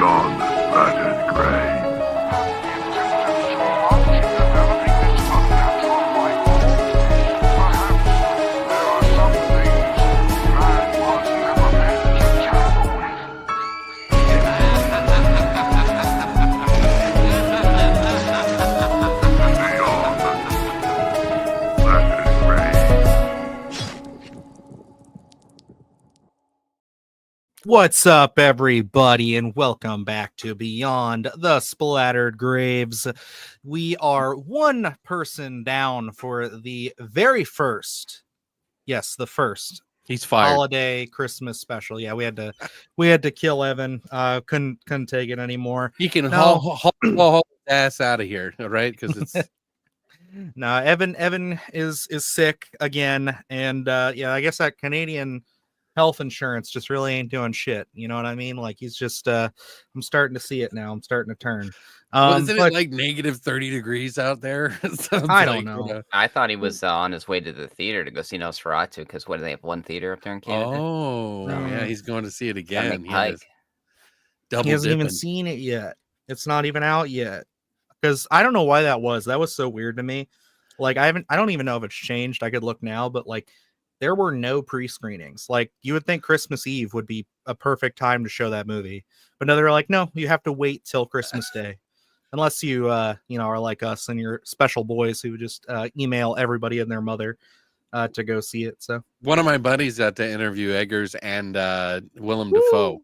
beyond the splattered grave. What's up, everybody, and welcome back to Beyond the Splattered Graves. We are one person down for the very first, yes, the first He's fired. holiday Christmas special. Yeah, we had to kill Evan. Couldn't take it anymore. You can haul his ass out of here, all right? Because it's no, Evan is sick again, and yeah, I guess that Canadian health insurance just really ain't doing shit. You know what I mean? Like he's just I'm starting to see it now. I'm starting to turn. Isn't it like negative 30 degrees out there? I don't know. I thought he was on his way to the theater to go see Nosferatu because what do they have, one theater up there in Canada? Oh, yeah, he's going to see it again. He hasn't even seen it yet. It's not even out yet. Because I don't know why that was. That was so weird to me. Like I don't even know if it's changed. I could look now, but like there were no pre-screenings. Like you would think Christmas Eve would be a perfect time to show that movie. But no, they're like, no, you have to wait till Christmas Day. Unless you are like us and you're special boys who just email everybody and their mother to go see it. So one of my buddies got to interview Eggers and Willem Dafoe.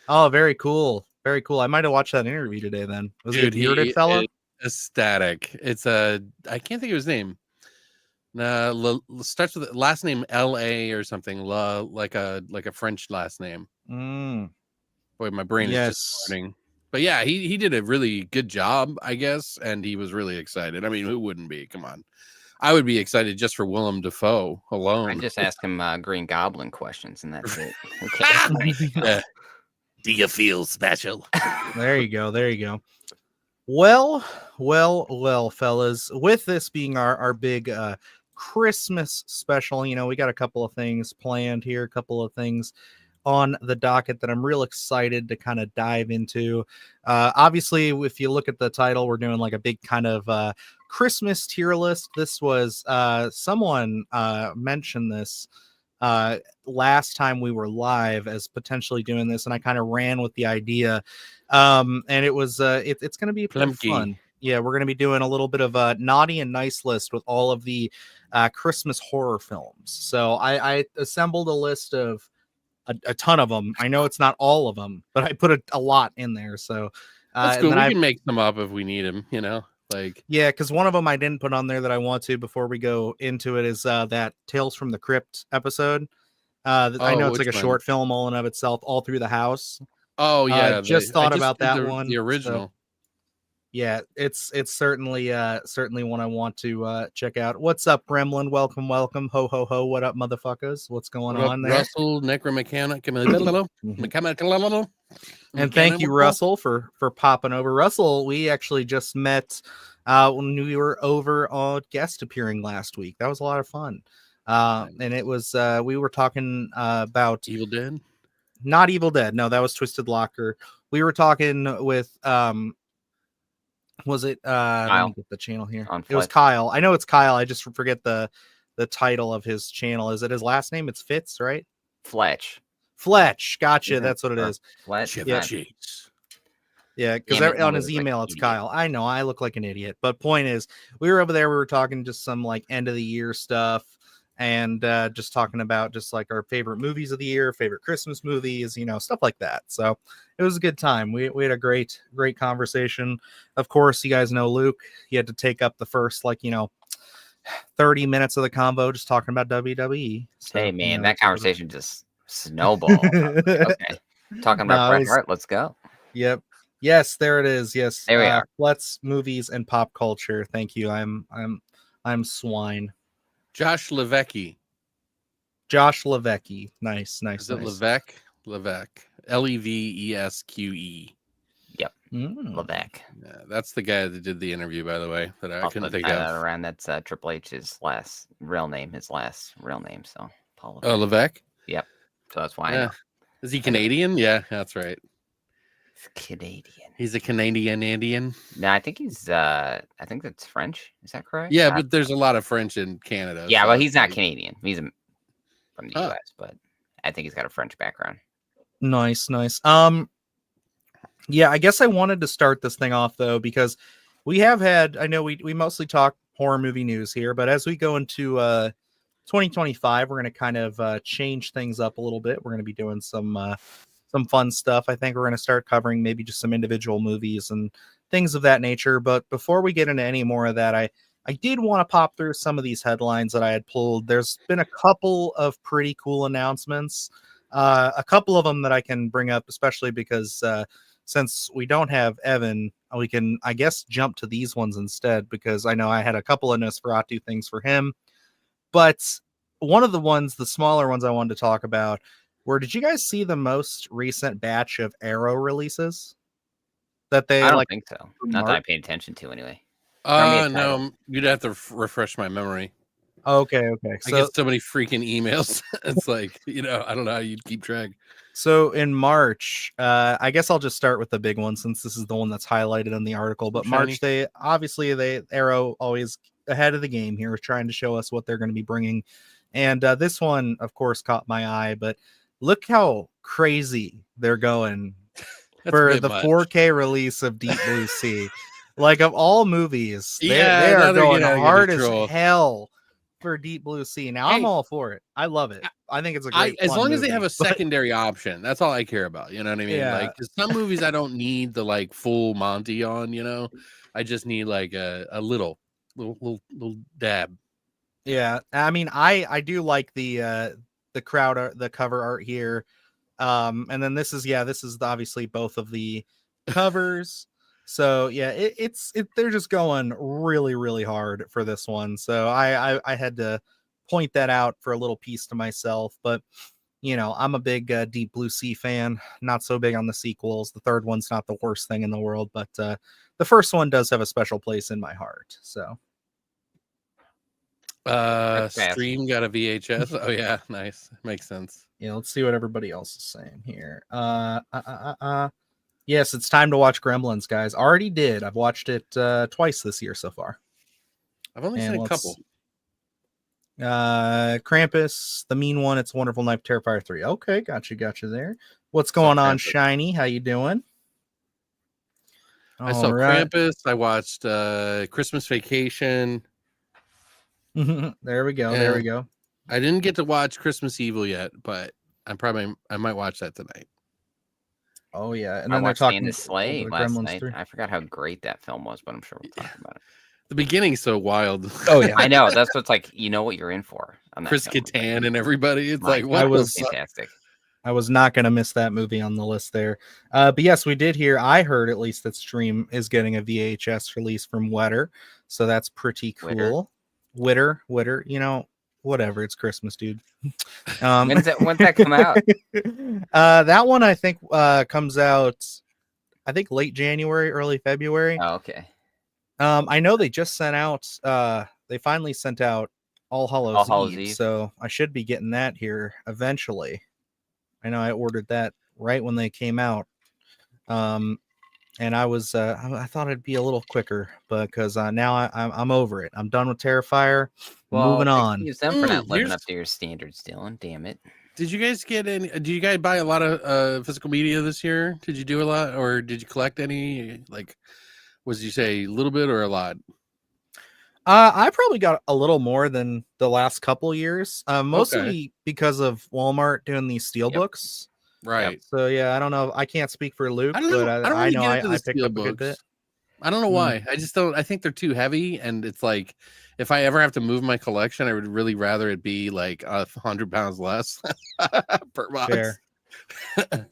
Oh, very cool. Very cool. I might have watched that interview today then. Was it a bearded fella? Ecstatic. It's I can't think of his name. Starts with the last name L.A. or something. Like a French last name. Boy, my brain is just starting. But yeah, he did a really good job, I guess, and he was really excited. I mean, who wouldn't be? Come on. I would be excited just for Willem Dafoe alone. I just ask him Green Goblin questions, and that's it. Okay. Do you feel special? There you go. Well, fellas, with this being our big Christmas special, we got a couple of things planned here, a couple of things on the docket that I'm real excited to kind of dive into. Obviously, if you look at the title, we're doing like a big kind of Christmas tier list. This was someone mentioned this last time we were live as potentially doing this, and I kind of ran with the idea. And it was it's going to be pretty fun. Yeah, we're going to be doing a little bit of a naughty and nice list with all of the Christmas horror films. So I assembled a list of a ton of them. I know it's not all of them, but I put a lot in there. So that's cool. We can make them up if we need them, yeah, because one of them I didn't put on there that I want to before we go into it is that Tales from the Crypt episode. I know it's like a short film all in of itself, all through the house. Oh yeah, just thought about that one. The original. So, yeah, it's certainly one I want to check out. What's up, Gremlin? Welcome. Ho ho ho. What up, motherfuckers? What's going on there? Russell, Necromechanic. And thank you, Russell, for popping over. Russell, we actually just met when we were over on guest appearing last week. That was a lot of fun. And it was we were talking about Evil Dead. Not Evil Dead. No, that was Twisted Locker. We were talking with was it let me get the channel here. It was Kyle. I know it's Kyle. I just forget the title of his channel. Is it his last name? It's Fitz, right? Fletch. Gotcha. That's what it is. Fletch. Yeah, because on his email it's Kyle. I know I look like an idiot, but point is, we were over there. We were talking just some like end of the year stuff, and just talking about just like our favorite movies of the year, favorite Christmas movies, stuff like that. So it was a good time. We had a great conversation. Of course, you guys know Luke. He had to take up the first 30 minutes of the convo just talking about WWE. So, hey man, that conversation just snowballed. Okay, talking about Bret Hart. Let's go. Yep. Yes, there it is. Yes, there we are. Let's movies and pop culture. Thank you. I'm swine. Josh Levesque. Nice. Is it Levesque? Levesque. Levesque. Yep. Levesque. Yeah, that's the guy that did the interview, by the way, that I couldn't think of. Around that's Triple H's last real name. So Paul. Oh, Levesque. Yep. So that's why. I know. Is he Canadian? Yeah, that's right. It's Canadian. He's a Canadian Indian. No, I think he's. I think that's French. Is that correct? Yeah, but there's a lot of French in Canada. Yeah, so well, he's it's not like- Canadian. He's from the U.S., but I think he's got a French background. Nice. Yeah, I guess I wanted to start this thing off though because we have had. I know we mostly talk horror movie news here, but as we go into 2025, we're going to kind of change things up a little bit. We're going to be doing some fun stuff. I think we're going to start covering maybe just some individual movies and things of that nature. But before we get into any more of that, I did want to pop through some of these headlines that I had pulled. There's been a couple of pretty cool announcements. A couple of them that I can bring up, especially because since we don't have Evan, we can, I guess, jump to these ones instead, because I know I had a couple of Nosferatu things for him. But one of the ones, the smaller ones I wanted to talk about, did you guys see the most recent batch of Arrow releases? That they I don't think so. Not that I March? paid attention to anyway. No, you'd have to refresh my memory. Okay. I get so many freaking emails. It's like, I don't know how you'd keep track. So in March, I guess I'll just start with the big one since this is the one that's highlighted in the article. But March, Arrow always ahead of the game here, trying to show us what they're going to be bringing. And this one, of course, caught my eye. But look how crazy they're going for the 4K release of Deep Blue Sea. Like, of all movies, they are going hard as hell for Deep Blue Sea. Now, I'm all for it. I love it. I think it's a great as long as they have a but secondary option, that's all I care about. You know what I mean? Yeah. Like, 'cause some movies I don't need the like full Monty on. I just need like a little dab. Yeah, I mean, I do like the crowd art, the cover art here, and then this is obviously both of the covers. So yeah, they're just going really, really hard for this one. So I had to point that out for a little piece to myself. But I'm a big Deep Blue Sea fan. Not so big on the sequels. The third one's not the worst thing in the world, but the first one does have a special place in my heart. So. Stream got a VHS. Oh yeah, nice. Makes sense. Yeah, let's see what everybody else is saying here. Yes, it's time to watch Gremlins, guys. Already did. I've watched it twice this year so far. I've only seen a couple. Krampus, The Mean One, It's a Wonderful Life, Terrifier 3. Okay, got you there. What's going on, Shiny? How you doing? I saw Krampus. I watched Christmas Vacation. There we go. I didn't get to watch Christmas Evil yet, but I might watch that tonight. Oh yeah, and I then watched they're talking the Slay last night. 3. I forgot how great that film was, but I'm sure we'll talk about it. The beginning's so wild. Oh yeah, I know. That's what's like. You know what you're in for. Chris Kattan and everybody. It's like what was fantastic. I was not going to miss that movie on the list there. But yes, we did hear. I heard at least that Stream is getting a VHS release from Wetter, so that's pretty cool. Witter, whatever. It's Christmas, dude. When's that come out? That one I think comes out, I think late January, early February. Oh, okay. I know they just sent out. They finally sent out All Hallows Eve, so I should be getting that here eventually. I know I ordered that right when they came out. And I was I thought it'd be a little quicker, but because now I'm over it. I'm done with Terrifier. Moving on. Use them for not living up to your standards, Dylan. Damn it. Did you guys get any? Did you guys buy a lot of physical media this year? Did you do a lot, or did you collect any? Like, you say a little bit or a lot? I probably got a little more than the last couple years, mostly because of Walmart doing these steelbooks. Right. Yep. So yeah, I don't know. I can't speak for Luke, but I know I picked up a good bit. I don't know why. I just don't. I think they're too heavy, and it's like if I ever have to move my collection, I would really rather it be like 100 pounds less per box.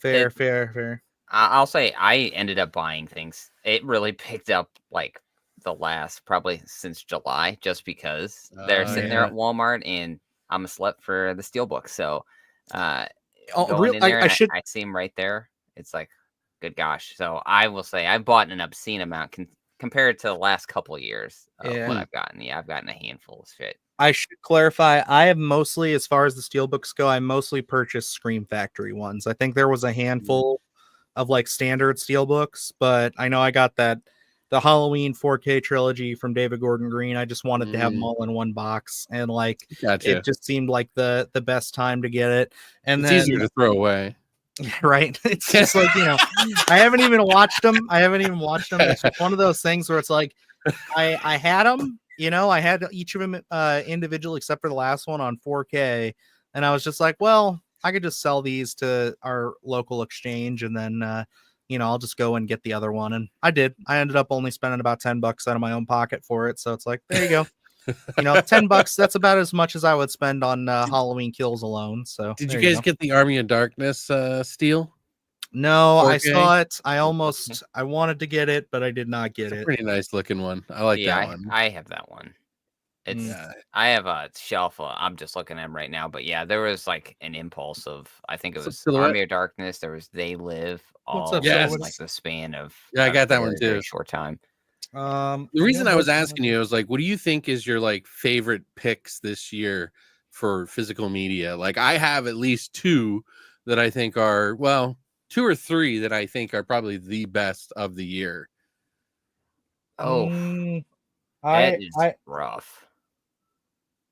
Fair. I'll say I ended up buying things. It really picked up like the last probably since July, just because they're sitting there at Walmart, and I'm a slut for the steelbook. So going in there, I see them right there. It's like, good gosh. So I will say I bought an obscene amount compared to the last couple of years of what I've gotten. Yeah, I've gotten a handful of shit. I should clarify. I have mostly, as far as the steelbooks go, I mostly purchased Scream Factory ones. I think there was a handful of like standard steelbooks, but I know I got the Halloween 4K trilogy from David Gordon Green. I just wanted to have them all in one box, and like Gotcha. it just seemed like the best time to get it. And it's then easier to throw away. Right. It's just like, I haven't even watched them. It's just one of those things where it's like, I had them, I had each of them individual except for the last one on 4K. And I was just like, well, I could just sell these to our local exchange and then, I'll just go and get the other one. And I did. I ended up only spending about $10 out of my own pocket for it. So it's like, there you go. $10, that's about as much as I would spend on Halloween Kills alone. So did you guys get the Army of Darkness steel? No, 4K? I saw it. I wanted to get it, but I did not get it. Pretty nice looking one. I like that one. I have that one. I have a shelf. I'm just looking at them right now, but yeah, there was like an impulse of, I think it was Army of Darkness. There was They Live. All in like the span of I got that one too. Very short time. The reason I was asking you, I was like, what do you think is your like favorite picks this year for physical media? Like I have at least two that I think are, well, 2 or 3 that I think are probably the best of the year. Oh, that is rough.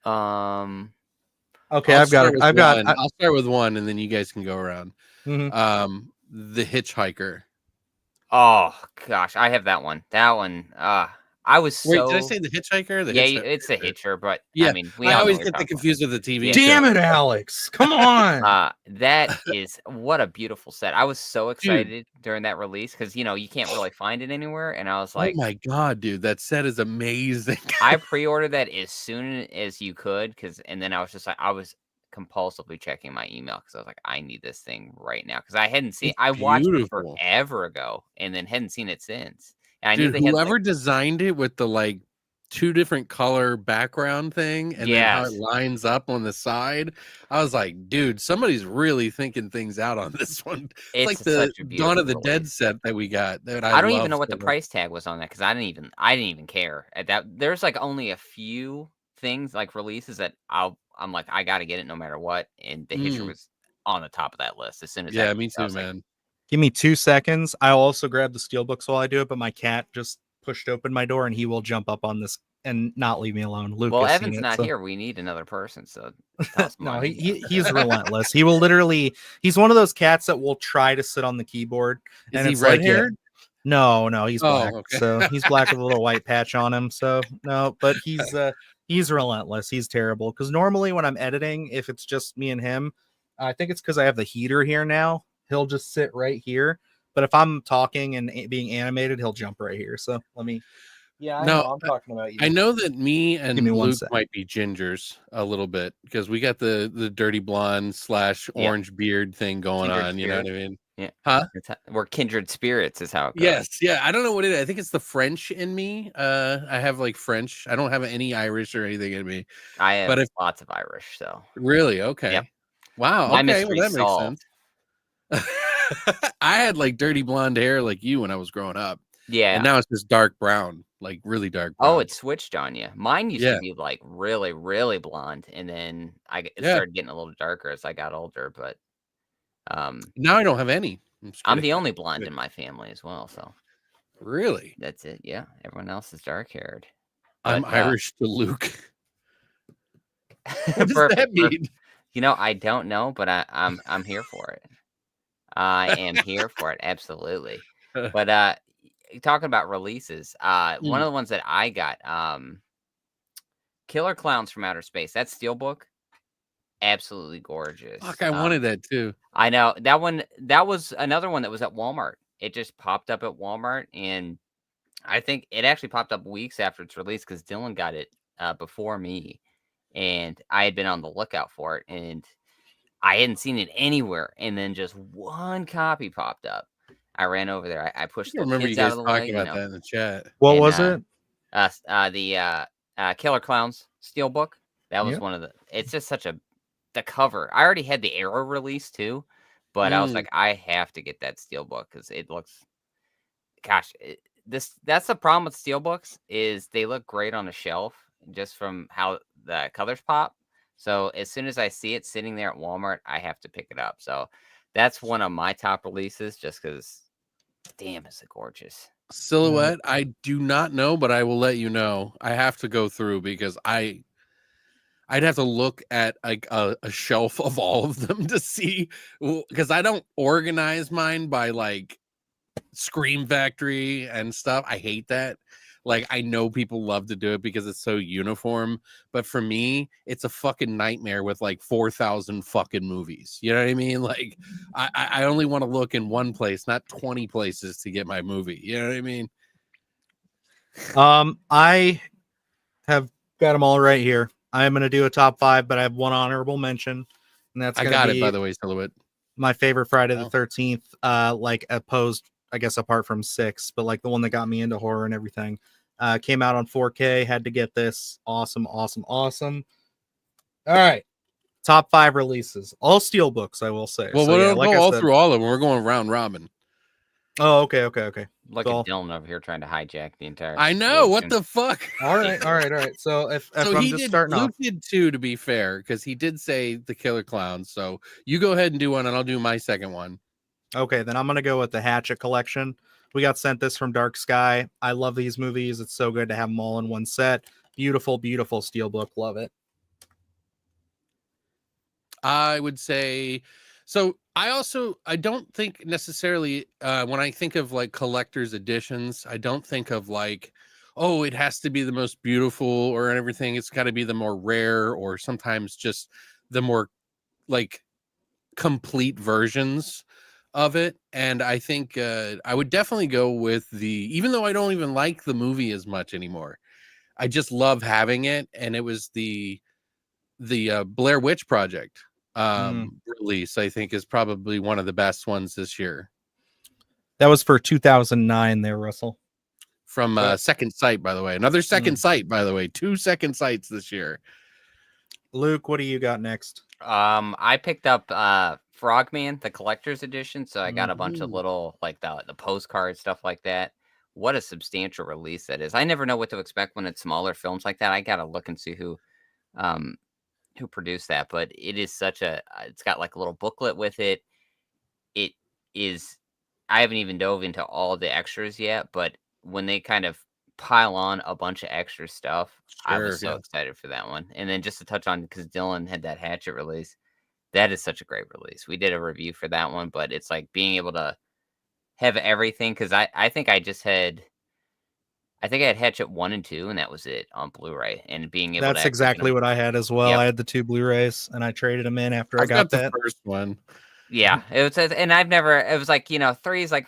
Okay, I'll start with one and then you guys can go around. The Hitchhiker. Oh gosh, I have that one. I was so. Wait, did I say The Hitchhiker? It's the Hitcher, but yeah, I mean, I always get confused with the TV. Damn it, Alex! Come on. That is what a beautiful set. I was so excited during that release because you can't really find it anywhere, and I was like, "Oh my god, dude, that set is amazing!" I pre-ordered that as soon as you could, and then I was just like, I was compulsively checking my email because I was like, I need this thing right now because I hadn't seen. I watched it forever ago, and then hadn't seen it since. And dude, whoever designed it with the like 2 different color background thing and then how it lines up on the side, I was like, dude, somebody's really thinking things out on this one. It's like the Dawn of the Dead set that we got. That I don't even know what the price tag was on that because I didn't even care at that. There's like only a few things like releases that I'm like, I got to get it no matter what. And the Hitcher was on the top of that list as soon as me too, man. Like, give me 2 seconds. I'll also grab the steelbooks while I do it, but my cat just pushed open my door and he will jump up on this and not leave me alone. Lucas, well, Evan's not here. We need another person. So no, he's relentless. He will literally. He's one of those cats that will try to sit on the keyboard. Is he red-haired? No, he's black. Okay. So he's black with a little white patch on him. So no, but he's relentless. He's terrible. Because normally when I'm editing, if it's just me and him, I think it's because I have the heater here now. He'll just sit right here. But if I'm talking and being animated, he'll jump right here. So let me. Yeah, I know. I'm talking about you. I know that me and Luke might be gingers a little bit because we got the dirty blonde / orange beard thing going on. You know what I mean? Yeah. Huh? We're kindred spirits is how it goes. Yes. Yeah. I don't know what it is. I think it's the French in me. I have like French. I don't have any Irish or anything in me. I have lots of Irish. So really? Okay. Yep. Wow. Okay. Well, that makes sense. I had like dirty blonde hair like you when I was growing up. Yeah. And now it's just dark brown, like really dark brown. Oh, it switched on you. Mine used to be like really, really blonde. And then it started getting a little darker as I got older. But now I don't have any. I'm the only blonde in my family as well. So really? That's it. Yeah. Everyone else is dark haired. I'm Irish to Luke. What does that mean? I don't know, but I'm here for it. I am here for it, absolutely. But talking about releases, one of the ones that I got, Killer Clowns from Outer Space. That steelbook, absolutely gorgeous. Fuck, I wanted that too. I know that one. That was another one that was at Walmart. It just popped up at Walmart, and I think it actually popped up weeks after its release because Dylan got it before me, and I had been on the lookout for it, and I hadn't seen it anywhere, and then just one copy popped up. I ran over there. I pushed the kids out of the way. Talking about that in the chat. What was it? The Killer Clowns steelbook. That was one of the. It's just such the cover. I already had the Arrow release too, but I was like, I have to get that steelbook because it looks. Gosh, that's the problem with steelbooks is they look great on a shelf just from how the colors pop. So as soon as I see it sitting there at Walmart, I have to pick it up. So that's one of my top releases, just because, damn, is it gorgeous. Silhouette, I do not know, but I will let you know. I have to go through because I'd have to look at like a shelf of all of them to see, because I don't organize mine by like Scream Factory and stuff. I hate that. Like, I know people love to do it because it's so uniform, but for me, it's a fucking nightmare with like 4,000 fucking movies. You know what I mean? Like, I only want to look in one place, not 20 places to get my movie. You know what I mean? I have got them all right here. I am going to do a top 5, but I have one honorable mention, and that's I going to got be it, by the way, Silhouette. my favorite Friday the 13th. Like opposed, I guess, apart from 6, but like the one that got me into horror and everything. Came out on 4K. Had to get this. Awesome. All right. Top 5 releases, all steel books, I will say. Well, So, we yeah, don't like go I all said, through all of them. We're going round robin. Oh, okay. Look So, at Dylan over here trying to hijack the entire. I know. What situation. the fuck? all right. So if So I'm he just did. starting Luke off, did too, to be fair, because he did say the Killer Clowns. So you go ahead and do one, and I'll do my second one. okay, then I'm gonna go with the Hatchet collection. We got sent this from Dark Sky. I love these movies. It's so good to have them all in one set. Beautiful steelbook. Love it. I would say so. I don't think necessarily when I think of like collector's editions, I don't think of like, oh, it has to be the most beautiful or everything. It's got to be the more rare, or sometimes just the more like complete versions of it. And I think I would definitely go with even though I don't even like the movie as much anymore, I just love having it. And it was the Blair Witch Project release, I think, is probably one of the best ones this year. That was for 2009 there, Russell. From Second Sight, by the way. Another Second Sight, by the way. 2 Second Sights this year. Luke, what do you got next? I picked up Frogman, the collector's edition, so I got a bunch of little like the postcard stuff like that. What a substantial release that is. I never know what to expect when it's smaller films like that. I gotta look and see who produced that, but it is such a it's got like a little booklet with it. It is, I haven't even dove into all the extras yet, but when they kind of pile on a bunch of extra stuff, I was so excited for that one. And then just to touch on, because Dylan had that Hatchet release, that is such a great release. We did a review for that one, but it's like being able to have everything, because I think I had Hatchet 1 and 2, and that was it on Blu-ray. And being able That's to exactly what I had as well. I had the 2 Blu-rays, and I traded them in after I got that. The first one. Yeah, it was, and it was like, 3 is like,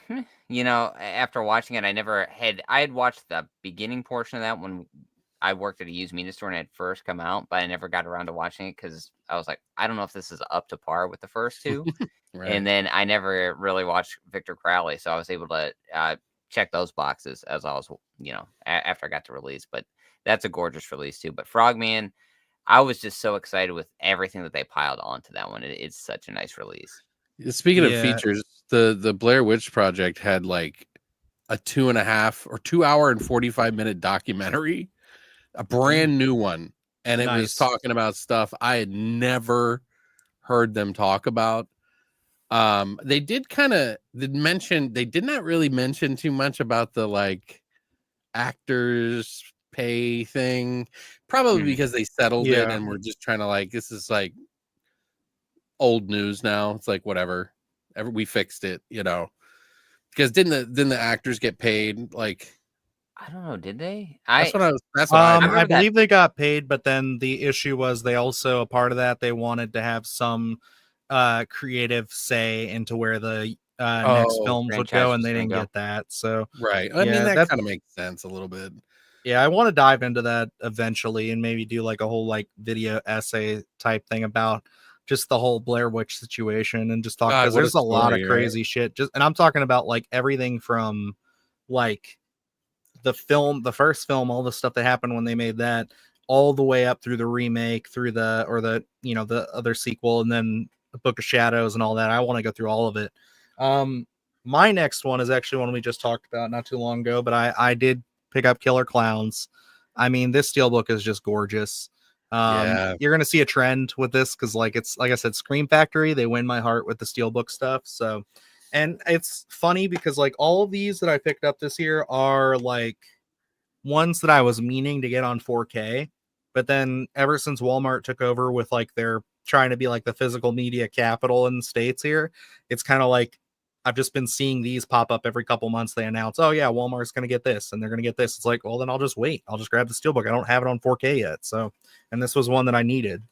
after watching it, I had watched the beginning portion of that when I worked at a used media store and it had first come out, but I never got around to watching it because I was like, I don't know if this is up to par with the first 2. Right. And then I never really watched Victor Crowley, so I was able to check those boxes as I was, after I got to release. But that's a gorgeous release too. But Frogman, I was just so excited with everything that they piled onto that one. It's such a nice release. Speaking of features, the Blair Witch Project had like a 2.5 or 2 hour and 45-minute documentary, a brand new one, and it was talking about stuff I had never heard them talk about. They did mention, they did not really mention too much about the like actors pay thing, probably because they settled it and we're just trying to like, this is like old news now. It's like whatever, we fixed it, because didn't the actors get paid? Like, I don't know, did they? That's what I believe they got paid, but then the issue was they also, a part of that, they wanted to have some creative say into where the next films would go, and they didn't get that. So I mean, that kind of makes sense a little bit. Yeah, I want to dive into that eventually and maybe do like a whole like video essay type thing about just the whole Blair Witch situation and just talk, because there's a lot of crazy shit. And I'm talking about like everything from like the first film, all the stuff that happened when they made that, all the way up through the remake, through the other sequel, and then the Book of Shadows and all that. I want to go through all of it. My next one is actually one we just talked about not too long ago, but I did pick up Killer Clowns. I mean, this steelbook is just gorgeous. You're gonna see a trend with this because, like, it's like I said, Scream Factory. They win my heart with the Steelbook stuff. So, and it's funny because like all of these that I picked up this year are like ones that I was meaning to get on 4K, but then ever since Walmart took over with like their trying to be like the physical media capital in the States here, it's kind of like I've just been seeing these pop up every couple months. They announce, oh yeah, Walmart's going to get this and they're going to get this. It's like, well, then I'll just wait. I'll just grab the Steelbook. I don't have it on 4K yet. So, and this was one that I needed.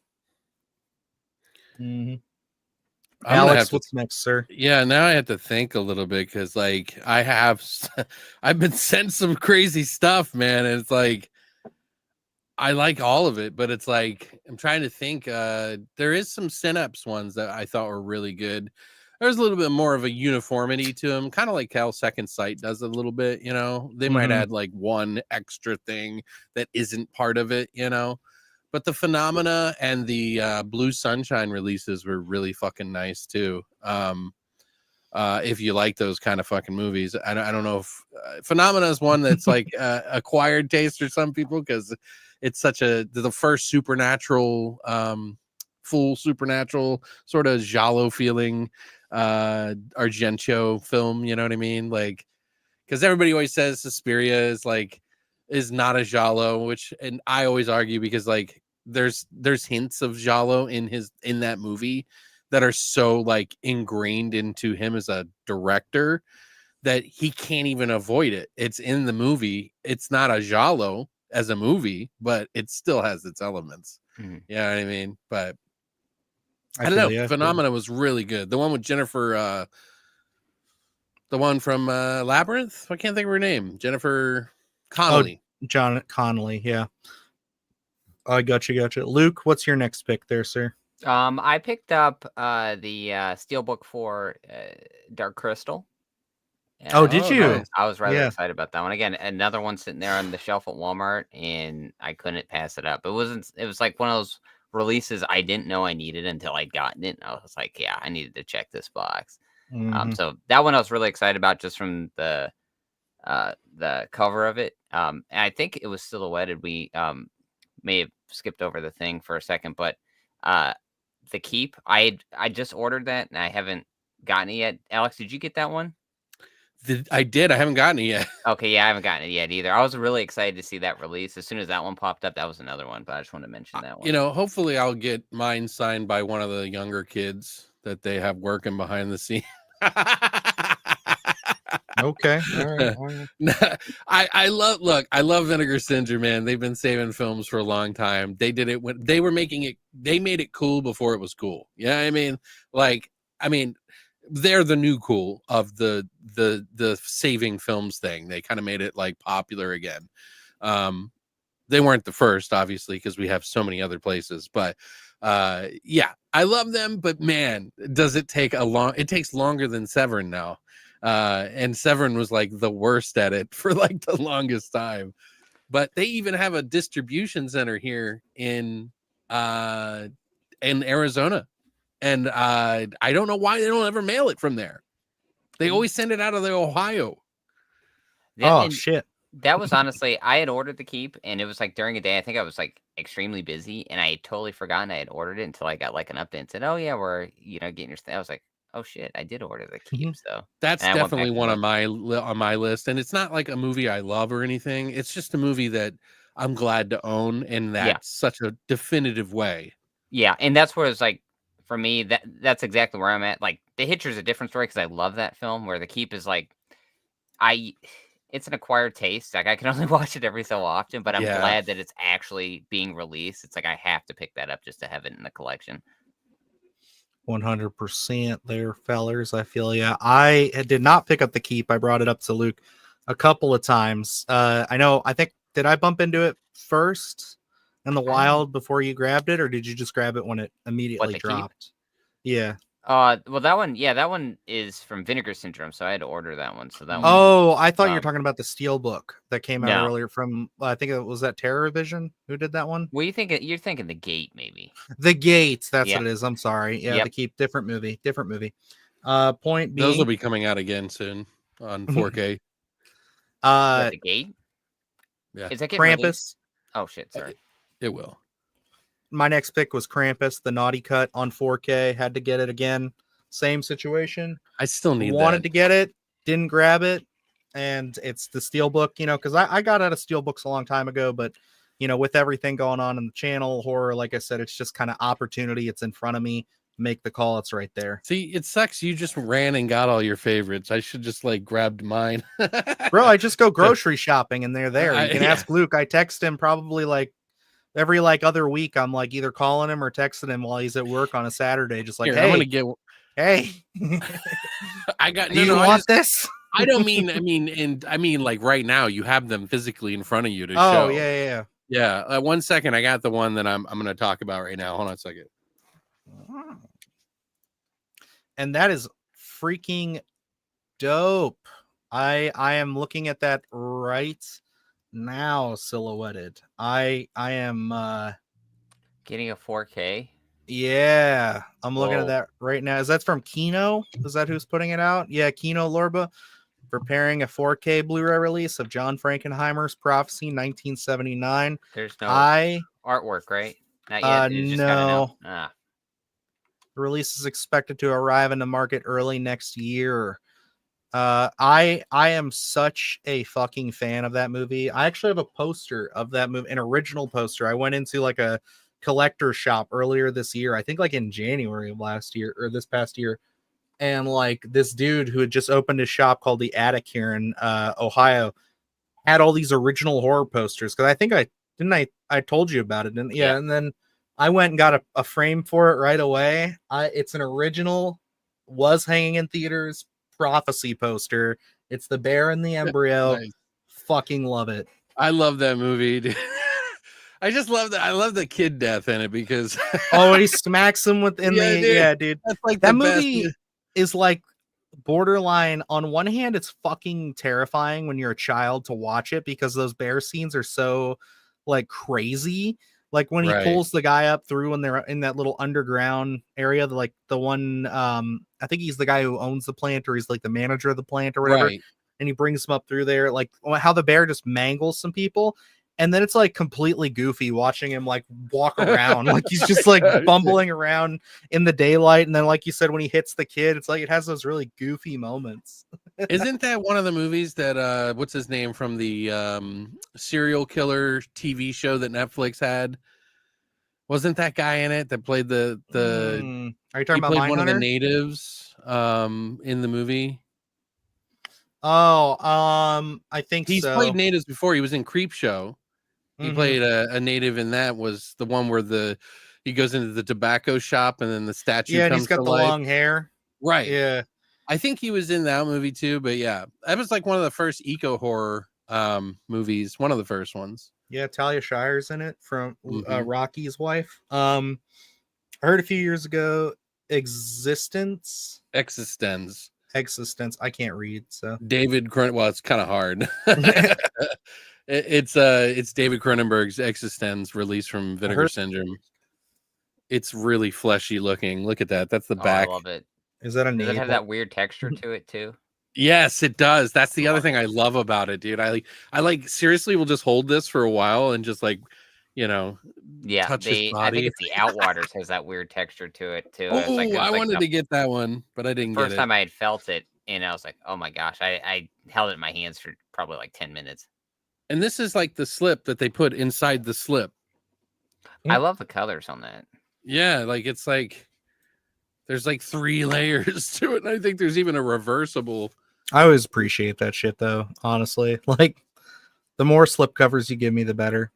Mm-hmm. Alex, what's next, sir? Yeah, now I have to think a little bit because like I've been sent some crazy stuff, man. And it's like, I like all of it, but it's like I'm trying to think. There is some Synapse ones that I thought were really good. There's a little bit more of a uniformity to them, kind of like how Second Sight does a little bit. You know, they might add like one extra thing that isn't part of it. You know, but the Phenomena and the Blue Sunshine releases were really fucking nice too. If you like those kind of fucking movies, I don't know if Phenomena is one that's like acquired taste for some people because it's such the first supernatural, full supernatural sort of giallo feeling Argento film. You know what I mean? Like, because everybody always says Suspiria is not a giallo, and I always argue because like there's hints of giallo in that movie that are so like ingrained into him as a director that he can't even avoid it. It's in the movie. It's not a giallo as a movie, but it still has its elements. Mm-hmm. You know what I mean? But I don't know. Phenomena was really good. The one with Jennifer, the one from Labyrinth. I can't think of her name. Jennifer Connelly. Oh, John Connelly. Yeah. I gotcha. Luke, what's your next pick there, sir? I picked up the Steelbook for Dark Crystal. Oh, did you? Nice. I was rather excited about that one. Again, another one sitting there on the shelf at Walmart, and I couldn't pass it up. It was like one of those releases I didn't know I needed until I'd gotten it. And I was like, yeah, I needed to check this box. So that one I was really excited about just from the cover of it. And I think it was silhouetted. We may have skipped over the thing for a second, but the Keep, I just ordered that and I haven't gotten it yet. Alex, did you get that one? I did. I haven't gotten it yet. Okay, yeah, I haven't gotten it yet either. I was really excited to see that release. As soon as that one popped up, that was another one, but I just wanted to mention that one. You know, hopefully I'll get mine signed by one of the younger kids that they have working behind the scenes. Okay. All right. I love Vinegar Syndrome, man. They've been saving films for a long time. They did it when they were making it. They made it cool before it was cool. Yeah, I mean, they're the new cool of the saving films thing. They kind of made it like popular again. They weren't the first, obviously, because we have so many other places. But yeah, I love them. But man, does it take it takes longer than Severin now. And Severin was like the worst at it for like the longest time. But they even have a distribution center here in Arizona. And I don't know why they don't ever mail it from there. They always send it out of Ohio. Yeah, shit. That was honestly, I had ordered the Keep, and it was like during a day. I think I was like extremely busy, and I had totally forgotten I had ordered it until I got like an update and said, "Oh yeah, we're getting your stuff." I was like, "Oh shit, I did order the Keep." So that's definitely one on my list, and it's not like a movie I love or anything. It's just a movie that I'm glad to own in such a definitive way. Yeah, and that's where it's like for me that's exactly where I'm at. Like The Hitcher's a different story because I love that film. Where the Keep is like, it's an acquired taste. Like I can only watch it every so often, but I'm glad that it's actually being released. It's like I have to pick that up just to have it in the collection. 100% there, fellers. I feel I did not pick up the Keep. I brought it up to Luke a couple of times. Did I bump into it first in the wild before you grabbed it, or did you just grab it when it immediately dropped? Keep? Yeah. Well, that one is from Vinegar Syndrome, so I had to order that one. So that one. Oh, I thought you were talking about the Steelbook that came out earlier from. I think it was that Terror Vision who did that one. Well, you're thinking The Gate, maybe. The Gate, that's what it is. I'm sorry. Yeah, The Keep, different movie. Point being, those will be coming out again soon on 4K. The Gate. Yeah. Is that Krampus? Oh shit! Sorry. It will. my next pick was Krampus, the naughty cut on 4K. Had to get it again. Same situation. I still need Wanted that. to get it, didn't grab it, and it's the Steelbook. Because I got out of Steelbooks a long time ago, but with everything going on in the channel, horror, like I said, it's just kind of opportunity. It's in front of me. Make the call. It's right there. See, it sucks. You just ran and got all your favorites. I should just grabbed mine. Bro, I just go grocery shopping and they're there. You can yeah. ask Luke. I text him probably every other week. I'm either calling him or texting him while he's at work on a Saturday. Just Here, hey, I'm gonna get. Hey, I got. Do you want this? I don't mean. I mean right now you have them physically in front of you to show. Oh yeah. Yeah. 1 second. I got the one that I'm gonna talk about right now. Hold on a second. And that is freaking dope. I am looking at that right now, silhouetted. I am getting a 4K. Yeah, I'm looking at that right now. Is that from Kino? Is that who's putting it out? Yeah, Kino Lorba preparing a 4K Blu-ray release of John Frankenheimer's Prophecy 1979. There's no artwork, right? Not yet. No. The release is expected to arrive in the market early next year. I am such a fucking fan of that movie. I actually have a poster of that movie, an original poster. I went into a collector shop earlier this year, I think in January of last year or this past year, and this dude who had just opened a shop called the Attic here in Ohio had all these original horror posters, because I think I told you about it, and yeah, and then I went and got a frame for it right away. It's an original, was hanging in theaters, Prophecy poster. It's the bear and the embryo. Nice. Fucking love it. I love that movie, dude. I just love that. I love the kid death in it because he smacks him dude. That's that movie best. Is borderline. On one hand, it's fucking terrifying when you're a child to watch it, because those bear scenes are so crazy. When he pulls the guy up through when they're in that little underground area, the one, I think he's the guy who owns the plant, or he's the manager of the plant or whatever. Right. And he brings him up through there, how the bear just mangles some people. And then it's completely goofy watching him walk around. He's just bumbling around in the daylight. And then, like you said, when he hits the kid, it's it has those really goofy moments. Isn't that one of the movies that what's his name from the serial killer TV show that Netflix had? Wasn't that guy in it that played the Are you talking about one of the natives in the movie? Oh, I think he's played natives before. He was in Creepshow. He played a native, and that was the one where he goes into the tobacco shop and then the statue comes to life. Yeah, he's got the long hair. Right. Yeah. I think he was in that movie too, but yeah, that was one of the first eco horror movies, one of the first ones. Yeah, Talia Shire's in it from Rocky's wife. I heard a few years ago, Existence. I can't read, so David well, it's kind of hard. It's David Cronenberg's Existence, released from Vinegar Syndrome. It's really fleshy looking. Look at that. That's the back. I love it. Is that a Does it have that weird texture to it too? Yes, it does. That's the other thing I love about it, dude. I seriously will just hold this for a while and just touch his body. I think it's the Outwaters has that weird texture to it too. Oh, I wanted to get that one, but I didn't get it. First time I had felt it, and I was like, oh my gosh. I held it in my hands for probably 10 minutes. And this is the slip that they put inside the slip. I love the colors on that. Yeah, it's there's 3 layers to it, and I think there's even a reversible. I always appreciate that shit, though, honestly. The more slip covers you give me, the better.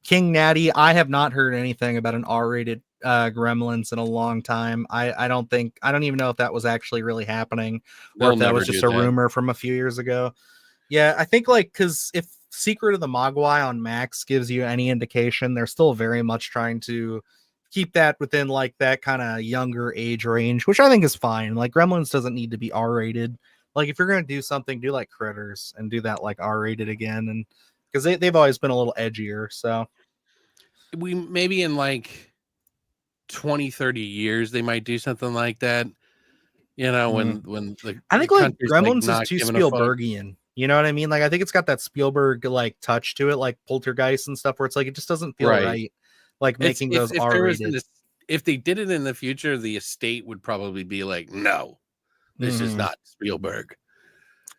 King Natty, I have not heard anything about an R-rated Gremlins in a long time. I don't even know if that was actually really happening, or if that was just a rumor from a few years ago. Yeah, I think because if Secret of the Mogwai on Max gives you any indication, they're still very much trying to keep that within that kind of younger age range, which I think is fine. Gremlins doesn't need to be R-rated. If you're gonna do something, do Critters and do that R-rated again, and because they've always been a little edgier. So we maybe in 20, 30 years they might do something like that. When the I think Gremlins is too Spielbergian. You know what I mean? Like I think it's got that Spielberg like touch to it, like Poltergeist and stuff, where it's like it just doesn't feel right. Like making those R-rated. If they did it in the future, the estate would probably be like, no, this is not Spielberg.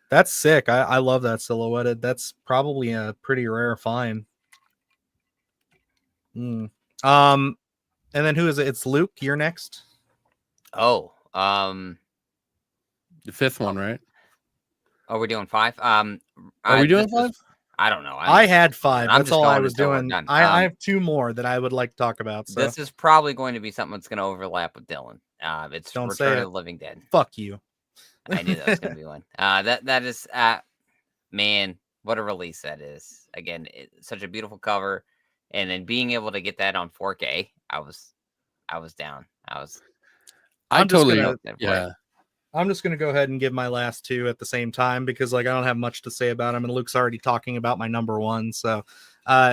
That's sick. I love that silhouetted. That's probably a pretty rare find. And then who is it? It's Luke. You're next. Oh, the fifth one, right? Oh, we're doing 5. Are we doing 5? I don't know. I had 5. That's all I was doing. I have 2 more that I would like to talk about. So. This is probably going to be something that's going to overlap with Dylan. It's Don't Return say of it. the Living Dead. Fuck you. I knew that was going to be one. That is, man, what a release that is. Again, such a beautiful cover, and then being able to get that on 4K, I was down. I'm just gonna go ahead and give my last 2 at the same time because like I don't have much to say about them, and Luke's already talking about my number 1. So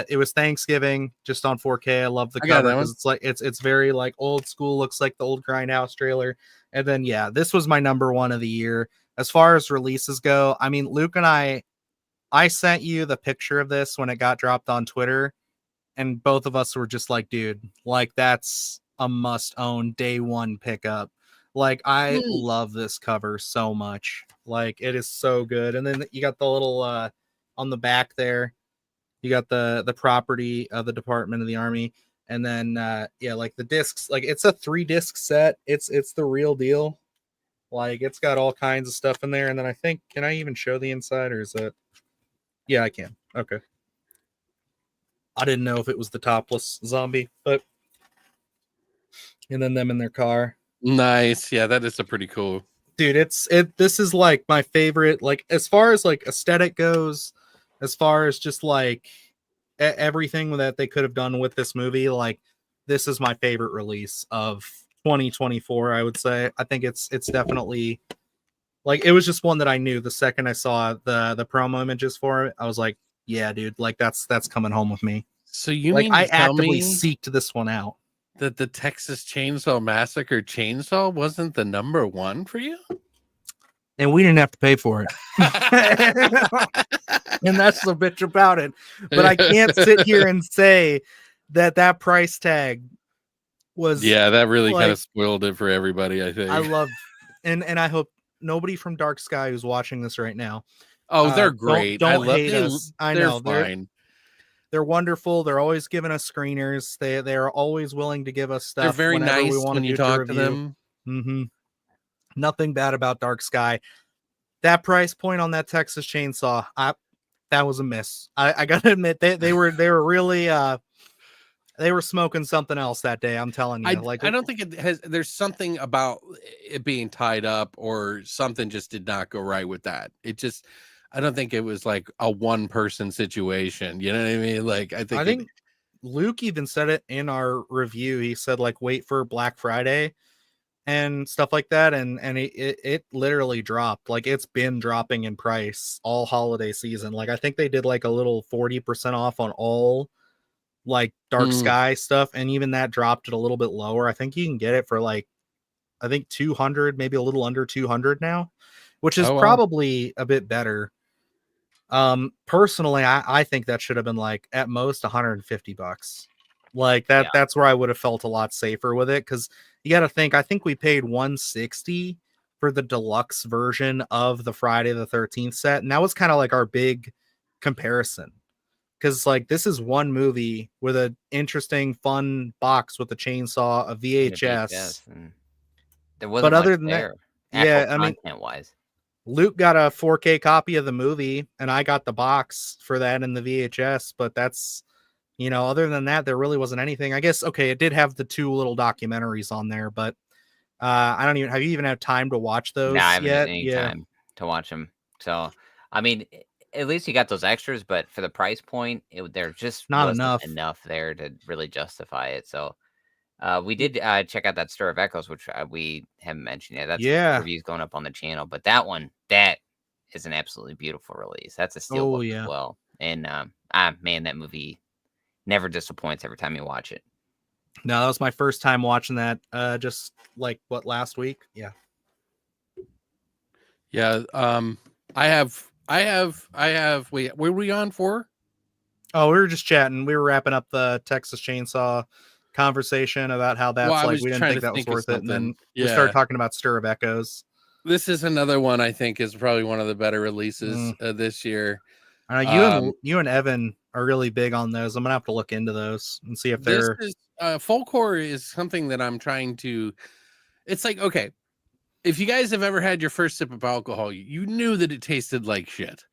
it was Thanksgiving just on 4K. I love the cover because it's like it's very like old school, looks like the old Grindhouse trailer. And then yeah, this was my number 1 of the year. As far as releases go, I mean, Luke and I sent you the picture of this when it got dropped on Twitter, and both of us were just like, dude, like that's a must own day 1 pickup. Like I love this cover so much. Like it is so good. And then you got the little on the back there, you got the property of the Department of the Army. And then yeah, like the discs, like it's a 3-disc set. It's the real deal. Like it's got all kinds of stuff in there. And then I think, can I even show the inside, or is that? Yeah, I can. Okay. I didn't know if it was the topless zombie, but and then them in their car. Nice. Yeah, that is a pretty cool. Dude, this is like my favorite, like as far as like aesthetic goes, as far as just like everything that they could have done with this movie, like this is my favorite release of 2024, I would say. I think it's definitely like it was just one that I knew the second I saw the promo images for it. I was like, yeah, dude, like that's coming home with me. So you like mean I actively seeked this one out. That the Texas Chainsaw Massacre chainsaw wasn't the number 1 for you? And we didn't have to pay for it. And that's the bitch about it. But I can't sit here and say that price tag was... Yeah, that really kind of spoiled it for everybody, I think. I love... And I hope nobody from Dark Sky who's watching this right now... Oh, they're great. Don't hate us. I know. They're fine. They're wonderful. They're always giving us screeners. They're always willing to give us stuff. They're very nice we want when you talk to them. Mm-hmm. Nothing bad about Dark Sky. That price point on that Texas Chainsaw, that was a miss. I gotta admit they were really they were smoking something else that day. I'm telling you. I don't think it has. There's something about it being tied up or something just did not go right with that. It just. I don't think it was like a 1-person situation. You know what I mean? Like I think Luke even said it in our review. He said like wait for Black Friday and stuff like that, and it literally dropped. Like it's been dropping in price all holiday season. Like I think they did like a little 40% off on all like Dark Sky stuff, and even that dropped it a little bit lower. I think you can get it for like I think 200, maybe a little under 200 now, which is probably a bit better. Personally, I think that should have been like at most $150. Like that's where I would have felt a lot safer with it, because you got to think, I think we paid $160 for the deluxe version of the Friday the 13th set, and that was kind of like our big comparison, because like this is one movie with an interesting, fun box with a chainsaw, a VHS. There wasn't but other than that, I mean, content-wise. Luke got a 4K copy of the movie, and I got the box for that in the VHS, but that's, you know, other than that, there really wasn't anything. I guess, okay, it did have the 2 little documentaries on there, but have you even had time to watch those I haven't yet? had any time to watch them. So, I mean, at least you got those extras, but for the price point, there just not wasn't enough there to really justify it. So, we did check out that Stir of Echoes, which we haven't mentioned yet. That's reviews going up on the channel. But that is an absolutely beautiful release. That's a steelbook as well. And man, that movie never disappoints every time you watch it. No, that was my first time watching that. Just like last week? Yeah. Yeah. I have I have. Wait, were we on for? Oh, we were just chatting. We were wrapping up the Texas Chainsaw conversation about how Well, that's I like was we didn't trying think to that was think of worth it, and something. then we started talking about Stir of Echoes. This is another one I think is probably one of the better releases this year. You and Evan are really big on those. I'm gonna have to look into those and see if they're. This is folk horror is something that I'm trying to. It's like, okay, if you guys have ever had your first sip of alcohol, you knew that it tasted like shit.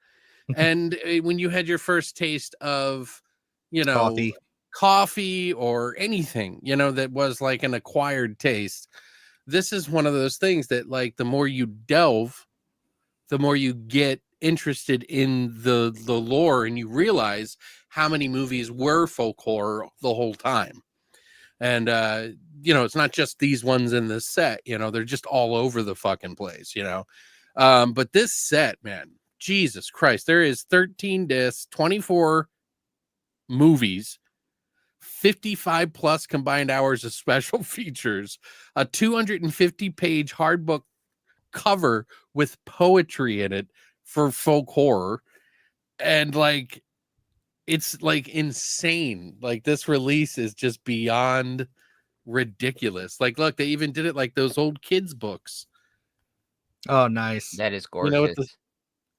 And when you had your first taste of, coffee or anything, that was like an acquired taste, this is one of those things that, like, the more you delve, the more you get interested in the lore, and you realize how many movies were folk horror the whole time. And it's not just these ones in this set, they're just all over the fucking place, but this set, man, Jesus Christ, there is 13 discs, 24 movies, 55 plus combined hours of special features, a 250-page hardbook cover with poetry in it for folk horror, and like it's like insane. Like, this release is just beyond ridiculous. Like, look, they even did it like those old kids books. Oh, nice. That is gorgeous.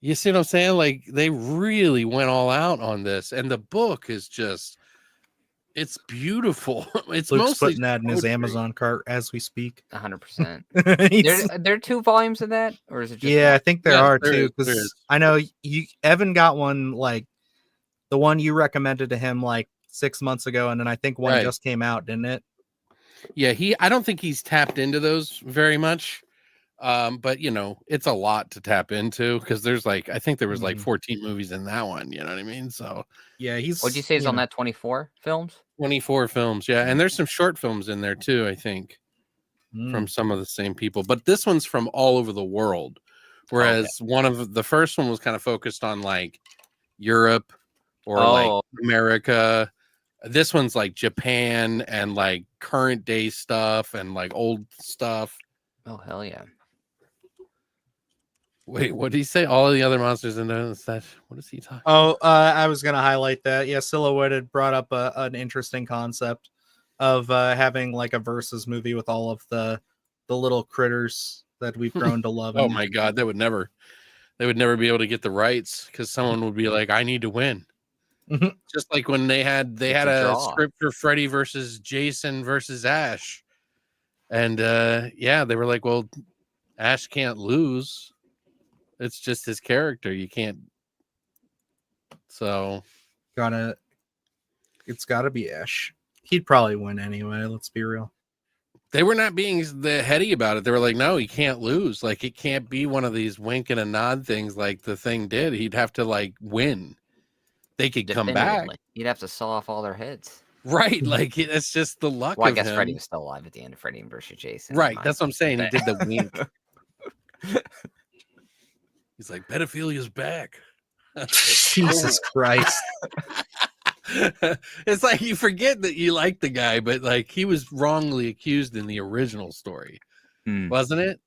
You see what I'm saying? Like, they really went all out on this, and the book is just, it's beautiful. It's Luke's mostly putting that in his Amazon cart as we speak. 100%. There are 2 volumes of that, or is it just yeah, one? I think there are too, because I know Evan got one, like the one you recommended to him like 6 months ago, and then I think one just came out, didn't it? Yeah, I don't think he's tapped into those very much. But it's a lot to tap into, because there's I think there was like 14 movies in that one, you know what I mean? So yeah, what'd you say is on that 24 films? 24 films, yeah. And there's some short films in there too, I think, from some of the same people. But this one's from all over the world. Whereas one of the first one was kind of focused on like Europe or like America. This one's like Japan and like current day stuff and like old stuff. Oh, hell yeah. Wait, what did he say? All of the other monsters in there. What is he talking? Oh, I was gonna highlight that. Yeah, Silhouette had brought up an interesting concept of having like a versus movie with all of the little critters that we've grown to love. Oh my god, they would never be able to get the rights, because someone would be like, I need to win. Just like when they had a script for Freddy versus Jason versus Ash, and they were like, well, Ash can't lose. It's just his character. You can't. So it's gotta be Ash. He'd probably win anyway. Let's be real. They were not being the heady about it. They were like, no, he can't lose. Like, it can't be one of these wink and a nod things like the Thing did. He'd have to like win. They could come back. You'd have to saw off all their heads. Right. Like, it's just the luck well, of I guess him. Freddy was still alive at the end of Freddy versus Jason. Right. That's what I'm saying. He did the wink. He's like, pedophilia's back. Jesus Christ. It's like you forget that you like the guy, but like he was wrongly accused in the original story, wasn't it?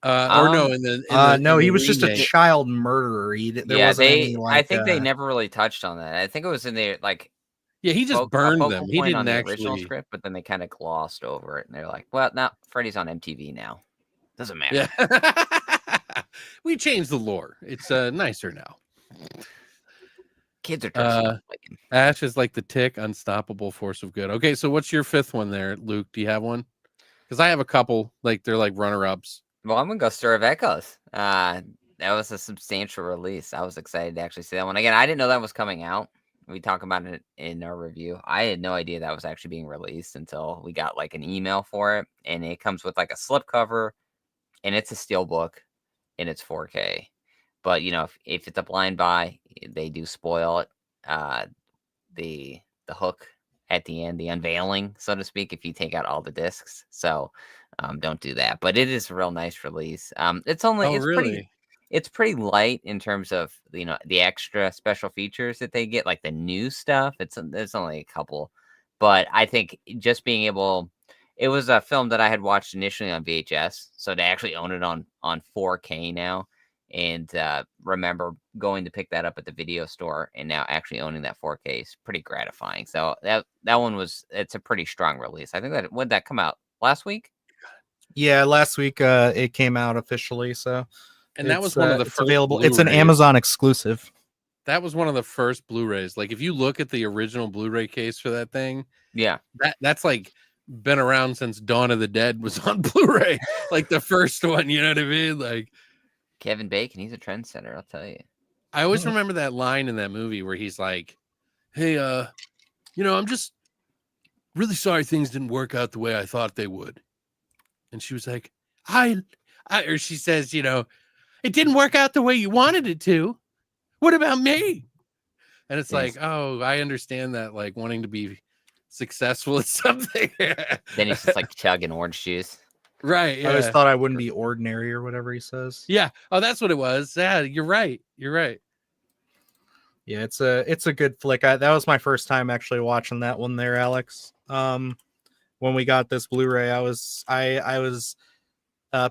Or no, no, he was just a child murderer. I think they never really touched on that. I think it was in the he just burned them. He didn't actually original script, but then they kind of glossed over it, and they're like, well, now Freddy's on MTV now. Doesn't matter. Yeah. We changed the lore. It's nicer now. Kids are Ash is like the Tick, unstoppable force of good. Okay, so what's your fifth one there, Luke? Do you have one? Because I have a couple. Like, they're like runner-ups. Well, I'm gonna go Stir of Echoes. That was a substantial release. I was excited to actually see that one. Again, I didn't know that was coming out. We talk about it in our review. I had no idea that was actually being released until we got like an email for it, and it comes with like a slipcover, and it's a steelbook, and it's 4K. But if it's a blind buy, they do spoil it. The hook at the end, the unveiling, so to speak, if you take out all the discs. So don't do that. But it is a real nice release. It's pretty light in terms of the extra special features that they get, like the new stuff. There's only a couple, but I think just being able. It was a film that I had watched initially on VHS, so to actually own it on 4K now. And remember going to pick that up at the video store, and now actually owning that 4K is pretty gratifying. So that one it's a pretty strong release. I think that when that come out last week. Yeah, last week it came out officially. So and that was one of the it's first available. Blu-rays. It's an Amazon exclusive. That was one of the first Blu-rays. Like if you look at the original Blu-ray case for that thing, yeah, that's like been around since Dawn of the Dead was on Blu-ray, like the first one. You know what I mean? Like Kevin Bacon, he's a trendsetter. I'll tell you. I always remember that line in that movie where he's like, "Hey, I'm just really sorry things didn't work out the way I thought they would." And she was like, or she says, it didn't work out the way you wanted it to. What about me? And it's like, oh, I understand that, like wanting to be successful at something. Then he's just like chugging orange juice. Right. Yeah. I always thought I wouldn't be ordinary or whatever he says. Yeah. Oh, that's what it was. Yeah, you're right. You're right. Yeah, it's a good flick. That was my first time actually watching that one there, Alex. When we got this Blu-ray, I was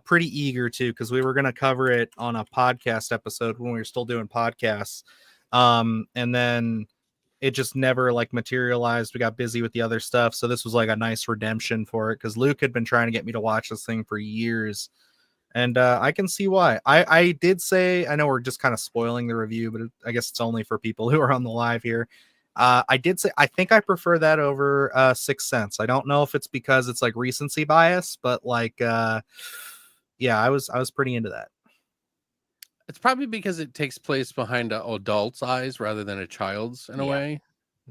pretty eager to, because we were going to cover it on a podcast episode when we were still doing podcasts. And then it just never like materialized. We got busy with the other stuff. So this was like a nice redemption for it, because Luke had been trying to get me to watch this thing for years. And I can see why. I did say, I know we're just kind of spoiling the review, but I guess it's only for people who are on the live here. I did say I think I prefer that over Sixth Sense. I don't know if it's because it's like recency bias, but like yeah, I was pretty into that. It's probably because it takes place behind an adult's eyes rather than a child's in a way.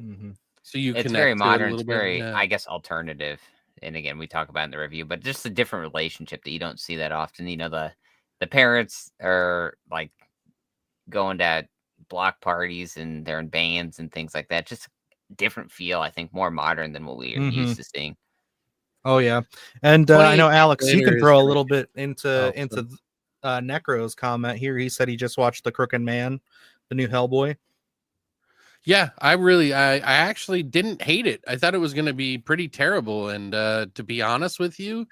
Mm-hmm. So you it's connect very to modern. it a It's little very, bit. I guess, alternative. And again, we talk about it in the review, but just a different relationship that you don't see that often. The parents are like going to block parties and they're in bands and things like that. Just different feel, I think, more modern than what we are used to seeing. Oh yeah, and I know Alex, you can throw a little bit into Necro's comment here. He said he just watched The Crooked Man, the new Hellboy. Yeah, I actually didn't hate it. I thought it was going to be pretty terrible, and to be honest with you,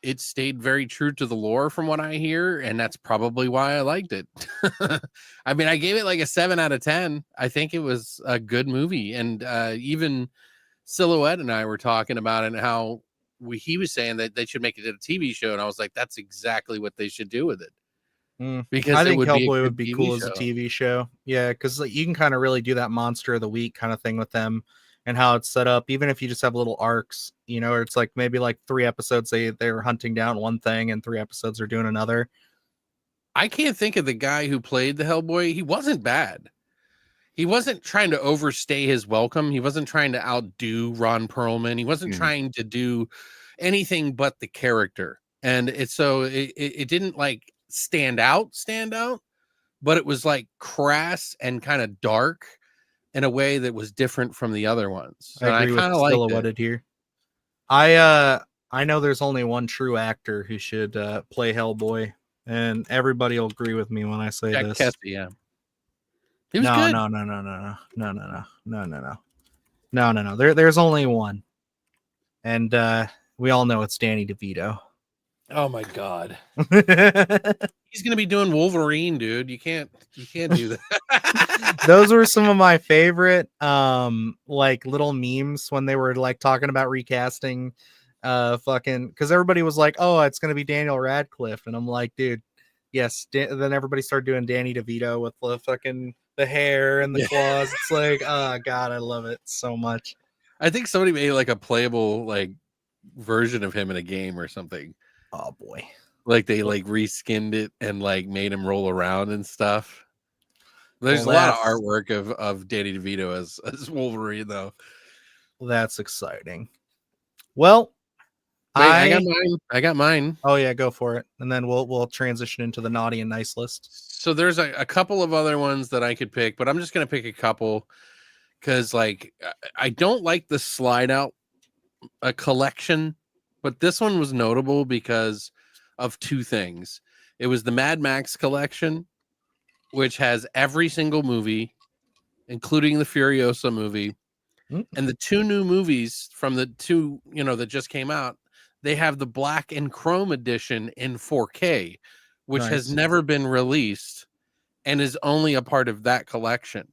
it stayed very true to the lore from what I hear, and that's probably why I liked it. I mean, I gave it like a 7 out of 10. I think it was a good movie, and even Silhouette and I were talking about it, and how he was saying that they should make it a TV show, and I was like, that's exactly what they should do with it. Because I think Hellboy would be cool as a TV show. Yeah, because like, you can kind of really do that monster of the week kind of thing with them, and how it's set up. Even if you just have little arcs, it's like maybe like 3 episodes they're hunting down one thing, and 3 episodes are doing another. I can't think of the guy who played the Hellboy. He wasn't bad. He wasn't trying to overstay his welcome. He wasn't trying to outdo Ron Perlman. He wasn't trying to do anything but the character. And it didn't like stand out, but it was like crass and kind of dark in a way that was different from the other ones. I agree with Silhouetted here. I know there's only one true actor who should play Hellboy, and everybody will agree with me when I say this. Kesey, yeah. He was good. No. There's only one, and we all know it's Danny DeVito. Oh my god, he's gonna be doing Wolverine, dude. You can't do that. Those were some of my favorite like little memes when they were like talking about recasting because everybody was like, oh, it's gonna be Daniel Radcliffe, and I'm like, dude, yes. Then everybody started doing Danny DeVito with the hair and the claws. It's like, oh god, I love it so much. I think somebody made like a playable like version of him in a game or something. Oh boy, like they like reskinned it and like made him roll around and stuff. There's a lot of artwork of Danny DeVito as Wolverine though. That's exciting. Well, wait, I got mine. Oh yeah, go for it. And then we'll transition into the naughty and nice list. So there's a couple of other ones that I could pick, but I'm just gonna pick a couple because like I don't like the slide out collection, but this one was notable because of 2 things. It was the Mad Max collection, which has every single movie, including the Furiosa movie, and the 2 new movies from the 2 that just came out. They have the black and chrome edition in 4K, which has never been released and is only a part of that collection.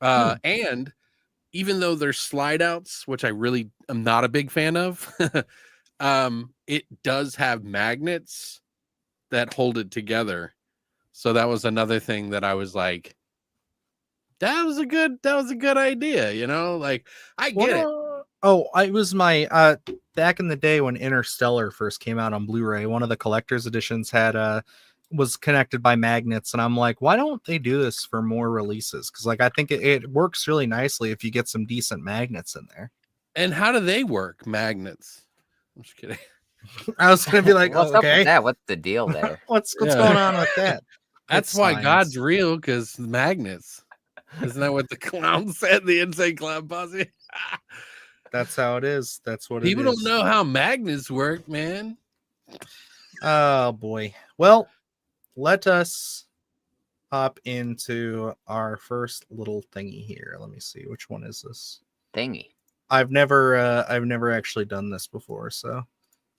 And even though there's slide outs, which I really am not a big fan of, it does have magnets that hold it together. So that was another thing that I was like, that was a good idea, you know? Like, I get it. Oh, it was my back in the day when Interstellar first came out on Blu-ray, one of the collector's editions had was connected by magnets, and I'm like, why don't they do this for more releases? Because like I think it works really nicely if you get some decent magnets in there. And how do they work? Magnets? I'm just kidding. I was gonna be like, what's up with that? What's the deal there? what's going on with that? That's why God's real, because magnets. Isn't that what the clown said? The Insane Clown Posse. That's how it is. That's what People it is. don't know how magnets work, man. Oh boy. Well, let us hop into our first little thingy here. Let me see, which one is this thingy. I've never actually done this before, so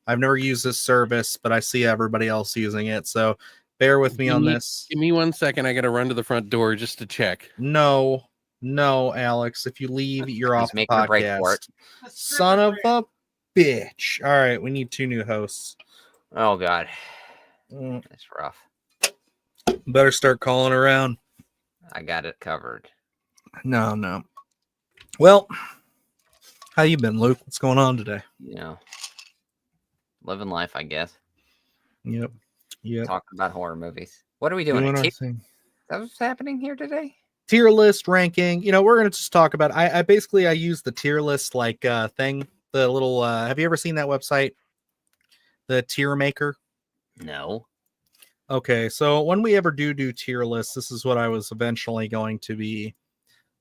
I've never used this service, but I see everybody else using it, so bear with me on this. Give me 1 second. I gotta run to the front door just to check. No, Alex, if you leave, you're off the podcast. Son of a bitch. All right, we need 2 new hosts. Oh god, that's rough. Better start calling around. I got it covered. No. Well, how you been, Luke? What's going on today? You know, living life, I guess. Yep. Talking about horror movies. What are we doing? Is that what's happening here today? Tier list ranking. We're gonna just talk about. I basically use the tier list like thing. The little. Have you ever seen that website? The tier maker. No. Okay, so when we ever do tier lists, this is what I was eventually going to be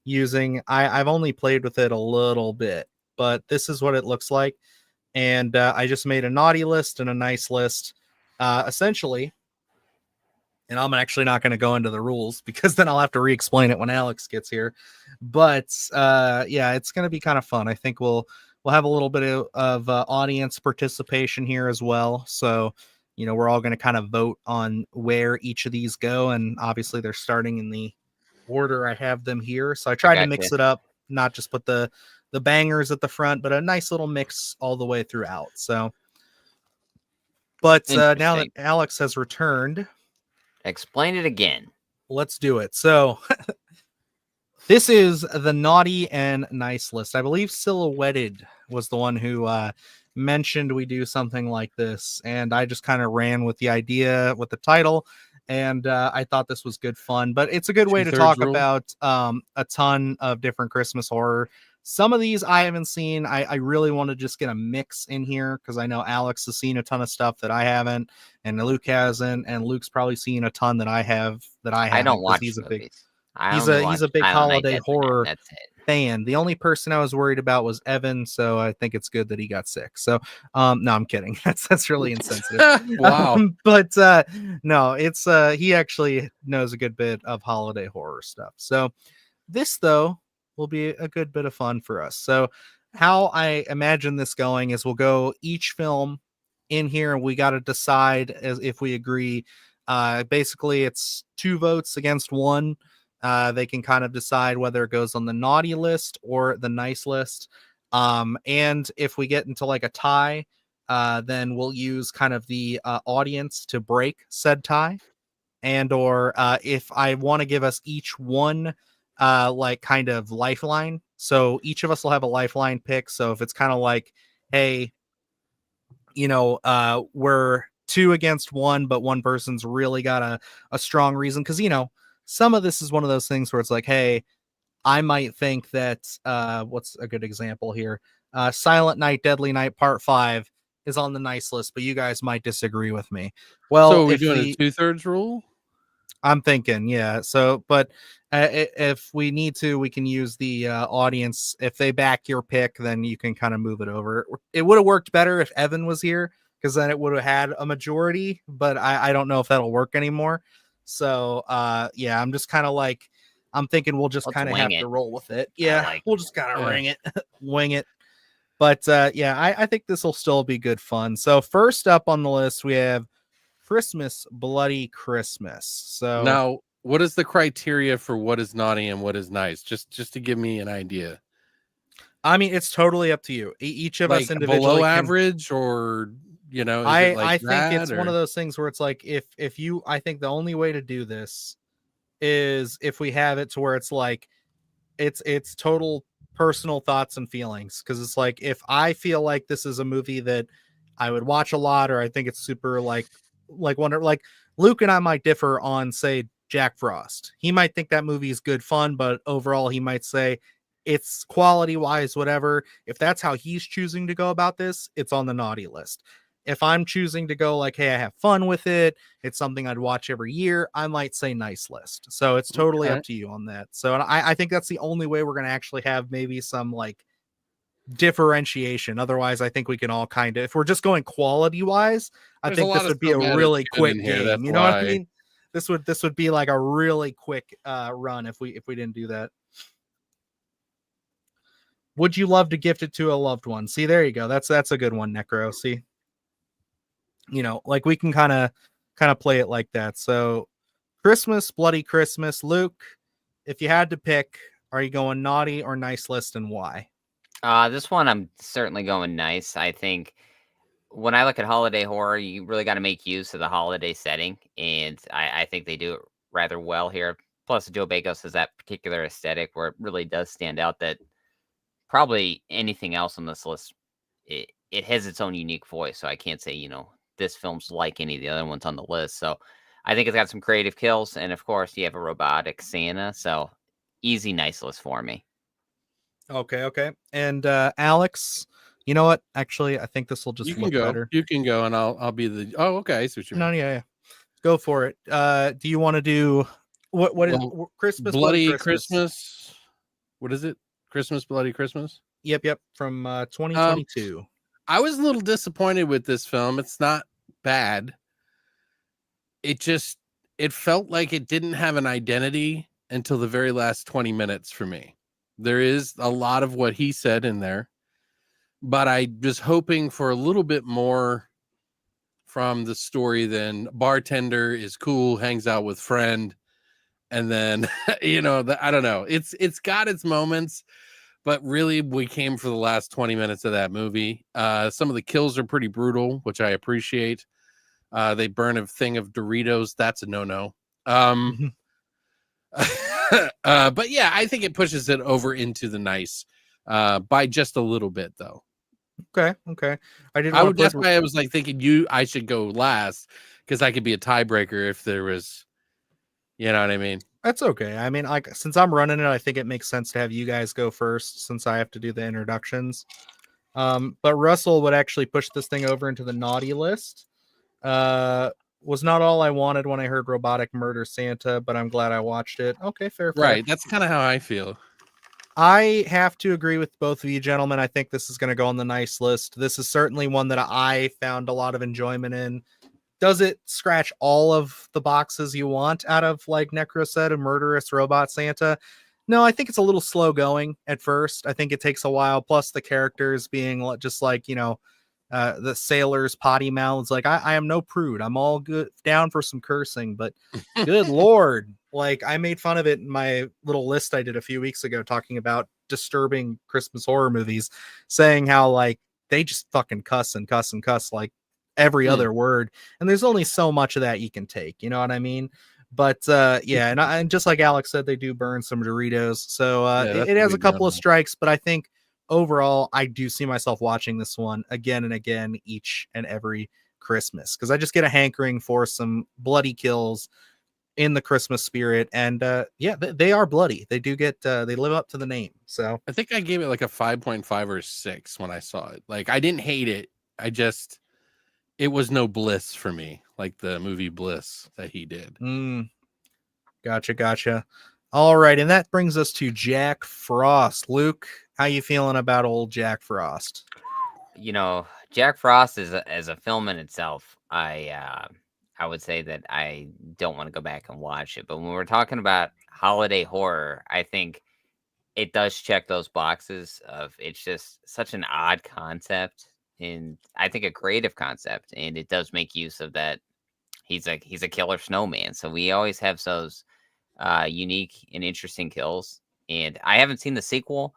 using. I've only played with it a little bit, but this is what it looks like. And I just made a naughty list and a nice list, essentially. And I'm actually not going to go into the rules because then I'll have to re-explain it when Alex gets here. But yeah, it's going to be kind of fun. I think we'll have a little bit of audience participation here as well. So we're all going to kind of vote on where each of these go. And obviously they're starting in the order I have them here. So I tried to mix it up, not just put the bangers at the front, but a nice little mix all the way throughout. So, but now that Alex has returned, explain it again. Let's do it. So this is the naughty and nice list. I believe Silhouetted was the one who mentioned we do something like this, and I just kind of ran with the idea with the title, and I thought this was good fun. But it's a good way to talk about a ton of different Christmas horror. Some of these I haven't seen. I really want to just get a mix in here because I know Alex has seen a ton of stuff that I haven't, and Luke hasn't, and Luke's probably seen a ton that I have that I haven't. I don't watch he's a movies. He's a big holiday horror fan. The only person I was worried about was Evan, so I think it's good that he got sick. So no, I'm kidding. That's really insensitive. Wow. But no, it's he actually knows a good bit of holiday horror stuff. So this though will be a good bit of fun for us. So how I imagine this going is we'll go each film in here and we got to decide as if we agree. Basically it's 2 votes against 1. They can kind of decide whether it goes on the naughty list or the nice list. And if we get into like a tie, then we'll use kind of the audience to break said tie. And or if I want to give us each one like kind of lifeline. So each of us will have a lifeline pick. So if it's kind of like, hey, we're 2 against 1, but one person's really got a strong reason. Because, some of this is one of those things where it's like, hey, I might think that what's a good example here? Silent Night, Deadly Night Part 5 is on the nice list, but you guys might disagree with me. Well, so are we doing a 2/3 rule? I'm thinking, yeah. So, but if we need to, we can use the audience. If they back your pick, then you can kind of move it over. It would have worked better if Evan was here, because then it would have had a majority, but I don't know if that'll work anymore. So, yeah, I'm just kind of like, I'm thinking we'll just kind of have to roll with it. Yeah, we'll just kind of wing it. But yeah, I think this will still be good fun. So first up on the list, we have Christmas, Bloody Christmas. So now, what is the criteria for what is naughty and what is nice? Just to give me an idea. I mean, it's totally up to you. Each of us Like individually below can, average, or is it like I think that? it's one of those things where it's like if you, I think the only way to do this is if we have it to where it's like it's total personal thoughts and feelings, because it's like if I feel like this is a movie that I would watch a lot, or I think it's super like wonder, like Luke and I might differ on, say, Jack Frost. He might think that movie is good fun, but overall he might say it's quality wise whatever. If that's how he's choosing to go about this, it's on the naughty list. If I'm choosing to go like, hey, I have fun with it, it's something I'd watch every year, I might say nice list. So it's totally Okay. up to you on that. So I think that's the only way we're going to actually have maybe some like differentiation. Otherwise, I think we can all kind of, if we're just going quality wise, I There's a think lot this of would be stuff a that is really good quick in here, game. that's You know what I why. mean? This would be like a really quick run if we didn't do that. Would you love to gift it to a loved one? See, there you go. That's a good one, Necro. See, you know, like we can kind of play it like that. So Christmas, Bloody Christmas. Luke, if you had to pick, are you going naughty or nice list, and why? This one I'm certainly going nice. I think when I look at holiday horror, you really got to make use of the holiday setting, and I think they do it rather well here. Plus, Joe Bagos has that particular aesthetic where it really does stand out. That probably anything else on this list, it has its own unique voice. So I can't say this film's like any of the other ones on the list. So I think it's got some creative kills, and of course, you have a robotic Santa. So easy, nice list for me. Okay. And Alex, you know what? Actually, I think this will just look better. You can go, and I'll be the. Oh, okay. I see what you mean. No, yeah. Go for it. Do you want to do what is Christmas, Bloody Christmas? What is it? Christmas, Bloody Christmas? Yep. From 2022. I was a little disappointed with this film. It's not bad. It felt like it didn't have an identity until the very last 20 minutes for me. There is a lot of what he said in there, but I was hoping for a little bit more from the story than bartender is cool, hangs out with friend, and then I don't know. It's got its moments, but really we came for the last 20 minutes of that movie. Some of the kills are pretty brutal, which I appreciate. They burn a thing of Doritos. That's a no-no. But yeah, I think it pushes it over into the nice by just a little bit, though. Okay. That's why I was like thinking I should go last, because I could be a tiebreaker if there was, you know what I mean? That's okay. I mean, like, since I'm running it, I think it makes sense to have you guys go first, since I have to do the introductions. But Russell would actually push this thing over into the naughty list. Was not all I wanted when I heard Robotic Murder Santa, but I'm glad I watched it. Okay, fair. Right. That's kind of how I feel. I have to agree with both of you gentlemen. I think this is going to go on the nice list. This is certainly one that I found a lot of enjoyment in. Does it scratch all of the boxes you want out of, like Necro said, a murderous robot Santa? No, I think it's a little slow going at first. I think it takes a while. Plus the characters being just like, the sailors' potty mouths. Like, I am no prude. I'm all good down for some cursing, but good Lord. Like, I made fun of it in my little list I did a few weeks ago talking about disturbing Christmas horror movies, saying how like they just fucking cuss and cuss and cuss like every other word. And there's only so much of that you can take. You know what I mean? But yeah, and just like Alex said, they do burn some Doritos. So it has a couple of strikes, but I think overall, I do see myself watching this one again and again each and every Christmas, because I just get a hankering for some bloody kills in the Christmas spirit. And yeah, they are bloody. They do get they live up to the name. So I think I gave it like a 5.5 or 6 when I saw it. Like, I didn't hate it. It was no Bliss for me, like the movie Bliss that he did. Gotcha. All right, and that brings us to Jack Frost. Luke, how you feeling about old Jack Frost? Jack Frost is as a film in itself. I would say that I don't want to go back and watch it. But when we're talking about holiday horror, I think it does check those boxes of it's just such an odd concept, and I think a creative concept, and it does make use of that he's a killer snowman. So we always have those unique and interesting kills. And I haven't seen the sequel.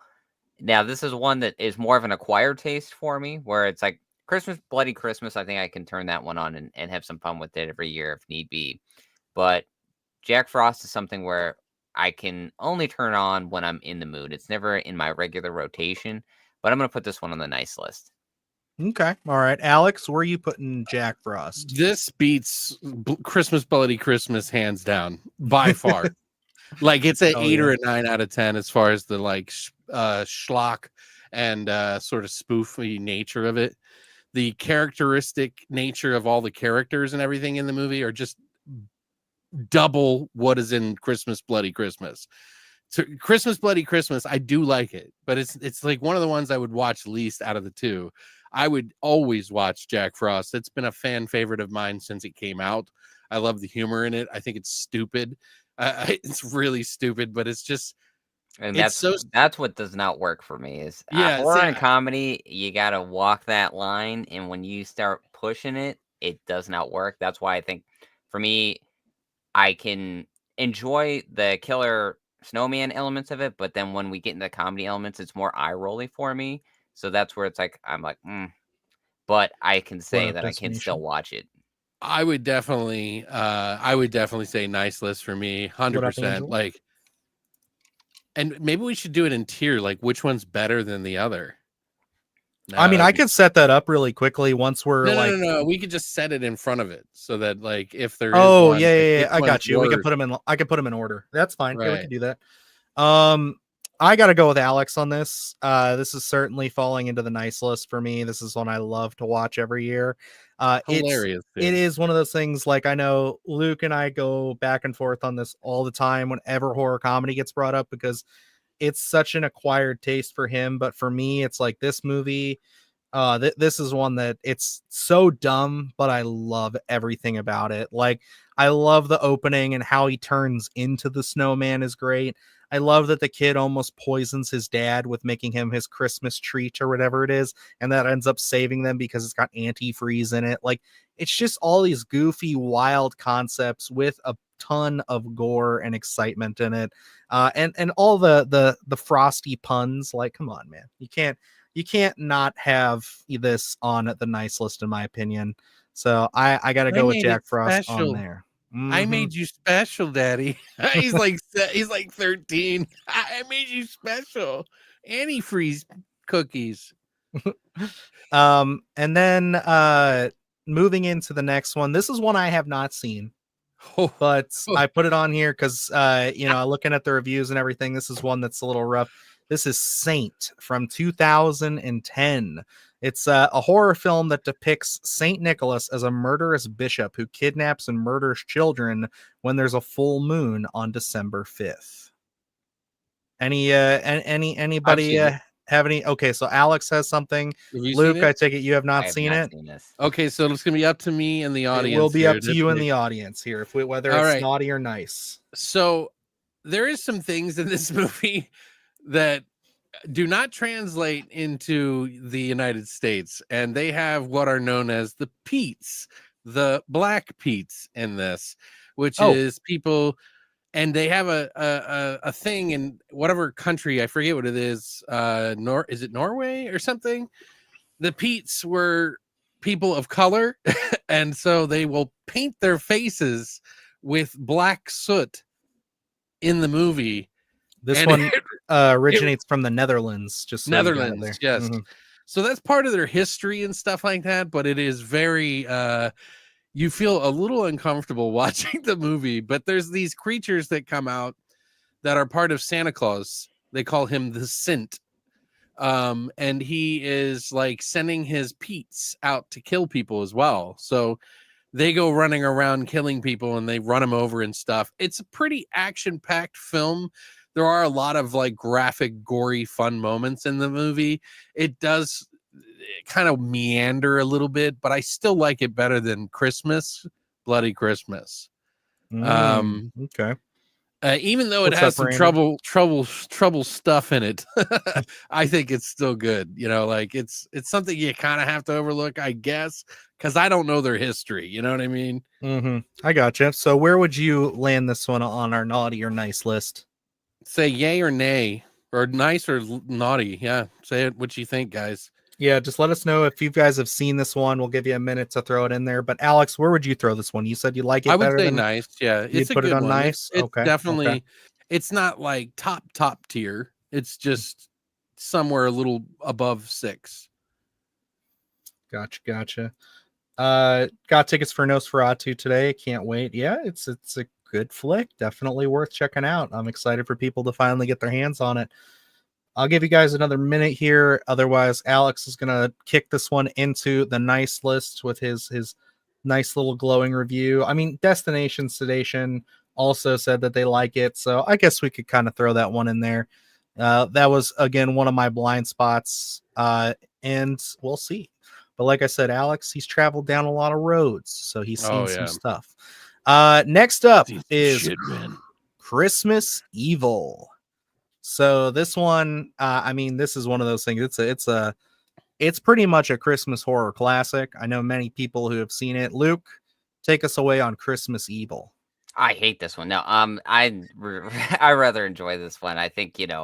Now, this is one that is more of an acquired taste for me, where it's like Christmas, Bloody Christmas. I think I can turn that one on and have some fun with it every year if need be. But Jack Frost is something where I can only turn on when I'm in the mood. It's never in my regular rotation, but I'm going to put this one on the nice list. Okay. All right. Alex, where are you putting Jack Frost? This beats Christmas Bloody Christmas hands down by far. Like it's an 8 or a 9 out of 10 as far as the like schlock and sort of spoofy nature of it. The characteristic nature of all the characters and everything in the movie are just double what is in Christmas Bloody Christmas. So Christmas Bloody Christmas, I do like it, but it's like one of the ones I would watch least out of the two. I would always watch Jack Frost. It's been a fan favorite of mine since it came out. I love the humor in it. I think it's stupid. It's really stupid, but it's just, and that's what does not work for me is horror and comedy. You got to walk that line. And when you start pushing it, it does not work. That's why I think for me, I can enjoy the killer snowman elements of it. But then when we get into the comedy elements, it's more eye rolly for me. So that's where it's like, I'm like, but I can say that I can still watch it. I would definitely say nice list for me, 100%. Like, and maybe we should do it in tier, like which one's better than the other. No, I mean, I could set that up really quickly once we're no. We could just set it in front of it so that like if there is one, yeah, I got you. We can put them in. I can put them in order. That's fine. Right. Yeah, we can do that. I got to go with Alex on this. This is certainly falling into the nice list for me. This is one I love to watch every year. Hilarious. It is one of those things, like I know Luke and I go back and forth on this all the time whenever horror comedy gets brought up, because it's such an acquired taste for him. But for me, it's like this movie. This is one that it's so dumb, but I love everything about it. Like, I love the opening and how he turns into the snowman is great. I love that the kid almost poisons his dad with making him his Christmas treat or whatever it is, and that ends up saving them because it's got antifreeze in it. Like, it's just all these goofy, wild concepts with a ton of gore and excitement in it, and all the frosty puns. Like, come on, man, you can't not have this on the nice list, in my opinion. So I got to go with Jack Frost on there. Mm-hmm. I made you special, Daddy. he's like 13. I made you special. Antifreeze cookies. And then moving into the next one. This is one I have not seen, but I put it on here because looking at the reviews and everything, this is one that's a little rough. This is Saint from 2010. It's a horror film that depicts Saint Nicholas as a murderous bishop who kidnaps and murders children when there's a full moon on December 5th. Anybody have any? Okay, so Alex has something. Luke, I take it you have not seen it. Okay, so it's gonna be up to me and the audience. It will be up to you and the audience here, whether it's naughty or nice. So there is some things in this movie that do not translate into the United States, and they have what are known as the Petes, the black Petes in this, which is people, and they have a thing in whatever country, I forget what it is. Is it Norway or something? The Petes were people of color, and so they will paint their faces with black soot in the movie. This one originates from the Netherlands. Just so Netherlands, yes. Mm-hmm. So that's part of their history and stuff like that. But it is very, you feel a little uncomfortable watching the movie. But there's these creatures that come out that are part of Santa Claus. They call him the Sint. And he is like sending his Petes out to kill people as well. So they go running around killing people and they run them over and stuff. It's a pretty action-packed film. There are a lot of like graphic, gory, fun moments in the movie. It does kind of meander a little bit, but I still like it better than Bloody Christmas. Okay. Even though it What's has up, some Randy? trouble stuff in it, I think it's still good. You know, like it's something you kind of have to overlook, I guess, because I don't know their history. You know what I mean? I gotcha. So where would you land this one on our naughty or nice list? Say yay or nay, or nice or naughty. Yeah, say it. What you think, guys? Yeah, just let us know if you guys have seen this one. We'll give you a minute to throw it in there. But Alex, where would you throw this one? You said you like I it would better say than nice. Yeah, it's you'd a put it good on one. nice. It's Okay. definitely. It's not like top tier. It's just somewhere a little above 6. Gotcha. Got tickets for Nosferatu today. Can't wait. Yeah, it's a good flick. Definitely worth checking out. I'm excited for people to finally get their hands on it. I'll give you guys another minute here. Otherwise, Alex is gonna kick this one into the nice list with his nice little glowing review. I mean, Destination Sedation also said that they like it, so I guess we could kind of throw that one in there. That was again one of my blind spots, and we'll see. But like I said, Alex, he's traveled down a lot of roads, so he's seen some stuff. Next up is shit, man. Christmas Evil. So this one, I mean, this is one of those things. It's pretty much a Christmas horror classic. I know many people who have seen it. Luke, take us away on Christmas Evil. I hate this one. No, I rather enjoy this one. I think, having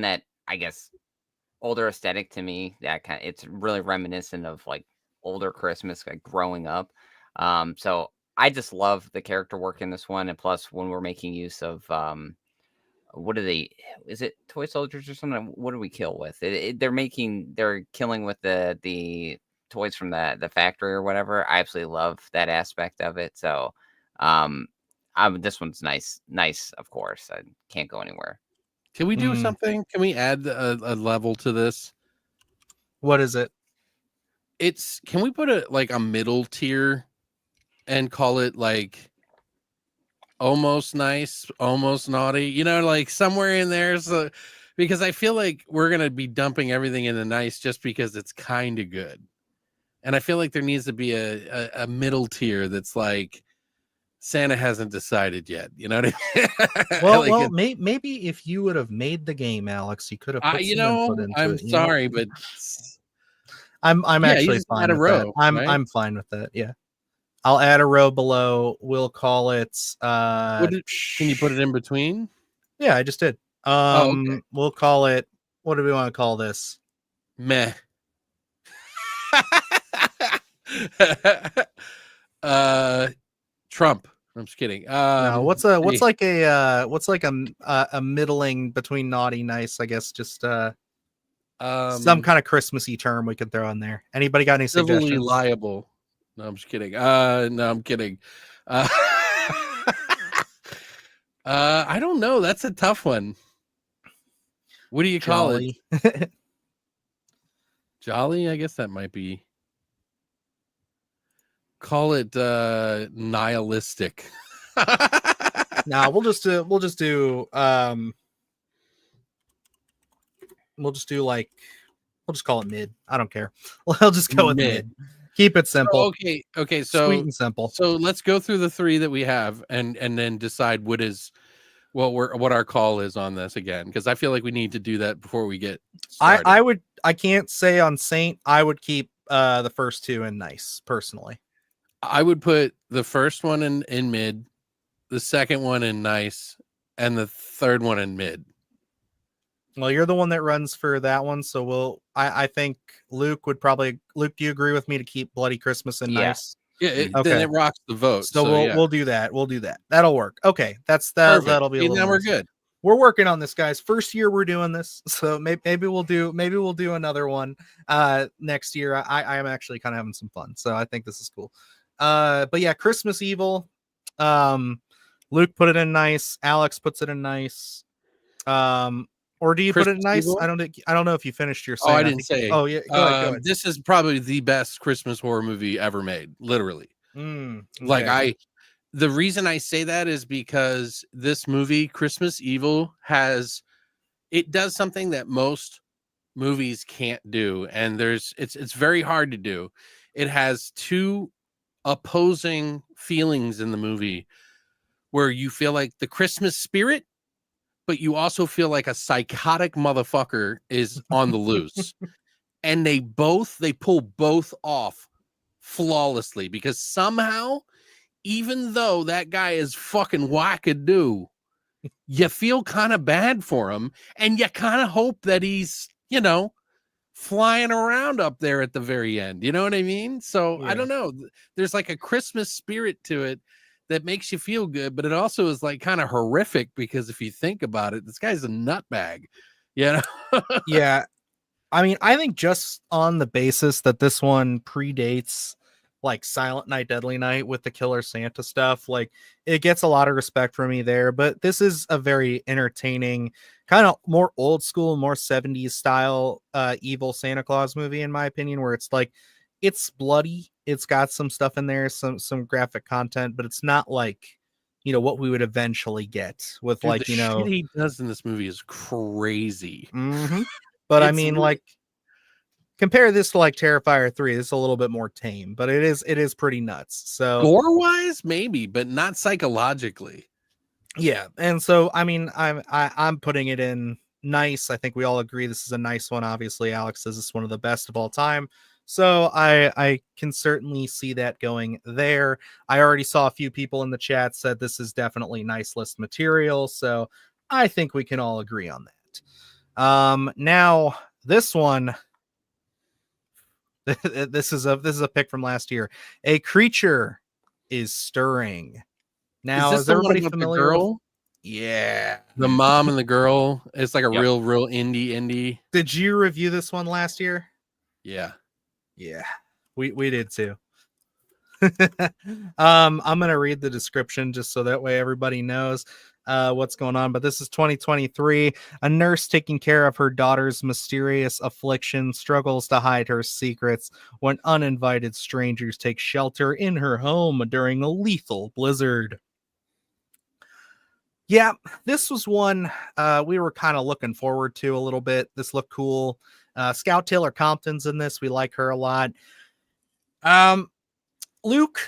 that, I guess, older aesthetic to me, that it's really reminiscent of like older Christmas, like growing up. So I just love the character work in this one, and plus when we're making use of what are they? Is it toy soldiers or something? What do we kill with? They're killing with the toys from the factory or whatever. I absolutely love that aspect of it. So, this one's nice. Of course, I can't go anywhere. Can we do something? Can we add a level to this? What is it? Can we put a middle tier and call it like almost nice, almost naughty, like somewhere in there. So, because I feel like we're going to be dumping everything in the nice just because it's kind of good. And I feel like there needs to be a middle tier that's like Santa hasn't decided yet. You know what I mean? Well, maybe if you would have made the game, Alex, you could have put some input into I'm it. sorry, but I'm actually fine with that. I'm fine with that. Yeah. I'll add a row below. We'll call it can you put it in between? Yeah, I just did. Okay. We'll call it, what do we want to call this? Meh. Trump. I'm just kidding. No, what's like a middling between naughty nice, I guess, just some kind of Christmassy term we could throw in there. Anybody got any suggestions? Liable. No, I'm just kidding. No, I'm kidding. I don't know. That's a tough one. What do you call it? Jolly? I guess that might be. Call it nihilistic. Nah, we'll just do call it mid. I don't care. We'll just go with mid. Keep it simple. Okay. So sweet and simple. So let's go through the 3 that we have and then decide what our call is on this again, because I feel like we need to do that before we get started. I can't say on Saint. I would keep the first 2 in nice personally. I would put the first one in mid, the second one in nice, and the third one in mid. Well, you're the one that runs for that one, so I think Luke, do you agree with me to keep Bloody Christmas in nice? Yeah, okay. Then it rocks the vote. So we'll do that. That'll work. Okay, that'll be a little. Now we're good. We're working on this, guys. First year we're doing this, so maybe we'll do another one next year. I am actually kind of having some fun, so I think this is cool. But yeah, Christmas Evil. Luke put it in nice. Alex puts it in nice. Or do you put it in nice? Evil? I don't know if you finished your. I didn't say. Oh yeah, go ahead. This is probably the best Christmas horror movie ever made. Literally. Okay. The reason I say that is because this movie, Christmas Evil, it does something that most movies can't do, and it's very hard to do. It has 2 opposing feelings in the movie. where you feel like the Christmas spirit, but you also feel like a psychotic motherfucker is on the loose. And they pull both off flawlessly, because somehow, even though that guy is fucking wackadoo, you feel kind of bad for him, and you kind of hope that he's, flying around up there at the very end. You know what I mean? So I don't know. There's like a Christmas spirit to it that makes you feel good, but it also is like kind of horrific, because if you think about it, this guy's a nutbag. Yeah. I mean, I think just on the basis that this one predates like Silent Night, Deadly Night with the Killer Santa stuff, like it gets a lot of respect for me there. But this is a very entertaining, kind of more old school, more 70s style evil Santa Claus movie, in my opinion, where it's like it's bloody, it's got some stuff in there, some graphic content, but it's not like what we would eventually get with Dude, like the shit he does in this movie is crazy. But I mean, like, compare this to like Terrifier 3. This is a little bit more tame, but it is pretty nuts. So gore wise, maybe, but not psychologically. Yeah, and so I mean, I'm putting it in nice. I think we all agree this is a nice one. Obviously, Alex says it's one of the best of all time. So I can certainly see that going there. I already saw a few people in the chat said this is definitely nice list material. So I think we can all agree on that. Now this one. This is a pick from last year. A creature is stirring. Now, is everybody familiar? The girl? Yeah, the mom and the girl. It's like a real indie. Did you review this one last year? Yeah, we did too. I'm gonna read the description just so that way everybody knows what's going on. But this is 2023. A nurse taking care of her daughter's mysterious affliction struggles to hide her secrets when uninvited strangers take shelter in her home during a lethal blizzard. Yeah, this was one we were kind of looking forward to a little bit. This looked cool. Scout Taylor Compton's in this. We like her a lot. Luke,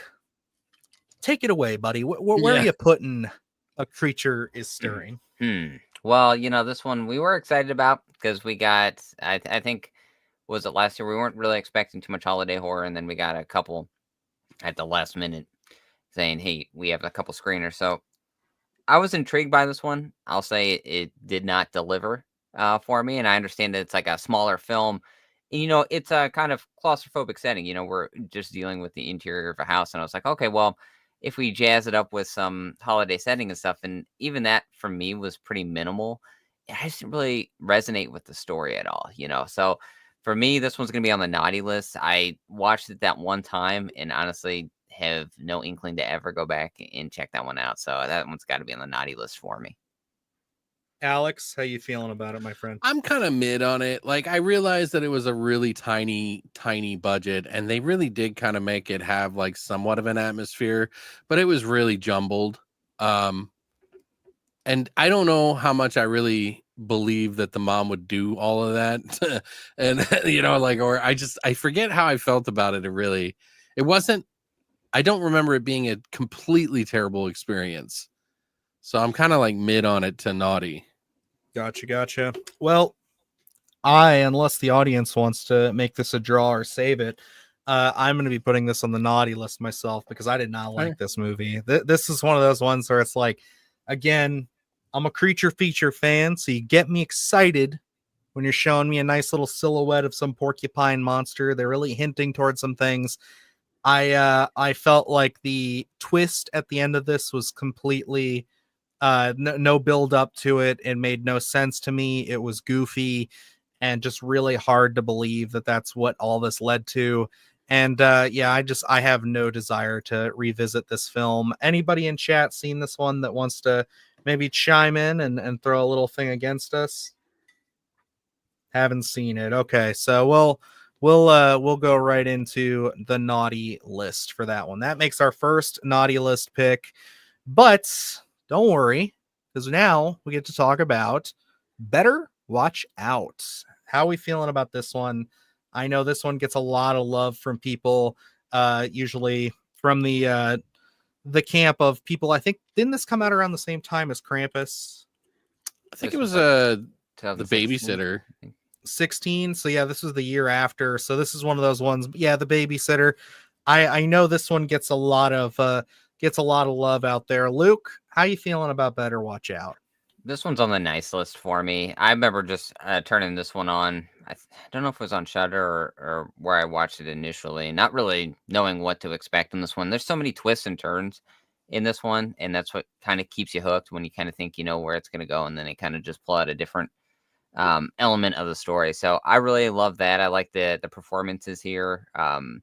take it away, buddy. Where are you putting A Creature is Stirring? Well, this one we were excited about because we got, I think, was it last year? We weren't really expecting too much holiday horror, and then we got a couple at the last minute saying, hey, we have a couple screeners. So I was intrigued by this one. I'll say it did not deliver for me, and I understand that it's like a smaller film. And, it's a kind of claustrophobic setting. We're just dealing with the interior of a house, and I was like, okay, well, if we jazz it up with some holiday setting and stuff, and even that for me was pretty minimal. I just didn't really resonate with the story at all. So for me, this one's gonna be on the naughty list. I watched it that one time, and honestly have no inkling to ever go back and check that one out. So that one's got to be on the naughty list for me. Alex, how you feeling about it, my friend? I'm kind of mid on it. Like, I realized that it was a really tiny budget, and they really did kind of make it have like somewhat of an atmosphere, but it was really jumbled. And I don't know how much I really believe that the mom would do all of that. And or I forget how I felt about it. It wasn't, I don't remember it being a completely terrible experience. So I'm kind of like mid on it to naughty. Gotcha. Well, unless the audience wants to make this a draw or save it, I'm going to be putting this on the naughty list myself because I did not like this movie. This is one of those ones where it's like, again, I'm a creature feature fan, so you get me excited when you're showing me a nice little silhouette of some porcupine monster. They're really hinting towards some things. I felt like the twist at the end of this was completely no build up to it and made no sense to me. It was goofy and just really hard to believe that that's what all this led to. And I have no desire to revisit this film. Anybody in chat seen this one that wants to maybe chime in and throw a little thing against us? Haven't seen it. Okay, so we'll go right into the naughty list for that one. That makes our first naughty list pick. But don't worry, because now we get to talk about Better Watch Out. How are we feeling about this one? I know this one gets a lot of love from people, usually from the the camp of people. I think didn't this come out around the same time as Krampus? I think This it was was like the 2016, babysitter. I think. 16. So yeah, this was the year after. So this is one of those ones. Yeah, the babysitter. I know this one gets a lot of love out there. Luke, how you feeling about Better Watch Out? This one's on the nice list for me. I remember just turning this one on. I don't know if it was on Shudder or where I watched it initially, not really knowing what to expect in this one. There's so many twists and turns in this one, and that's what kind of keeps you hooked when you kind of think you know where it's going to go, and then it kind of just pull out a different element of the story. So I really love that. I like the performances here, in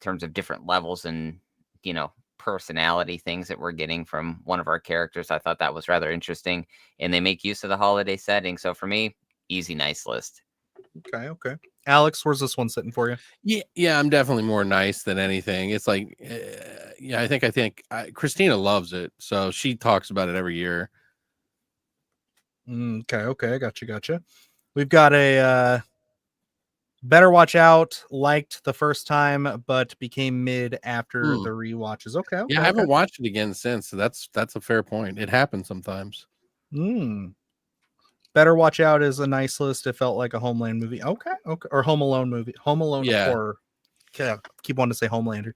terms of different levels and personality things that we're getting from one of our characters. I thought that was rather interesting, and they make use of the holiday setting. So for me, easy, nice list. Okay. Alex, where's this one sitting for you? Yeah, I'm definitely more nice than anything. It's like, yeah, I think Christina loves it, so she talks about it every year. Okay, gotcha. We've got a Better Watch Out, liked the first time, but became mid after the rewatches. Okay. Yeah, I haven't watched it again since, so that's a fair point. It happens sometimes. Better Watch Out is a nice list. It felt like a Homeland movie. Okay. Or Home Alone movie. Home Alone horror. Okay, keep wanting to say Homelander.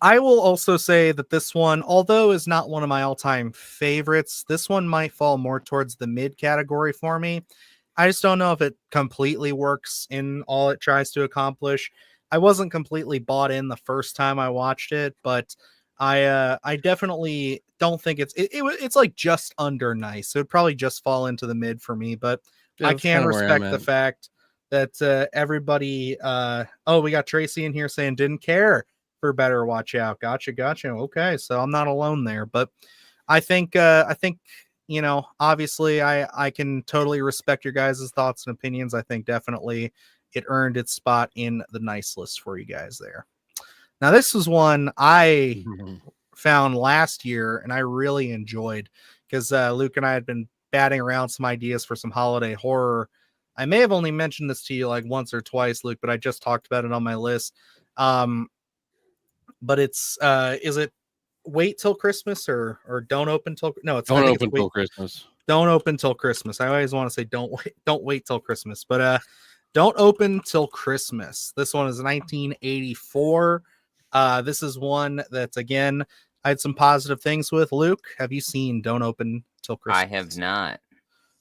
I will also say that this one, although is not one of my all-time favorites, this one might fall more towards the mid category for me. I just don't know if it completely works in all it tries to accomplish. I wasn't completely bought in the first time I watched it, but I definitely don't think it's like just under nice. So it'd probably just fall into the mid for me, but Yeah, I that's can kinda where I'm respect the at. fact that everybody we got Tracy in here saying didn't care for Better Watch Out. Gotcha. Okay, so I'm not alone there, but I think obviously I can totally respect your guys' thoughts and opinions. I think definitely it earned its spot in the nice list for you guys there. Now this was one I found last year and I really enjoyed because Luke and I had been batting around some ideas for some holiday horror. I may have only mentioned this to you like once or twice, Luke, but I just talked about it on my list. But it's is it Wait Till Christmas or Don't Open Till Don't open till Christmas. Don't Open Till Christmas. I always want to say don't wait till Christmas, but Don't Open Till Christmas. This one is 1984. This is one that's again I had some positive things with. Luke, have you seen Don't Open Till Christmas? I have not.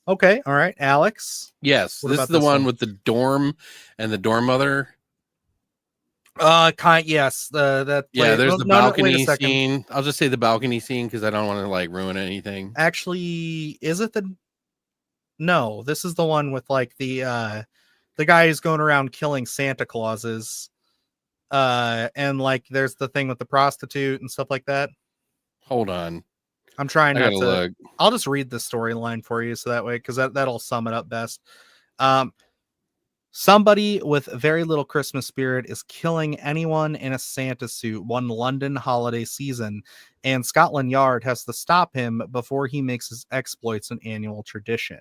Okay, all right, Alex. Yes, this is the one with the dorm and the dorm mother. Yes. There's the balcony scene. I'll just say the balcony scene because I don't want to like ruin anything. Actually, is it No, this is the one with like the guy who's going around killing Santa Clauses. And like there's the thing with the prostitute and stuff like that. Hold on. I'm trying not to look. I'll just read the storyline for you so that way because that'll sum it up best. Somebody with very little Christmas spirit is killing anyone in a Santa suit one London holiday season, and Scotland Yard has to stop him before he makes his exploits an annual tradition.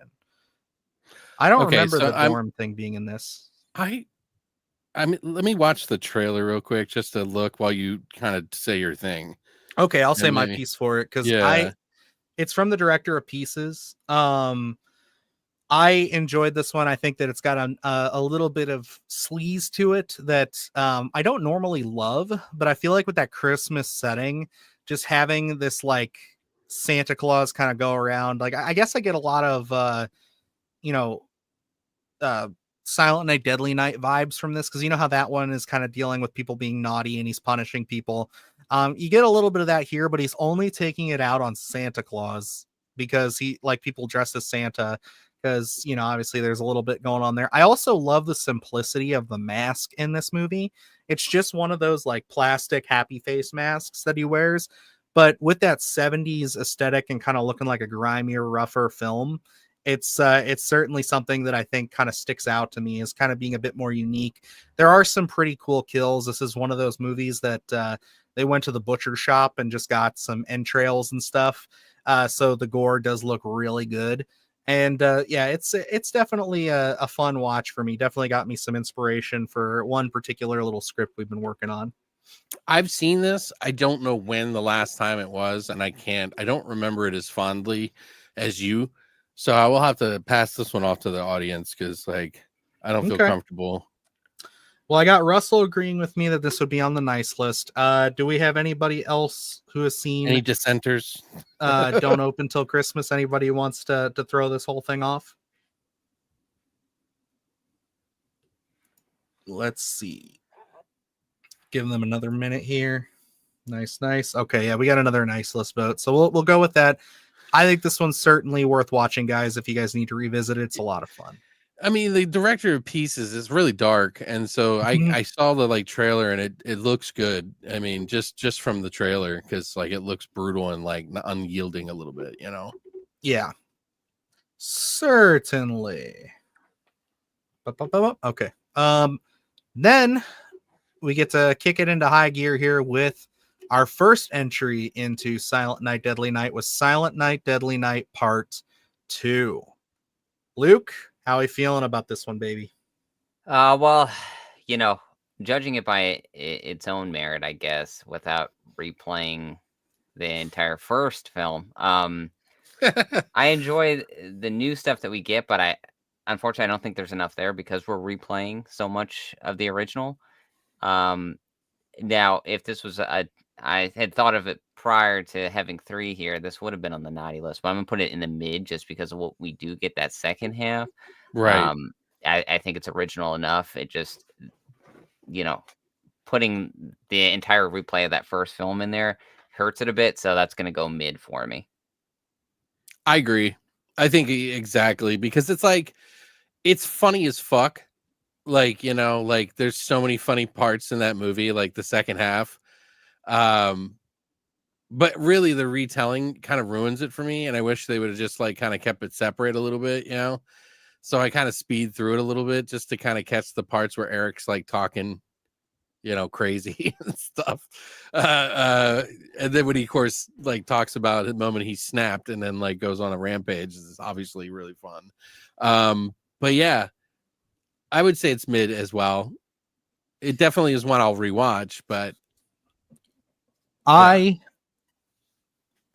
I don't remember the dorm thing being in this. I mean, let me watch the trailer real quick just to look while you kind of say your thing. Okay, I'll say my piece for it because it's from the director of Pieces. I enjoyed this one. I think that it's got a little bit of sleaze to it that I don't normally love, but I feel like with that Christmas setting, just having this like Santa Claus kind of go around, like I guess I get a lot of Silent Night, Deadly Night vibes from this because you know how that one is kind of dealing with people being naughty and he's punishing people. You get a little bit of that here, but he's only taking it out on Santa Claus because he like people dressed as Santa. Because, obviously there's a little bit going on there. I also love the simplicity of the mask in this movie. It's just one of those like plastic happy face masks that he wears. But with that 70s aesthetic and kind of looking like a grimier, rougher film, it's certainly something that I think kind of sticks out to me as kind of being a bit more unique. There are some pretty cool kills. This is one of those movies that they went to the butcher shop and just got some entrails and stuff. So the gore does look really good. And it's definitely a fun watch for me. Definitely got me some inspiration for one particular little script we've been working on. I've seen this. I don't know when the last time it was, and I don't remember it as fondly as you. So I will have to pass this one off to the audience because, like, I don't feel comfortable. Well, I got Russell agreeing with me that this would be on the nice list. Do we have anybody else who has seen any dissenters? Don't Open Till Christmas? Anybody who wants to throw this whole thing off? Let's see. Giving them another minute here. Nice. Okay, yeah, we got another nice list vote. So we'll go with that. I think this one's certainly worth watching, guys. If you guys need to revisit it, it's a lot of fun. I mean, the director of Pieces is really dark, and so I saw the like trailer, and it looks good. I mean, just from the trailer, because like it looks brutal and like unyielding a little bit, you know. Yeah, certainly. Okay. Then we get to kick it into high gear here with our first entry into Silent Night, Deadly Night was Silent Night, Deadly Night Part 2. Luke, how are you feeling about this one, baby? Well, you know, judging it by its own merit, I guess, without replaying the entire first film, I enjoy the new stuff that we get, but unfortunately, I don't think there's enough there because we're replaying so much of the original. Now, if this was I had thought of it prior to having 3 here, this would have been on the naughty list, but I'm gonna put it in the mid just because of what we do get that second half. Right. I think it's original enough. It just, putting the entire replay of that first film in there hurts it a bit, so that's gonna go mid for me. I agree. I think exactly, because it's like it's funny as fuck. Like, like there's so many funny parts in that movie, like the second half. But really the retelling kind of ruins it for me, and I wish they would have just like kind of kept it separate a little bit, So I kind of speed through it a little bit just to kind of catch the parts where Eric's like talking, crazy and stuff. And then when he, of course, like talks about the moment he snapped and then like goes on a rampage, is obviously really fun. But yeah, I would say it's mid as well. It definitely is one I'll rewatch, but I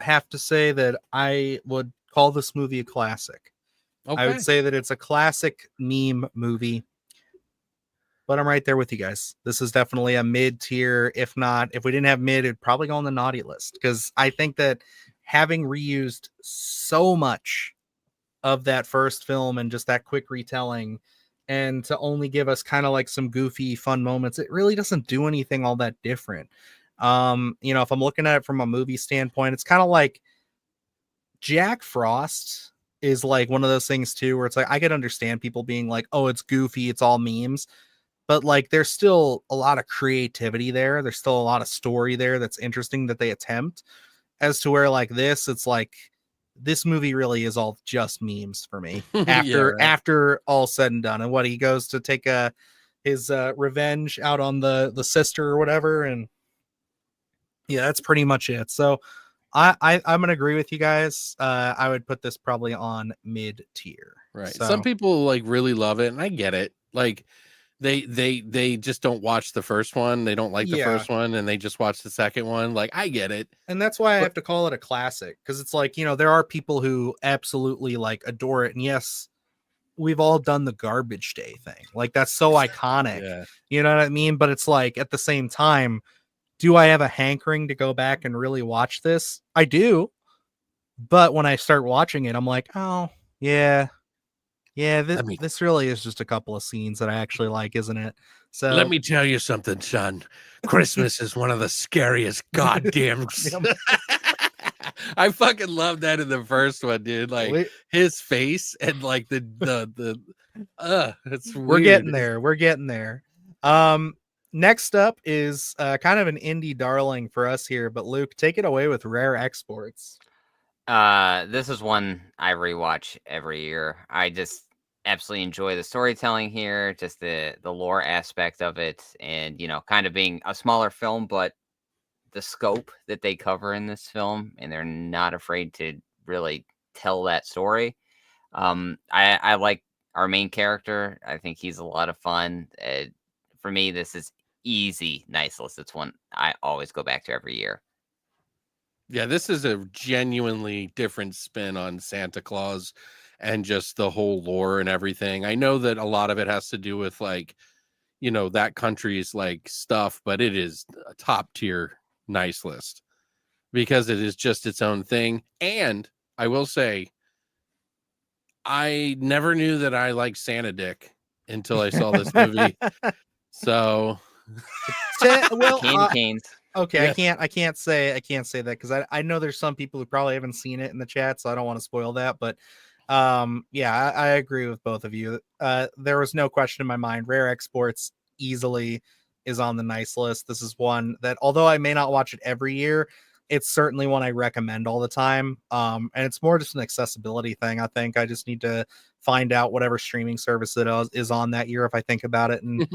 have to say that I would call this movie a classic. Okay. I would say that it's a classic meme movie, but I'm right there with you guys. This is definitely a mid tier. If we didn't have mid, it'd probably go on the naughty list, because I think that having reused so much of that first film and just that quick retelling, and to only give us kind of like some goofy fun moments, it really doesn't do anything all that different. If I'm looking at it from a movie standpoint, it's kind of like Jack Frost is like one of those things too, where it's like, I could understand people being like, oh, it's goofy, it's all memes, but like there's still a lot of creativity there. There's still a lot of story there that's interesting that they attempt, as to where like this, it's like this movie really is all just memes for me after all said and done. And what he goes to take his revenge out on the sister or whatever, and yeah, that's pretty much it. So I'm gonna agree with you guys. I would put this probably on mid tier. Right. So, some people like really love it, and I get it. Like they just don't watch the first one. They don't like the first one, and they just watch the second one. Like, I get it. And that's why I have to call it a classic, because it's like, there are people who absolutely like adore it. And yes, we've all done the garbage day thing. Like, that's so iconic. Yeah. You know what I mean? But it's like, at the same time, do I have a hankering to go back and really watch this? I do. But when I start watching it, I'm like, oh, yeah. Yeah, this really is just a couple of scenes that I actually like, isn't it? So let me tell you something, son. Christmas is one of the scariest goddamn. I fucking love that in the first one, dude. Like his face and like the it's weird. We're getting there. Next up is kind of an indie darling for us here, but Luke, take it away with Rare Exports. This is one I rewatch every year. I just absolutely enjoy the storytelling here, just the lore aspect of it, and kind of being a smaller film, but the scope that they cover in this film, and they're not afraid to really tell that story. I like our main character. I think he's a lot of fun. For me, this is easy nice list. It's one I always go back to every year. Yeah, this is a genuinely different spin on Santa Claus and just the whole lore and everything. I know that a lot of it has to do with like, that country's like stuff, but it is a top tier nice list because it is just its own thing. And I will say, I never knew that I liked Santa Dick until I saw this movie. So, well, Candy canes. okay, yes. I can't say that because I know there's some people who probably haven't seen it in the chat, so I don't want to spoil that. But yeah, I agree with both of you. There was no question in my mind. Rare Exports easily is on the nice list. This is one that, although I may not watch it every year, it's certainly one I recommend all the time. And it's more just an accessibility thing. I think I just need to find out whatever streaming service it is on that year if I think about it and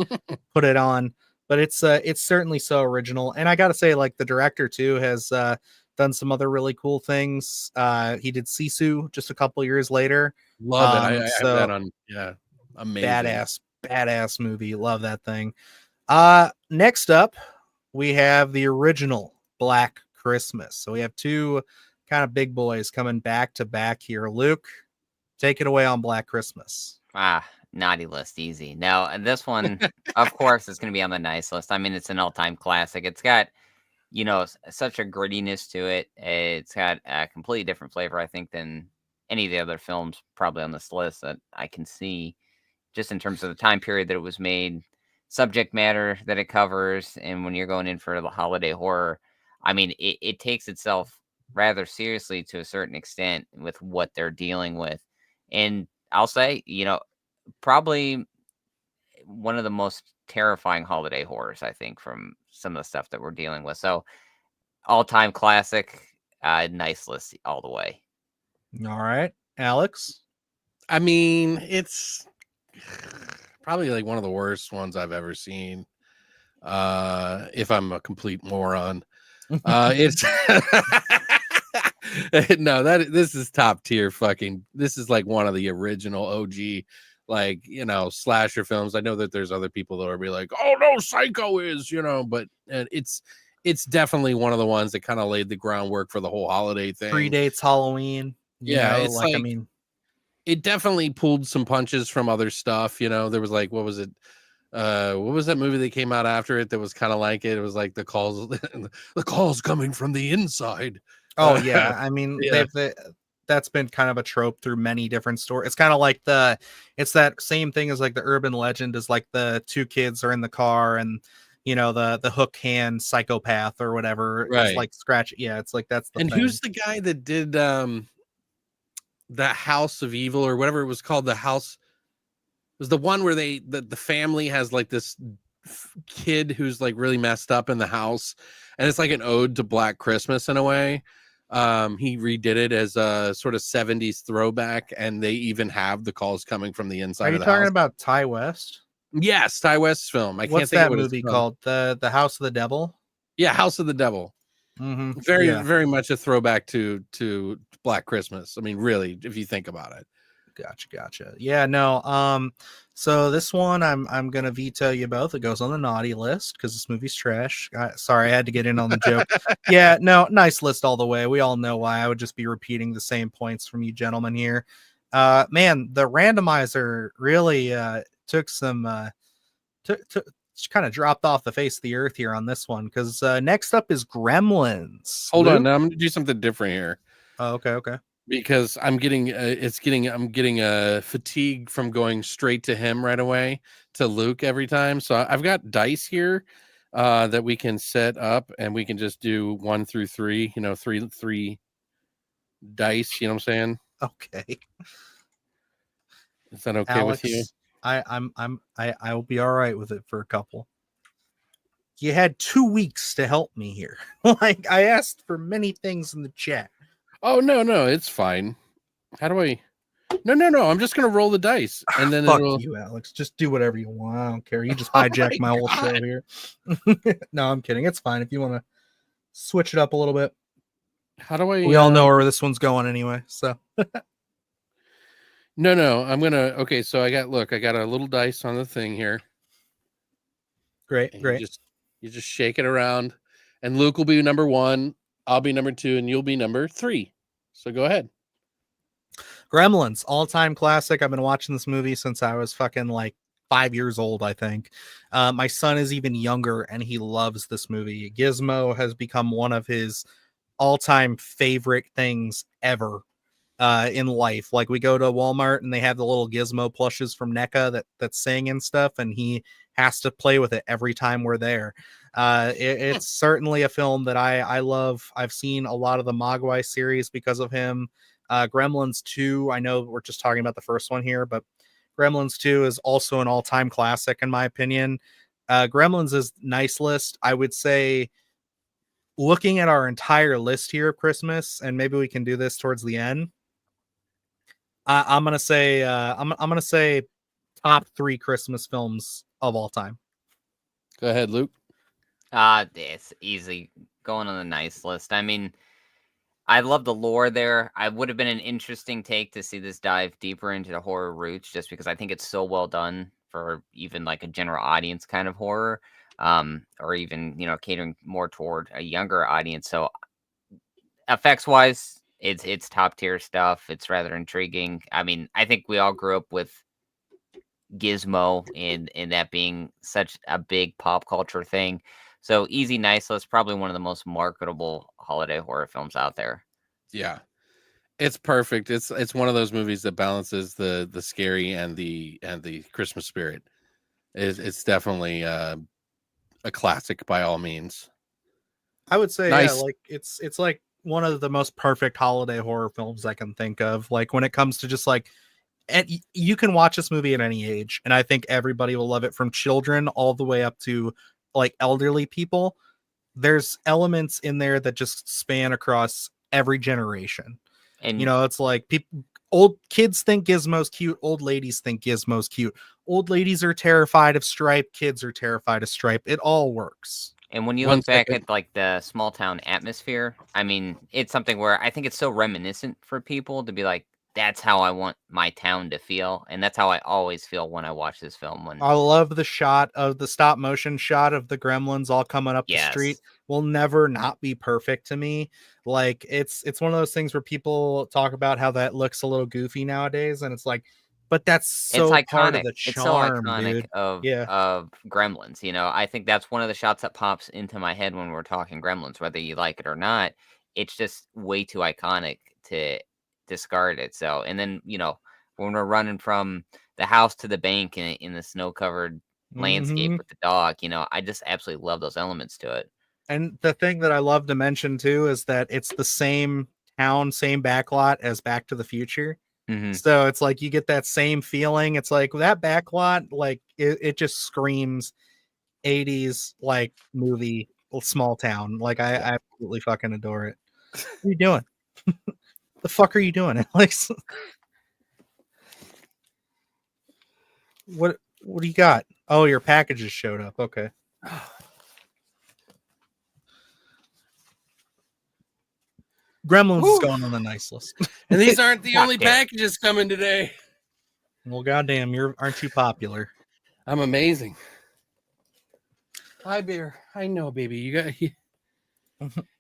put it on. But it's certainly so original. And I gotta say, like, the director too has done some other really cool things. He did Sisu just a couple years later. Love it. I have So that on. Yeah. Amazing. badass movie. Love that thing. Next up, we have the original Black Christmas. So we have two kind of big boys coming back to back here. Luke, take it away on Black Christmas. Naughty list, easy. Now, and this one, of course, is going to be on the nice list. I mean, it's an all-time classic. It's got, such a grittiness to it. It's got a completely different flavor, I think, than any of the other films probably on this list that I can see, just in terms of the time period that it was made, subject matter that it covers, and when you're going in for the holiday horror, I mean, it takes itself rather seriously to a certain extent with what they're dealing with. And I'll say, probably one of the most terrifying holiday horrors, I think, from some of the stuff that we're dealing with. So all-time classic, nice list all the way. All right, Alex. I mean, it's probably like one of the worst ones I've ever seen. If I'm a complete moron, it's no, this is top tier fucking. This is like one of the original OG, like, slasher films. I know that there's other people that will be like, oh no, Psycho is, but it's definitely one of the ones that kind of laid the groundwork for the whole holiday thing. Predates Halloween. It's like, I mean, it definitely pulled some punches from other stuff. There was like, what was it? What was that movie that came out after it that was kind of like it? It was like the calls coming from the inside. Oh yeah, I mean, yeah. That's been kind of a trope through many different stories. It's kind of like it's that same thing as like the urban legend is like the two kids are in the car and the hook hand psychopath or whatever. Right. It's like scratch. Yeah, it's like that's the and thing. Who's the guy that did that House of Evil or whatever it was called? The house was the one where the family has like this kid who's like really messed up in the house, and it's like an ode to Black Christmas in a way. He redid it as a sort of 70s throwback, and they even have the calls coming from the inside. Are you of the talking house. about Ty West? Yes, Ty West's film. What's can't think that of what movie called? The House of the Devil. Yeah, House of the Devil. Mm-hmm. Very much a throwback to Black Christmas. I mean, really, if you think about it. Gotcha. Yeah, no. So this one, I'm gonna veto you both. It goes on the naughty list because this movie's trash. Sorry, I had to get in on the joke. Yeah, no, nice list all the way. We all know why. I would just be repeating the same points from you gentlemen here. Man, the randomizer really took some kind of dropped off the face of the earth here on this one because next up is Gremlins. Hold on, now I'm gonna do something different here. Oh, okay. Because I'm getting fatigue from going straight to him right away to Luke every time. So I've got dice here that we can set up, and we can just do 1 through 3. Three dice. You know what I'm saying? Okay. Is that okay Alex, with you? I will be all right with it for a couple. You had 2 weeks to help me here. Like I asked for many things in the chat. Oh no, it's fine. How do I? No. I'm just gonna roll the dice, and then fuck you, Alex. Just do whatever you want. I don't care. You just hijacked my whole show here. No, I'm kidding. It's fine if you want to switch it up a little bit. How do I? We all know where this one's going anyway. So. No. I'm gonna. Okay, so I got a little dice on the thing here. Great. You just shake it around, and Luke will be number 1. I'll be number 2, and you'll be number 3. So go ahead. Gremlins, all-time classic. I've been watching this movie since I was fucking like 5 years old, I think. My son is even younger, and he loves this movie. Gizmo has become one of his all-time favorite things ever in life. Like, we go to Walmart, and they have the little Gizmo plushes from NECA that sing and stuff, and he has to play with it every time we're there. It's certainly a film that I love. I've seen a lot of the Mogwai series because of him. Gremlins 2, I know we're just talking about the first one here, but Gremlins 2 is also an all-time classic in my opinion. Gremlins is nice list. I would say, looking at our entire list here of Christmas, and maybe we can do this towards the end. I'm gonna say I'm gonna say top 3 Christmas films of all time. Go ahead, Luke. It's easy going on the nice list. I mean, I love the lore there. I would have been an interesting take to see this dive deeper into the horror roots, just because I think it's so well done for even like a general audience kind of horror, or even, you know, catering more toward a younger audience. So effects wise, it's top tier stuff. It's rather intriguing. I mean, I think we all grew up with Gizmo and that being such a big pop culture thing. So easy, nice list, probably one of the most marketable holiday horror films out there. Yeah, it's perfect. It's one of those movies that balances the scary and the Christmas spirit. It's definitely a classic by all means. I would say, nice. Yeah, like it's like one of the most perfect holiday horror films I can think of. Like, when it comes to just like, and you can watch this movie at any age, and I think everybody will love it, from children all the way up to like elderly people. There's elements in there that just span across every generation. And you know, it's like people, old kids think Gizmo's cute, old ladies think Gizmo's cute. Old ladies are terrified of Stripe, kids are terrified of Stripe. It all works. And when you One look back second. at like the small town atmosphere, I mean, it's something where I think it's so reminiscent for people to be like, that's how I want my town to feel. And that's how I always feel when I watch this film. When I love the shot of the stop motion shot of the gremlins all coming up the street. Will never not be perfect to me. Like, it's one of those things where people talk about how that looks a little goofy nowadays, and it's like, but that's so it's part iconic. of the It's so charm, iconic dude. of Yeah. Gremlins. You know, I think that's one of the shots that pops into my head when we're talking Gremlins, whether you like it or not. It's just way too iconic to discard it. So, and then, you know, when we're running from the house to the bank in the snow covered landscape with the dog, you know, I just absolutely love those elements to it. And the thing that I love to mention too is that it's the same town, same backlot as Back to the Future. Mhm. So it's like you get that same feeling. It's like that backlot, like it just screams 80s like movie, small town. Like, I absolutely fucking adore it. What are you doing? The fuck are you doing, Alex? What do you got? Oh, your packages showed up. Okay. Gremlins is going on the nice list. And these aren't the Not only fair. packages coming today. Well, goddamn, aren't you popular? I'm amazing. Hi, Bear. I know, baby. You got.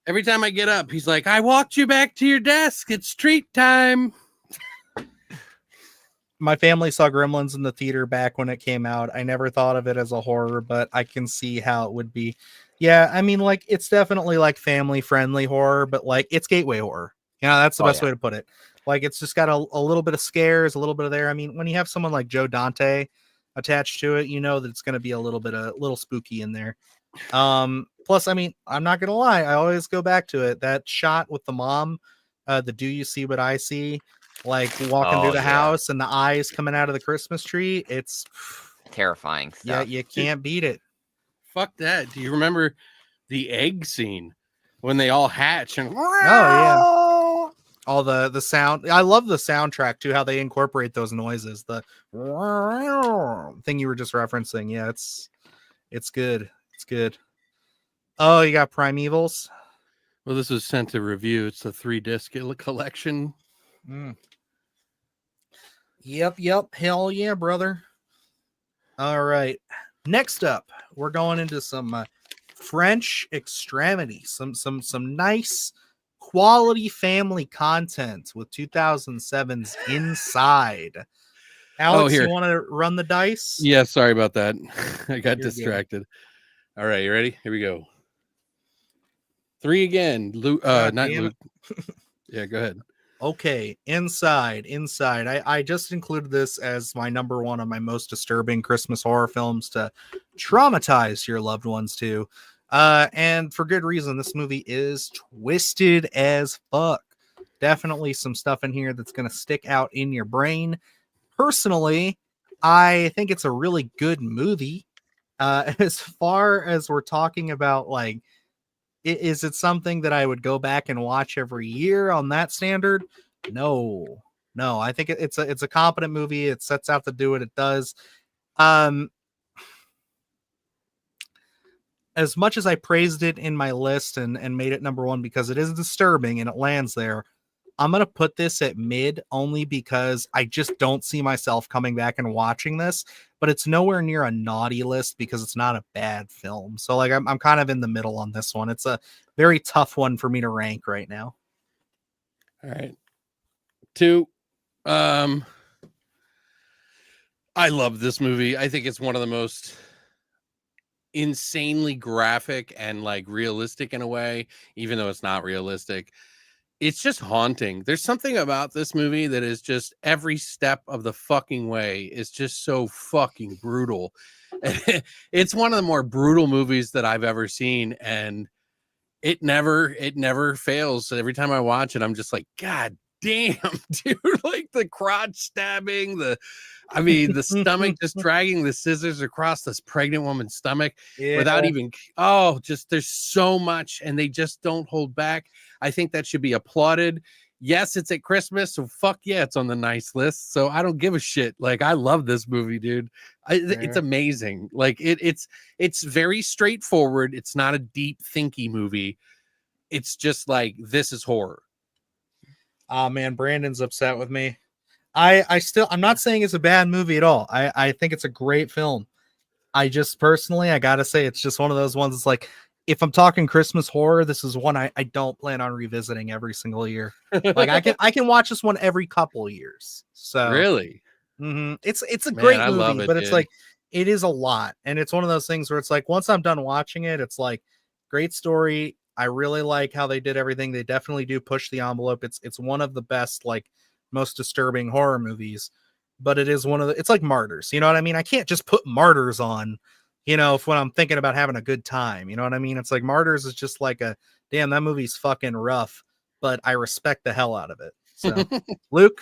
Every time I get up, he's like, "I walked you back to your desk. It's treat time." My family saw Gremlins in the theater back when it came out. I never thought of it as a horror, but I can see how it would be. Yeah, I mean, like, it's definitely like family friendly horror, but like, it's gateway horror. You know, that's the best way to put it. Like, it's just got a little bit of scares, a little bit of there. I mean, when you have someone like Joe Dante attached to it, you know that it's going to be a little spooky in there. Plus, I mean, I'm not gonna lie, I always go back to it. That shot with the mom, the "Do you see what I see?" Like, walking through the house and the eyes coming out of the Christmas tree. It's terrifying stuff. Yeah, you can't beat it. Fuck that. Do you remember the egg scene when they all hatch and all the sound. I love the soundtrack too, how they incorporate those noises. The thing you were just referencing. Yeah, it's good. It's good. Oh, you got Primevals? Well, this was sent to review. It's a 3-disc collection. Yep. Hell yeah, brother. All right. Next up, we're going into some French extremity, some nice quality family content with 2007's Inside. Alex, here. you want to run the dice? Yeah, sorry about that. I got You're distracted. All right, you ready? Here we go. 3 again. Luke, not Luke. Yeah, go ahead. Okay, Inside. I just included this as my number one of my most disturbing Christmas horror films to traumatize your loved ones to. And for good reason. This movie is twisted as fuck. Definitely some stuff in here that's going to stick out in your brain. Personally, I think it's a really good movie. As far as we're talking about, like, is it something that I would go back and watch every year on that standard? No. I think it's a competent movie. It sets out to do what it does. As much as I praised it in my list and made it number one because it is disturbing and it lands there, I'm going to put this at mid only because I just don't see myself coming back and watching this, but it's nowhere near a naughty list because it's not a bad film. So like I'm kind of in the middle on this one. It's a very tough one for me to rank right now. All right. 2. I love this movie. I think it's one of the most insanely graphic and like realistic in a way, even though it's not realistic. It's just haunting. There's something about this movie that is just every step of the fucking way is just so fucking brutal. It's one of the more brutal movies that I've ever seen, and it never fails. So every time I watch it, I'm just like, God damn, dude, like the crotch stabbing, the stomach just dragging the scissors across this pregnant woman's stomach without even, just there's so much, and they just don't hold back. I think that should be applauded. Yes, it's at Christmas, so fuck yeah, it's on the nice list. So I don't give a shit. Like, I love this movie, dude. It's amazing. Like it's very straightforward. It's not a deep thinky movie. It's just like, this is horror. Oh man, Brandon's upset with me. I'm not saying it's a bad movie at all. I think it's a great film. I just personally, I gotta say, it's just one of those ones. It's like, if I'm talking Christmas horror, this is one I don't plan on revisiting every single year. Like I can watch this one every couple of years. So really, it's a great movie, love it, but it's like, it is a lot, and it's one of those things where it's like, once I'm done watching it, it's like, great story. I really like how they did everything. They definitely do push the envelope. It's one of the best, like, most disturbing horror movies, but it is it's like Martyrs. You know what I mean? I can't just put Martyrs on, when I'm thinking about having a good time. You know what I mean? It's like Martyrs is just like damn, that movie's fucking rough, but I respect the hell out of it. So Luke,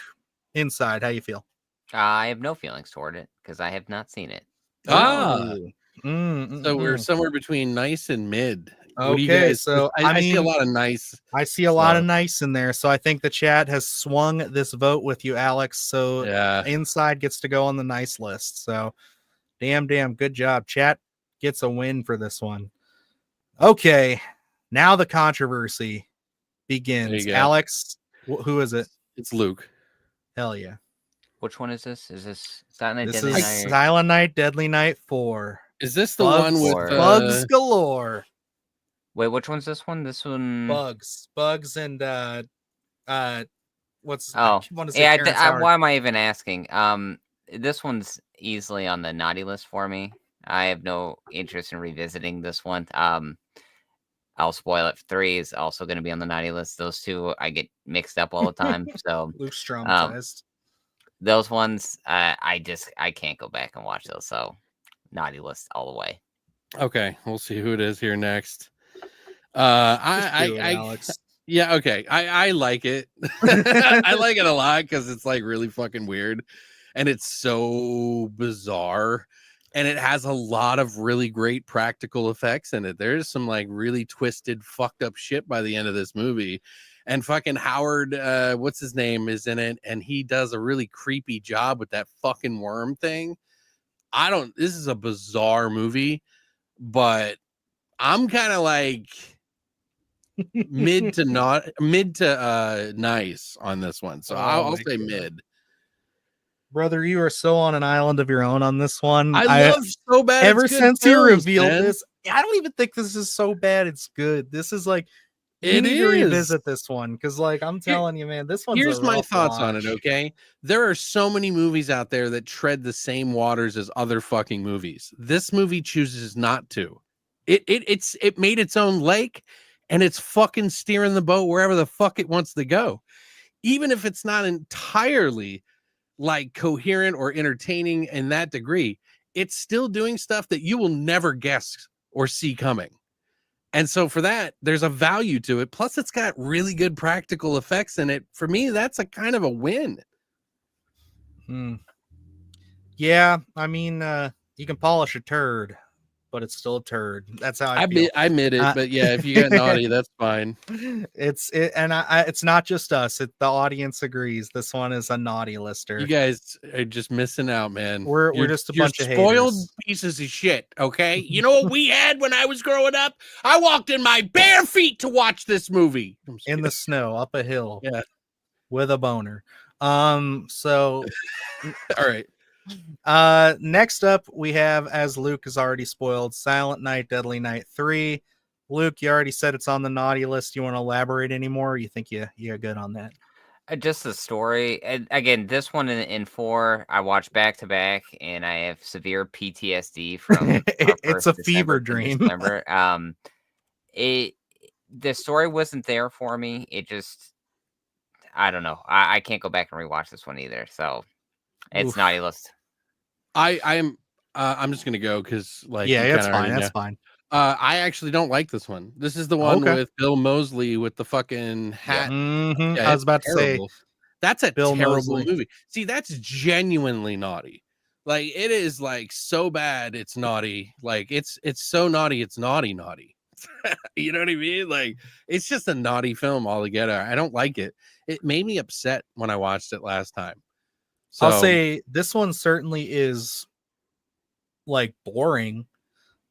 Inside, how you feel? I have no feelings toward it because I have not seen it. So we're somewhere between nice and mid. What do you guys? So I see a lot of nice. I see a lot of nice in there. So I think the chat has swung this vote with you, Alex. So Inside gets to go on the nice list. So damn good job. Chat gets a win for this one. Okay, now the controversy begins. Alex, who is it? It's Luke. Hell yeah. Which one is this? Is this Silent Night, Deadly Night? Silent Night, Deadly Night 4. Is this the one with Bugs galore? Wait, which one's this one? This one. Bugs and what's? Oh, yeah. Why am I even asking? This one's easily on the naughty list for me. I have no interest in revisiting this one. I'll spoil it. 3 is also going to be on the naughty list. Those two I get mixed up all the time. So Luke's traumatized. Those ones, I can't go back and watch those. So naughty list all the way. Okay, we'll see who it is here next. Alex. Yeah, okay. I like it. I like it a lot because it's like really fucking weird, and it's so bizarre, and it has a lot of really great practical effects in it. There's some like really twisted, fucked up shit by the end of this movie. And fucking Howard, what's his name, is in it, and he does a really creepy job with that fucking worm thing. This is a bizarre movie, but I'm kind of like mid to nice on this one. So I'll say mid. Brother, you are so on an island of your own on this one. I love so bad. Ever since you revealed man. this, I don't even think this is so bad. It's good. This is like you It need to is. revisit this one because, like, I'm telling you, man, this one's Here's a my rough thoughts on watch. it. Okay, there are so many movies out there that tread the same waters as other fucking movies. This movie chooses not to. It made its own lake, and it's fucking steering the boat wherever the fuck it wants to go, even if it's not entirely like coherent or entertaining in that degree. It's still doing stuff that you will never guess or see coming. And so for that, there's a value to it. Plus, it's got really good practical effects in it. For me, that's a kind of a win. Yeah, I mean, you can polish a turd, but it's still a turd. That's how I feel. I admit it, but yeah, if you get naughty, that's fine. It's not just us. The audience agrees. This one is a naughty lister. You guys are just missing out, man. We're just a bunch of spoiled haters. Pieces of shit. Okay, you know what we had when I was growing up? I walked in my bare feet to watch this movie in the snow up a hill. Yeah, with a boner. So all right. Next up we have, as Luke has already spoiled, Silent Night, Deadly Night 3. Luke, you already said it's on the naughty list. You want to elaborate anymore? Or you think you're good on that? Just the story. And again, this one in 4, I watched back to back, and I have severe PTSD from it's a fever dream. The story wasn't there for me. It just, I don't know. I can't go back and rewatch this one either. So it's naughty list. I'm just gonna go because that's fine. That's fine. I actually don't like this one. This is the one with Bill Moseley with the fucking hat. I was about to say that's a Bill terrible Moseley. movie. See, that's genuinely naughty. Like, it is like so bad it's naughty. Like, it's so naughty it's naughty. You know what I mean? Like, it's just a naughty film altogether. I don't like it. It made me upset when I watched it last time. So, I'll say this one certainly is like boring,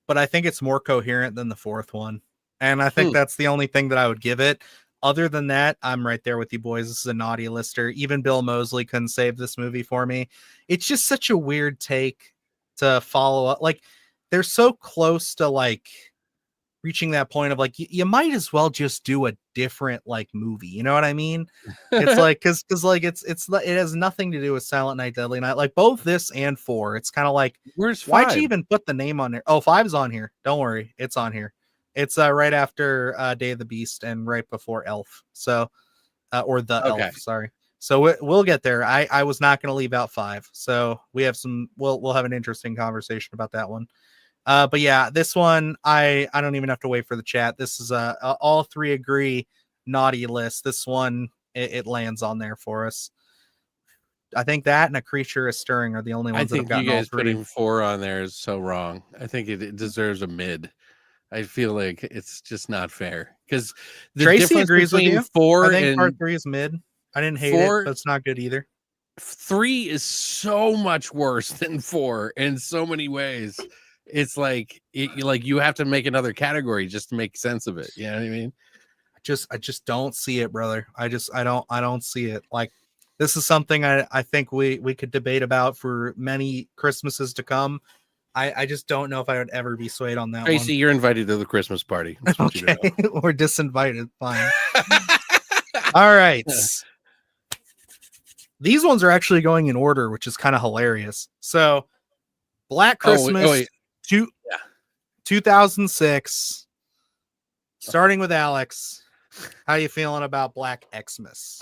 but I think it's more coherent than the fourth one. And I think that's the only thing that I would give it. Other than that, I'm right there with you boys. This is a naughty lister. Even Bill Moseley couldn't save this movie for me. It's just such a weird take to follow up. Like, they're so close to like reaching that point of like, you might as well just do a different like movie. You know what I mean? It's like, cause like it has nothing to do with Silent Night, Deadly Night. Like both this and 4, it's kind of like, where's 5? Why'd you even put the name on there? Oh, 5's on here. Don't worry. It's on here. It's right after Day of the Beast and right before Elf. So, or the Elf, sorry. So we'll get there. I was not going to leave out 5. So we have we'll have an interesting conversation about that one. But yeah, this one, I don't even have to wait for the chat. This is all 3 agree naughty list. This one, it lands on there for us. I think that and A Creature is Stirring are the only ones that have gotten you guys all 3. Putting 4 on there is so wrong. I think it deserves a mid. I feel like it's just not fair because Tracy agrees with you. 4 I think and part 3 is mid. I didn't hate it, but it's not good either. 3 is so much worse than 4 in so many ways. It's like you have to make another category just to make sense of it. You know what I mean? I just don't see it, brother. I don't see it. Like, this is something I think we could debate about for many Christmases to come. I just don't know if I would ever be swayed on that one. Tracy, you're invited to the Christmas party. Okay, we're disinvited. Fine. All right. These ones are actually going in order, which is kind of hilarious. So, Black Christmas, 2006. Starting with Alex, how you feeling about Black Xmas?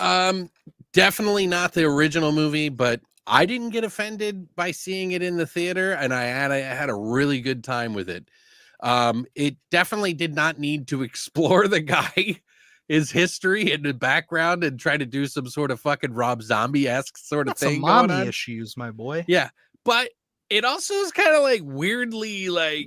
Definitely not the original movie, but I didn't get offended by seeing it in the theater, and I had a really good time with it. It definitely did not need to explore the guy, his history and the background, and try to do some sort of fucking Rob Zombie-esque sort of thing. Some mommy issues, my boy. Yeah, but it also is kind of like weirdly like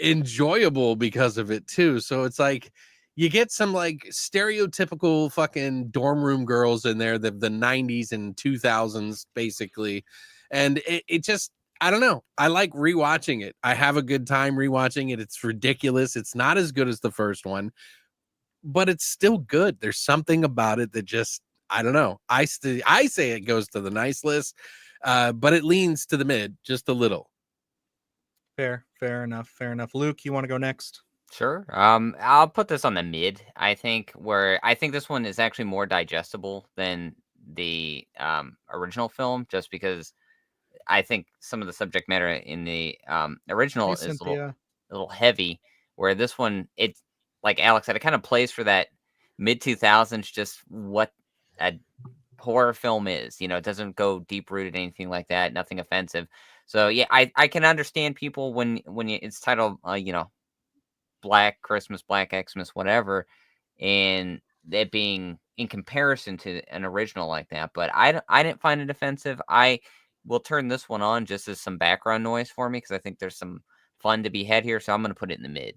enjoyable because of it too. So it's like you get some like stereotypical fucking dorm room girls in there, the 90s and 2000s basically. And it just, I don't know. I like rewatching it. I have a good time rewatching it. It's ridiculous. It's not as good as the first one, but it's still good. There's something about it that just, I don't know. I say it goes to the nice list. But it leans to the mid just a little. Fair enough. Luke, you want to go next? Sure. I'll put this on the mid. I think this one is actually more digestible than the original film, just because I think some of the subject matter in the original Hey, is Cynthia. a little heavy, where this one, it's like Alex said, it kind of plays for that mid 2000s, just what a horror film is. You know, it doesn't go deep rooted, anything like that, nothing offensive. So yeah, I can understand people when it's titled Black Christmas, Black Xmas, whatever, and that being in comparison to an original like that. But I didn't find it offensive. I will turn this one on just as some background noise for me because I think there's some fun to be had here. So I'm going to put it in the mid.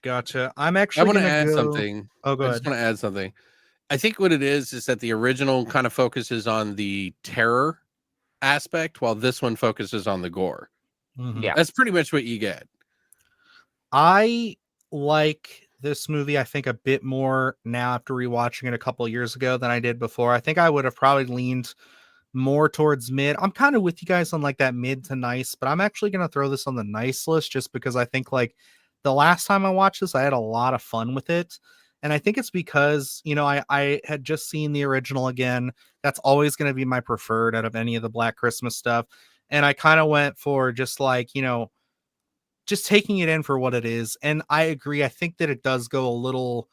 Gotcha. I'm I actually want to going to add go. something. Oh, go I ahead. just want to add something. I think what it is that the original kind of focuses on the terror aspect, while this one focuses on the gore. Mhm. Yeah. That's pretty much what you get. I like this movie, I think, a bit more now after rewatching it a couple of years ago than I did before. I think I would have probably leaned more towards mid. I'm kind of with you guys on like that mid to nice, but I'm actually going to throw this on the nice list just because I think like the last time I watched this, I had a lot of fun with it. And I think it's because, I had just seen the original again. That's always going to be my preferred out of any of the Black Christmas stuff. And I kind of went for just like, just taking it in for what it is. And I agree. I think that it does go a little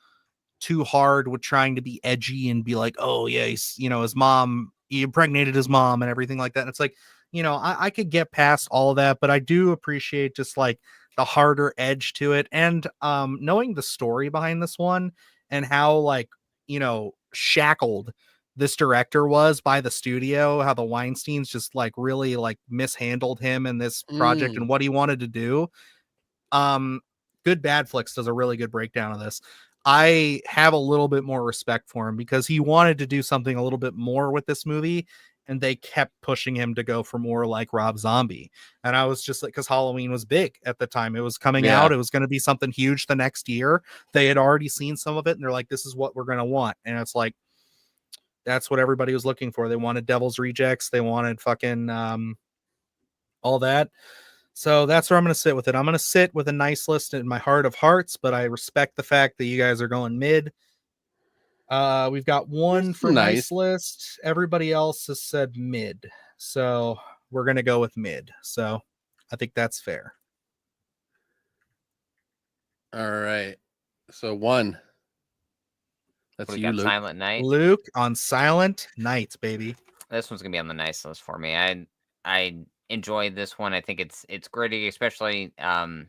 too hard with trying to be edgy and be like, oh yeah, his mom, he impregnated his mom and everything like that. And it's like, I could get past all of that, but I do appreciate just like the harder edge to it. And knowing the story behind this one and how like, shackled this director was by the studio, how the Weinsteins just like really like mishandled him in this project and what he wanted to do. Good Bad Flicks does a really good breakdown of this. I have a little bit more respect for him because he wanted to do something a little bit more with this movie, and they kept pushing him to go for more like Rob Zombie. And I was just like, because Halloween was big at the time, it was coming out, it was going to be something huge the next year. They had already seen some of it, and they're like, this is what we're going to want. And it's like, that's what everybody was looking for. They wanted Devil's Rejects, they wanted fucking all that. So that's where I'm going to sit with it. I'm going to sit with a nice list in my heart of hearts, but I respect the fact that you guys are going mid. We've got one for nice list. Everybody else has said mid. So we're going to go with mid. So I think that's fair. All right. So one. That's you, Luke. Silent Night. Luke on Silent Night, baby. This one's going to be on the nice list for me. I enjoyed this one. I think it's gritty, especially Dylan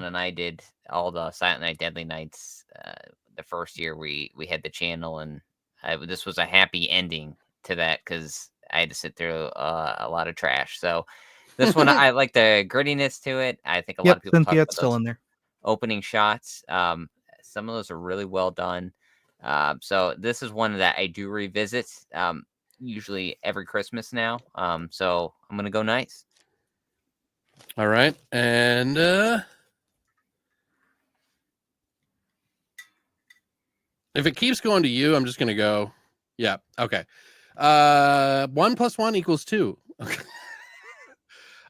and I did all the Silent Night Deadly Nights the first year we had the channel, and this was a happy ending to that because I had to sit through a lot of trash. So this one, I like the grittiness to it. I think a lot of people Cynthia, talk about still in there. Opening shots. Some of those are really well done. So this is one that I do revisit. Usually every Christmas now. So I'm gonna go nice. All right. And if it keeps going to you, I'm just gonna go. Yeah, okay. 1 + 1 = 2.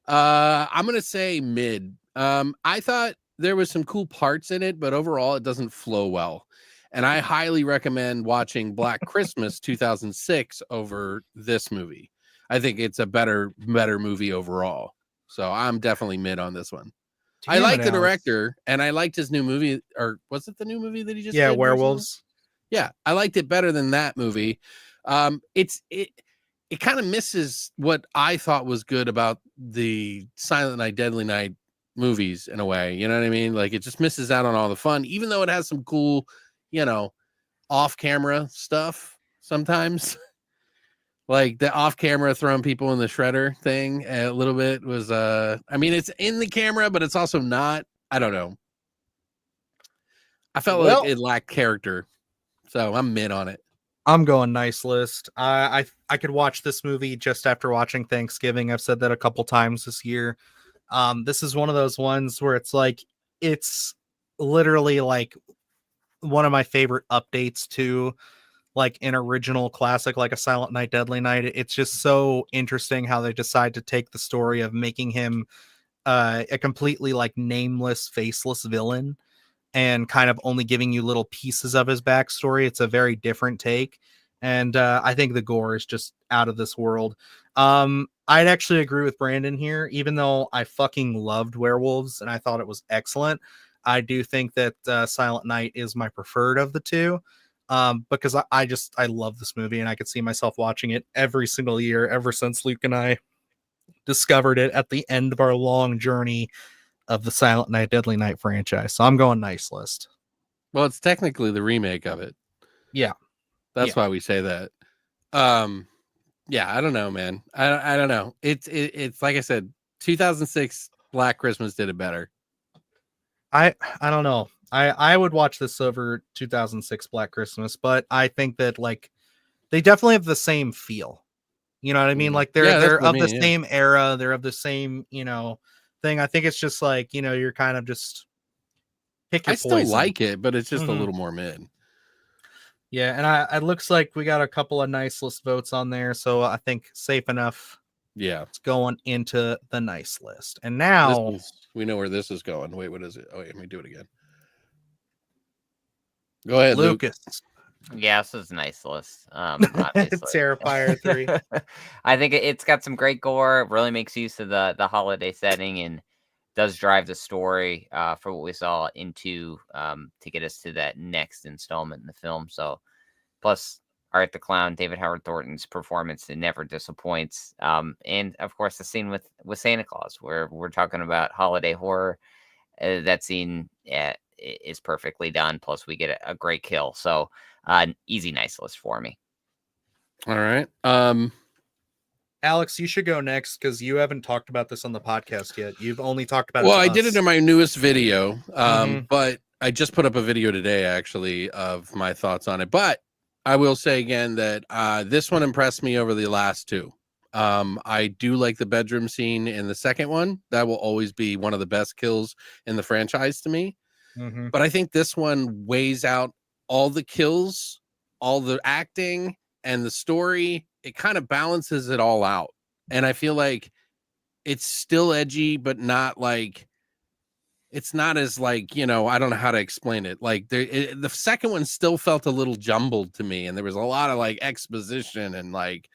I'm gonna say mid. I thought there was some cool parts in it, but overall it doesn't flow well. And I highly recommend watching Black Christmas 2006 over this movie. I think it's a better movie overall. So I'm definitely mid on this one. I like the director, and I liked his new movie. Or was it the new movie that he just did? Yeah, Werewolves. Yeah, I liked it better than that movie. It kind of misses what I thought was good about the Silent Night, Deadly Night movies in a way. You know what I mean? Like it just misses out on all the fun, even though it has some cool, off-camera stuff sometimes. Like the off-camera throwing people in the shredder thing a little bit was, it's in the camera, but it's also not. I don't know. I felt like it lacked character. So I'm mid on it. I'm going nice list. I could watch this movie just after watching Thanksgiving. I've said that a couple times this year. This is one of those ones where it's like, it's literally like one of my favorite updates to like an original classic like a Silent Night, Deadly Night. It's just so interesting how they decide to take the story of making him a completely like nameless, faceless villain and kind of only giving you little pieces of his backstory. It's a very different take. And I think the gore is just out of this world. I'd actually agree with Brandon here, even though I fucking loved Werewolves and I thought it was excellent. I do think that Silent Night is my preferred of the two, because I love this movie and I could see myself watching it every single year ever since Luke and I discovered it at the end of our long journey of the Silent Night, Deadly Night franchise. So I'm going nice list. Well, it's technically the remake of it. Yeah. That's why we say that. Yeah, I don't know, man. I don't know. It's like I said, 2006 Black Christmas did it better. I don't know. I would watch this over 2006 Black Christmas, but I think that like they definitely have the same feel. You know what I mean? Like they're of the same era. They're of the same, thing. I think it's just like, you're kind of just pick your poison. I still like it, but it's just a little more mid. Yeah, and it looks like we got a couple of nice list votes on there, so I think safe enough. Yeah, it's going into the nice list. And now we know where this is going. Wait, what is it? Oh, wait, let me do it again. Go ahead, Lucas. Yeah, this is a nice list. Terrifier 3. I think it's got some great gore. It really makes use of the holiday setting and does drive the story for what we saw into to get us to that next installment in the film. So, plus Art the Clown, David Howard Thornton's performance, it never disappoints. And of course, the scene with Santa Claus, where we're talking about holiday horror. That scene is perfectly done. Plus, we get a great kill. So, an easy, nice list for me. All right. Alex, you should go next because you haven't talked about this on the podcast yet. You've only talked about it. Well, I did it in my newest video, but I just put up a video today, actually, of my thoughts on it. But I will say again that this one impressed me over the last two. I do like the bedroom scene in the second one. That will always be one of the best kills in the franchise to me. But I think this one weighs out all the kills, all the acting, and the story. It kind of balances it all out. And I feel like it's still edgy, but not like, it's not as like, I don't know how to explain it. Like the second one still felt a little jumbled to me. And there was a lot of like exposition and like,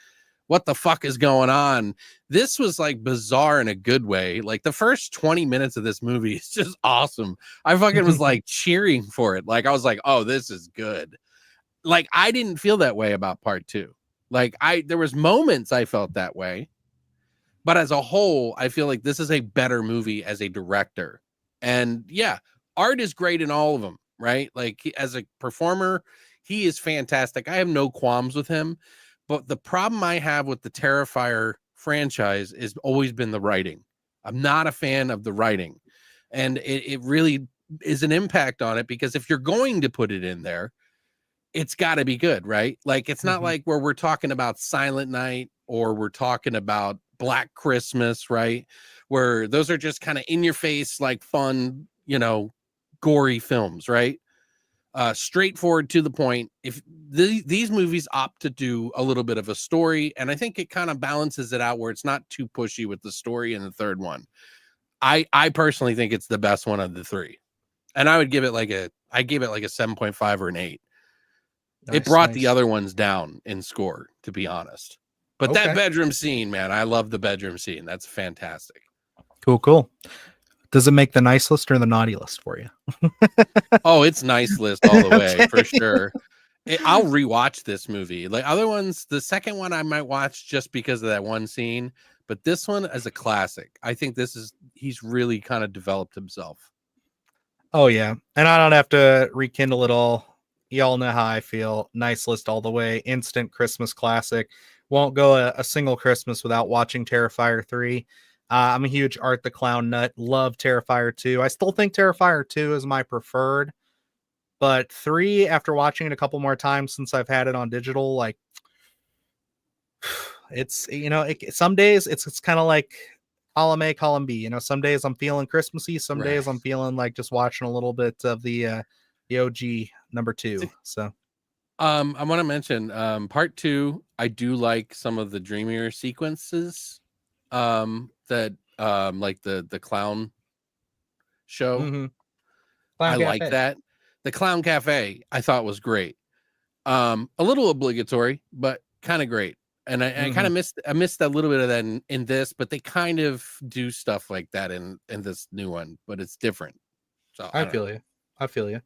what the fuck is going on? This was like bizarre in a good way. Like the first 20 minutes of this movie is just awesome. I fucking was like cheering for it. Like I was like, oh, this is good. Like I didn't feel that way about part 2. Like there was moments I felt that way, but as a whole, I feel like this is a better movie as a director. And yeah, Art is great in all of them, right? Like as a performer, he is fantastic. I have no qualms with him, but the problem I have with the Terrifier franchise has always been the writing. I'm not a fan of the writing, and it really is an impact on it because if you're going to put it in there, it's got to be good, right? Like it's not like where we're talking about Silent Night or we're talking about Black Christmas, right? Where those are just kind of in your face, like fun, gory films, right? Straightforward to the point. If these movies opt to do a little bit of a story, and I think it kind of balances it out where it's not too pushy with the story in the third one. I personally think it's the best one of the three. And I would give it I gave it like a 7.5 or an 8. Nice, it brought the other ones down in score, to be honest. But that bedroom scene, man, I love the bedroom scene. That's fantastic. Cool. Does it make the nice list or the naughty list for you? Oh, it's nice list all the way, for sure. I'll rewatch this movie. Like other ones, the second one I might watch just because of that one scene. But this one is a classic. I think he's really kind of developed himself. Oh, yeah. And I don't have to rekindle it all. Y'all know how I feel. Nice list all the way. Instant Christmas classic. Won't go a single Christmas without watching Terrifier 3. I'm a huge Art the Clown nut. Love Terrifier 2. I still think Terrifier 2 is my preferred. But 3, after watching it a couple more times since I've had it on digital, like, it's, some days it's kind of like column A, column B. Some days I'm feeling Christmassy. Some days I'm feeling like just watching a little bit of the OG number 2. So I want to mention part 2. I do like some of the dreamier sequences. That like the clown show. Mm-hmm. I like that. The Clown Cafe I thought was great. A little obligatory, but kind of great. And I kind of missed a little bit of that in this, but they kind of do stuff like that in this new one, but it's different. So I feel you. I feel you.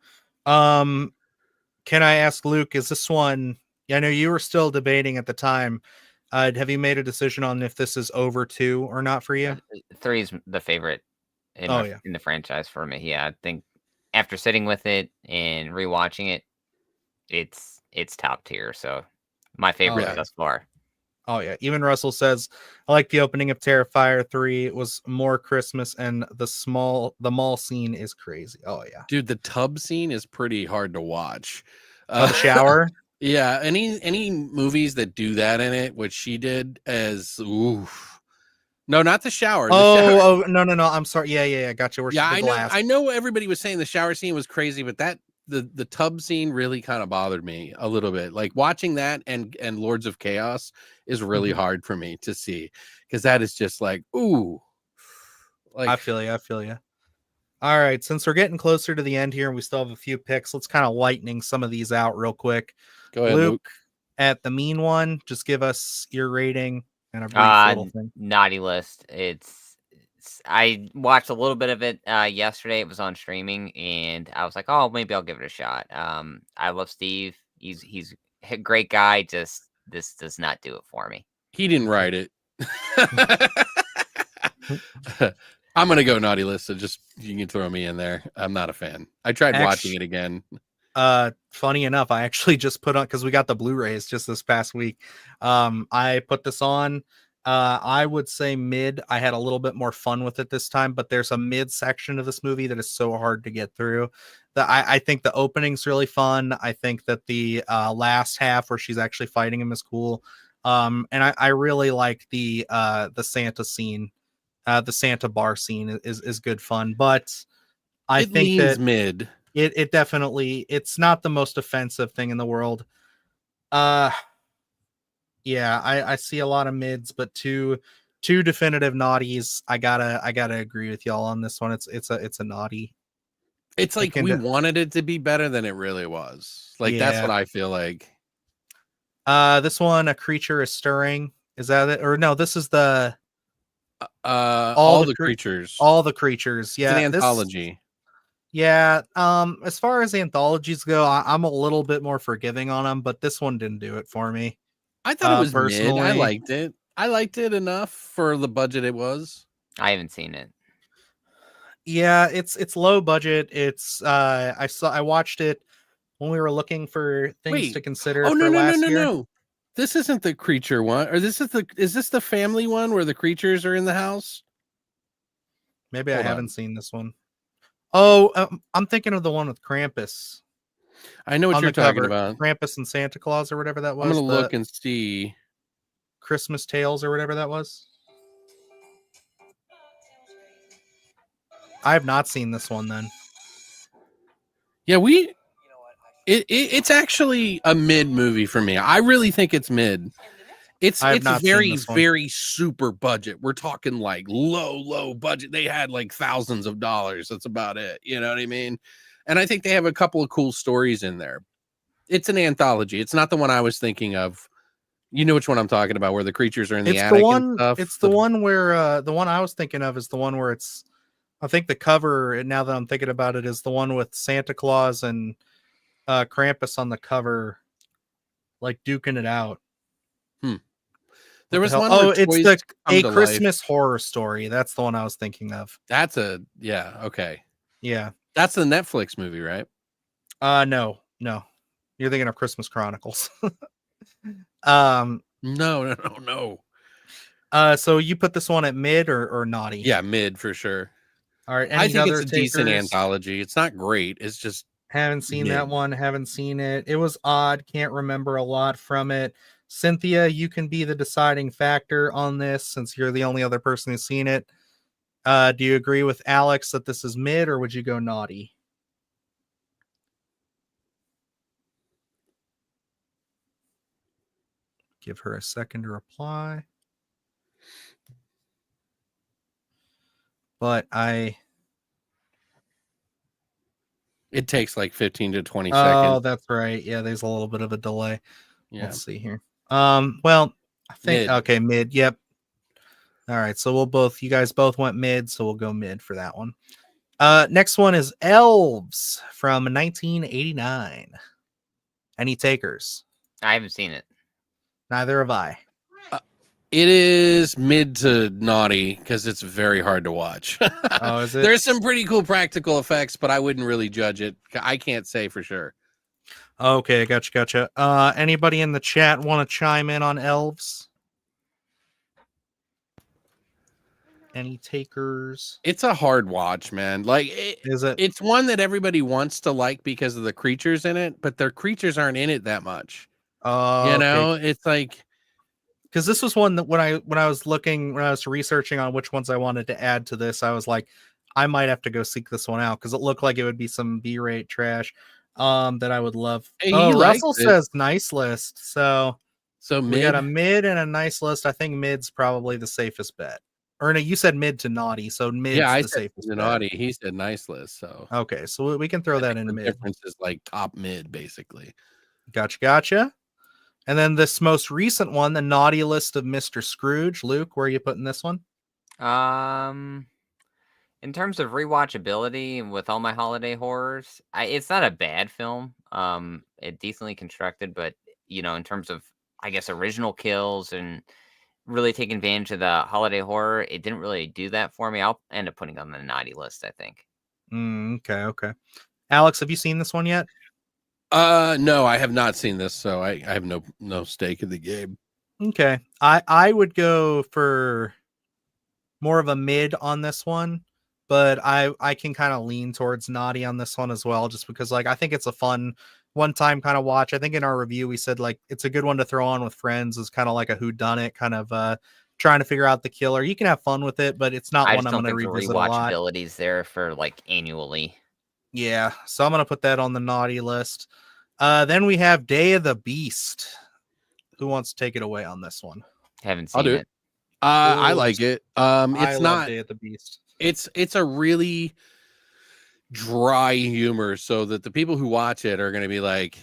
Can I ask Luke, is this one, I know you were still debating at the time. Have you made a decision on if this is over 2 or not for you? 3 is the favorite in the franchise for me. Yeah, I think after sitting with it and rewatching it, it's top tier. So my favorite thus far. Oh yeah. Even Russell says, I like the opening of Terrifier 3. It was more Christmas, and the mall scene is crazy. Oh yeah. Dude, the tub scene is pretty hard to watch. The shower. Yeah, any movies that do that in it, which she did, as oof. No, not the shower. Oh, no. I'm sorry. Yeah. Gotcha. Yeah, I know everybody was saying the shower scene was crazy, but that the tub scene really kind of bothered me a little bit. Like watching that and Lords of Chaos is really hard for me to see, because that is just like, ooh. Like, I feel you. All right, since we're getting closer to the end here and we still have a few picks, let's kind of lightening some of these out real quick. Go ahead, Luke. At the mean one, just give us your rating and a brief little thing. Naughty List. I watched a little bit of it yesterday. It was on streaming, and I was like, oh, maybe I'll give it a shot. I love Steve. He's a great guy. Just this does not do it for me. He didn't write it. I'm gonna go Naughty List, so just you can throw me in there. I'm not a fan. I tried watching it again. Funny enough, I actually just put on, because we got the Blu-rays just this past week. I put this on. I would say mid. I had a little bit more fun with it this time, but there's a mid section of this movie that is so hard to get through. I think the opening's really fun. I think that the last half where she's actually fighting him is cool. And I really like the Santa scene. The Santa bar scene is good fun, but I think that mid. It definitely, it's not the most offensive thing in the world. Yeah, I see a lot of mids, but two definitive naughties. I gotta agree with y'all on this one. It's a naughty. It's like we wanted it to be better than it really was. Like that's what I feel like. This one, A Creature is Stirring. Is that it? Or no, this is the all the creatures. All the creatures. Yeah. It's an anthology. Yeah. As far as anthologies go, I'm a little bit more forgiving on them, but this one didn't do it for me. I thought it was personally mid. I liked it. I liked it enough for the budget it was. I haven't seen it. Yeah, it's low budget. It's I watched it when we were looking for things to consider. Oh no. This isn't the creature one, or is this the family one where the creatures are in the house? Maybe I haven't seen this one. Oh, I'm thinking of the one with Krampus. I know what you're talking about. Krampus and Santa Claus or whatever that was. I'm gonna look and see. Christmas Tales or whatever that was. I have not seen this one then. Yeah, it's actually a mid movie for me. I really think it's mid. It's very super budget. We're talking like low budget. They had like thousands of dollars. That's about it. You know what I mean? And I think they have a couple of cool stories in there. It's an anthology. It's not the one I was thinking of. You know which one I'm talking about, where the creatures are in the attic and stuff. It's the one where the one I was thinking of is the one where it's, I think the cover, now that I'm thinking about it, is the one with Santa Claus and Krampus on the cover, like duking it out. There was one. Oh, it's A Christmas Horror Story. That's the one I was thinking of. That's okay. Yeah. That's the Netflix movie, right? No. You're thinking of Christmas Chronicles. No. So you put this one at mid or naughty? Yeah, mid for sure. All right. I think it's a decent anthology. It's not great. It's just haven't seen that one. Haven't seen it. It was odd. Can't remember a lot from it. Cynthia, you can be the deciding factor on this since you're the only other person who's seen it. Do you agree with Alex that this is mid, or would you go naughty? Give her a second to reply. But it takes like 15 to 20 Oh, seconds. that's right. Yeah, there's a little bit of a delay. Yeah. Let's see here. Well, I think Mid. mid. Yep. All right, so you guys both went mid, so we'll go mid for that one. Next one is Elves from 1989. Any takers? I haven't seen it. Neither have I. It is mid to naughty because it's very hard to watch. Oh, is it? There's some pretty cool practical effects, but I wouldn't really judge it. I can't say for sure. Okay, gotcha. Anybody in the chat want to chime in on Elves? Any takers? It's a hard watch, man. Like, Is it? It's one that everybody wants to like because of the creatures in it, but their creatures aren't in it that much. You know, it's like, because this was one that when I was researching on which ones I wanted to add to this, I was like, I might have to go seek this one out because it looked like it would be some B-rate trash that I would love. Hey, Russell says nice list, so mid. We got a mid and a nice list. I think mid's probably the safest bet. Or no, you said mid to naughty, so mid's I the said safest bet. Naughty. He said nice list, so okay, so we can throw that in the mid. Difference is like top mid, basically. Gotcha. And then this most recent one, the naughty list of Mr. Scrooge. Luke, where are you putting this one? In terms of rewatchability with all my holiday horrors, it's not a bad film. It's decently constructed, but in terms of, I guess, original kills and really taking advantage of the holiday horror, it didn't really do that for me. I'll end up putting it on the naughty list, I think. Okay. Alex, have you seen this one yet? No, I have not seen this, so I have no stake in the game. Okay. I would go for more of a mid on this one, but I can kind of lean towards naughty on this one as well, just because like I think it's a fun one-time kind of watch. I think in our review we said like it's a good one to throw on with friends. It's kind of like a whodunit, kind of trying to figure out the killer. You can have fun with it, but it's not one I'm going to revisit a lot. Rewatchability's there for like annually. Yeah, so I'm going to put that on the naughty list. Then we have Day of the Beast. Who wants to take it away on this one? Haven't seen it. I like it. It's not Day of the Beast. It's a really dry humor, so that the people who watch it are going to be like,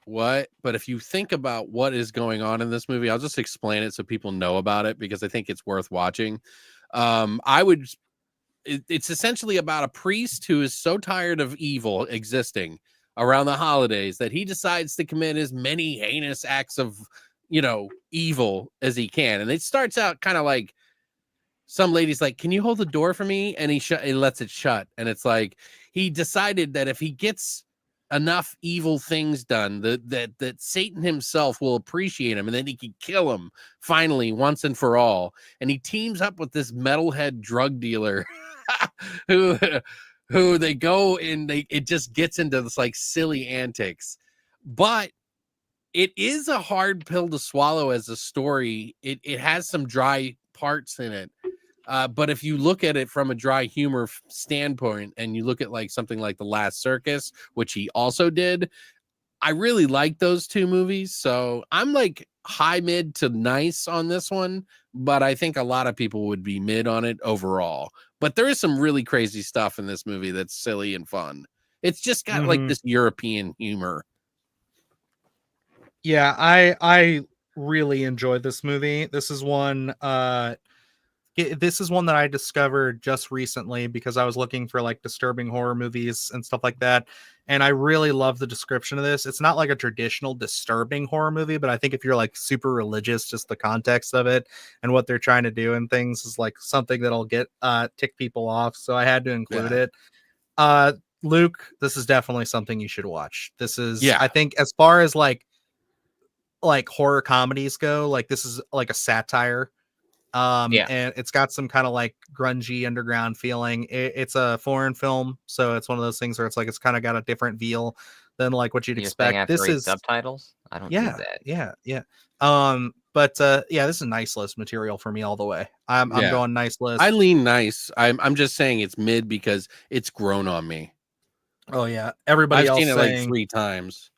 what? But if you think about what is going on in this movie, I'll just explain it so people know about it because I think it's worth watching. It's essentially about a priest who is so tired of evil existing around the holidays that he decides to commit as many heinous acts of, evil as he can. And it starts out kind of like some lady's like, can you hold the door for me? And he lets it shut. And it's like, he decided that if he gets enough evil things done, that Satan himself will appreciate him and then he can kill him finally once and for all. And he teams up with this metalhead drug dealer who they go and it just gets into this like silly antics. But it is a hard pill to swallow as a story. It has some dry parts in it. But if you look at it from a dry humor standpoint and you look at like something like The Last Circus, which he also did, I really like those two movies. So I'm like high mid to nice on this one, but I think a lot of people would be mid on it overall. But there is some really crazy stuff in this movie that's silly and fun. It's just got like this European humor. Yeah, I really enjoyed this movie. This is one that I discovered just recently because I was looking for like disturbing horror movies and stuff like that. And I really love the description of this. It's not like a traditional disturbing horror movie, but I think if you're like super religious, just the context of it and what they're trying to do and things is like something that'll get tick people off. So I had to include it. Luke, this is definitely something you should watch. This is, I think, as far as like horror comedies go, like this is like a satire. And it's got some kind of like grungy underground feeling. It's a foreign film, so it's one of those things where it's like it's kind of got a different feel than like what you'd expect. This is subtitles. I don't do that. Yeah. But this is nice list material for me all the way. I'm going nice list. I lean nice. I'm just saying it's mid because it's grown on me. Oh yeah, everybody I've else seen it like 3 times.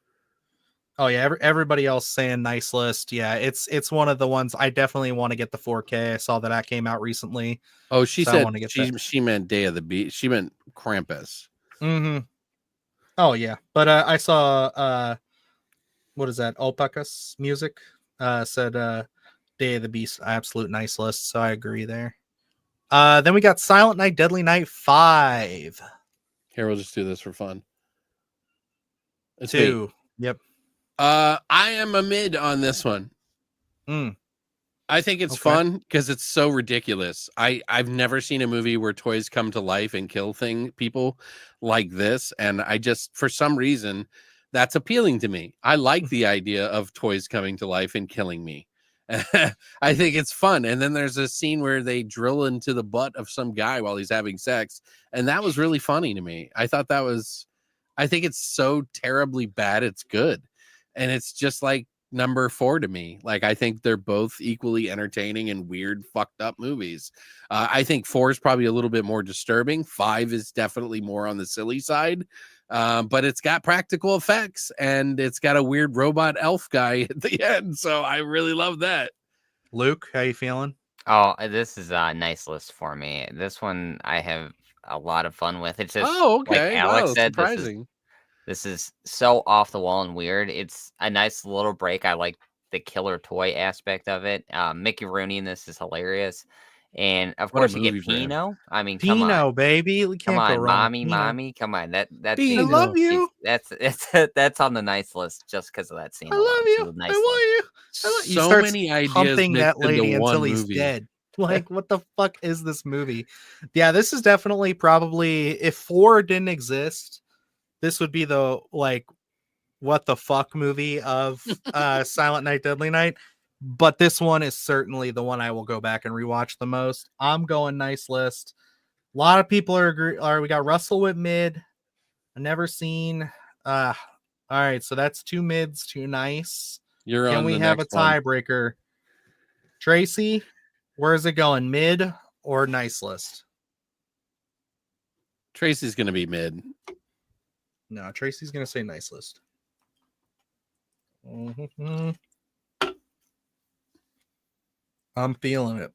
Oh yeah, everybody else saying nice list. Yeah, it's one of the ones I definitely want to get the 4K. I saw that came out recently. Oh, she so I said want to get that. she meant Day of the Beast. She meant Krampus. Mm-hmm. Oh yeah, but I saw what is that? Alpacas Music said Day of the Beast, absolute nice list. So I agree there. Then we got Silent Night, Deadly Night 5. Here, we'll just do this for fun. It's 2. Me. Yep. I am a mid on this one. I think it's fun because it's so ridiculous. I've never seen a movie where toys come to life and kill people like this, and I just, for some reason, that's appealing to me. I like the idea of toys coming to life and killing me. I think it's fun. And then there's a scene where they drill into the butt of some guy while he's having sex, and that was really funny to me. I think it's so terribly bad it's good, and it's just like number 4 to me. Like, I think they're both equally entertaining and weird, fucked up movies. I think 4 is probably a little bit more disturbing. 5 is definitely more on the silly side, but it's got practical effects and it's got a weird robot elf guy at the end. So I really love that. Luke, how you feeling? Oh, this is a nice list for me. This one I have a lot of fun with. It's just like Alex said, surprising. This is so off the wall and weird. It's a nice little break. I like the killer toy aspect of it. Mickey Rooney in this is hilarious. And of course you get Pino. I mean, come on. Pino, baby. We can't go wrong. Mommy. Come on. That I love you. That's on the nice list just because of that scene. I love you. Nice I want you. So many ideas pumping that lady until he's dead. Like, what the fuck is this movie? Yeah, this is definitely probably, if 4 didn't exist, this would be the like what the fuck movie of Silent Night, Deadly Night. But this one is certainly the one I will go back and rewatch the most. I'm going nice list. A lot of people are we got Russell with mid. I never seen. All right, so that's 2 mids, 2 nice. Can we have a tiebreaker? Tracy, where is it going? Mid or nice list? Tracy's gonna be mid. No, Tracy's gonna say nice list. I'm feeling it.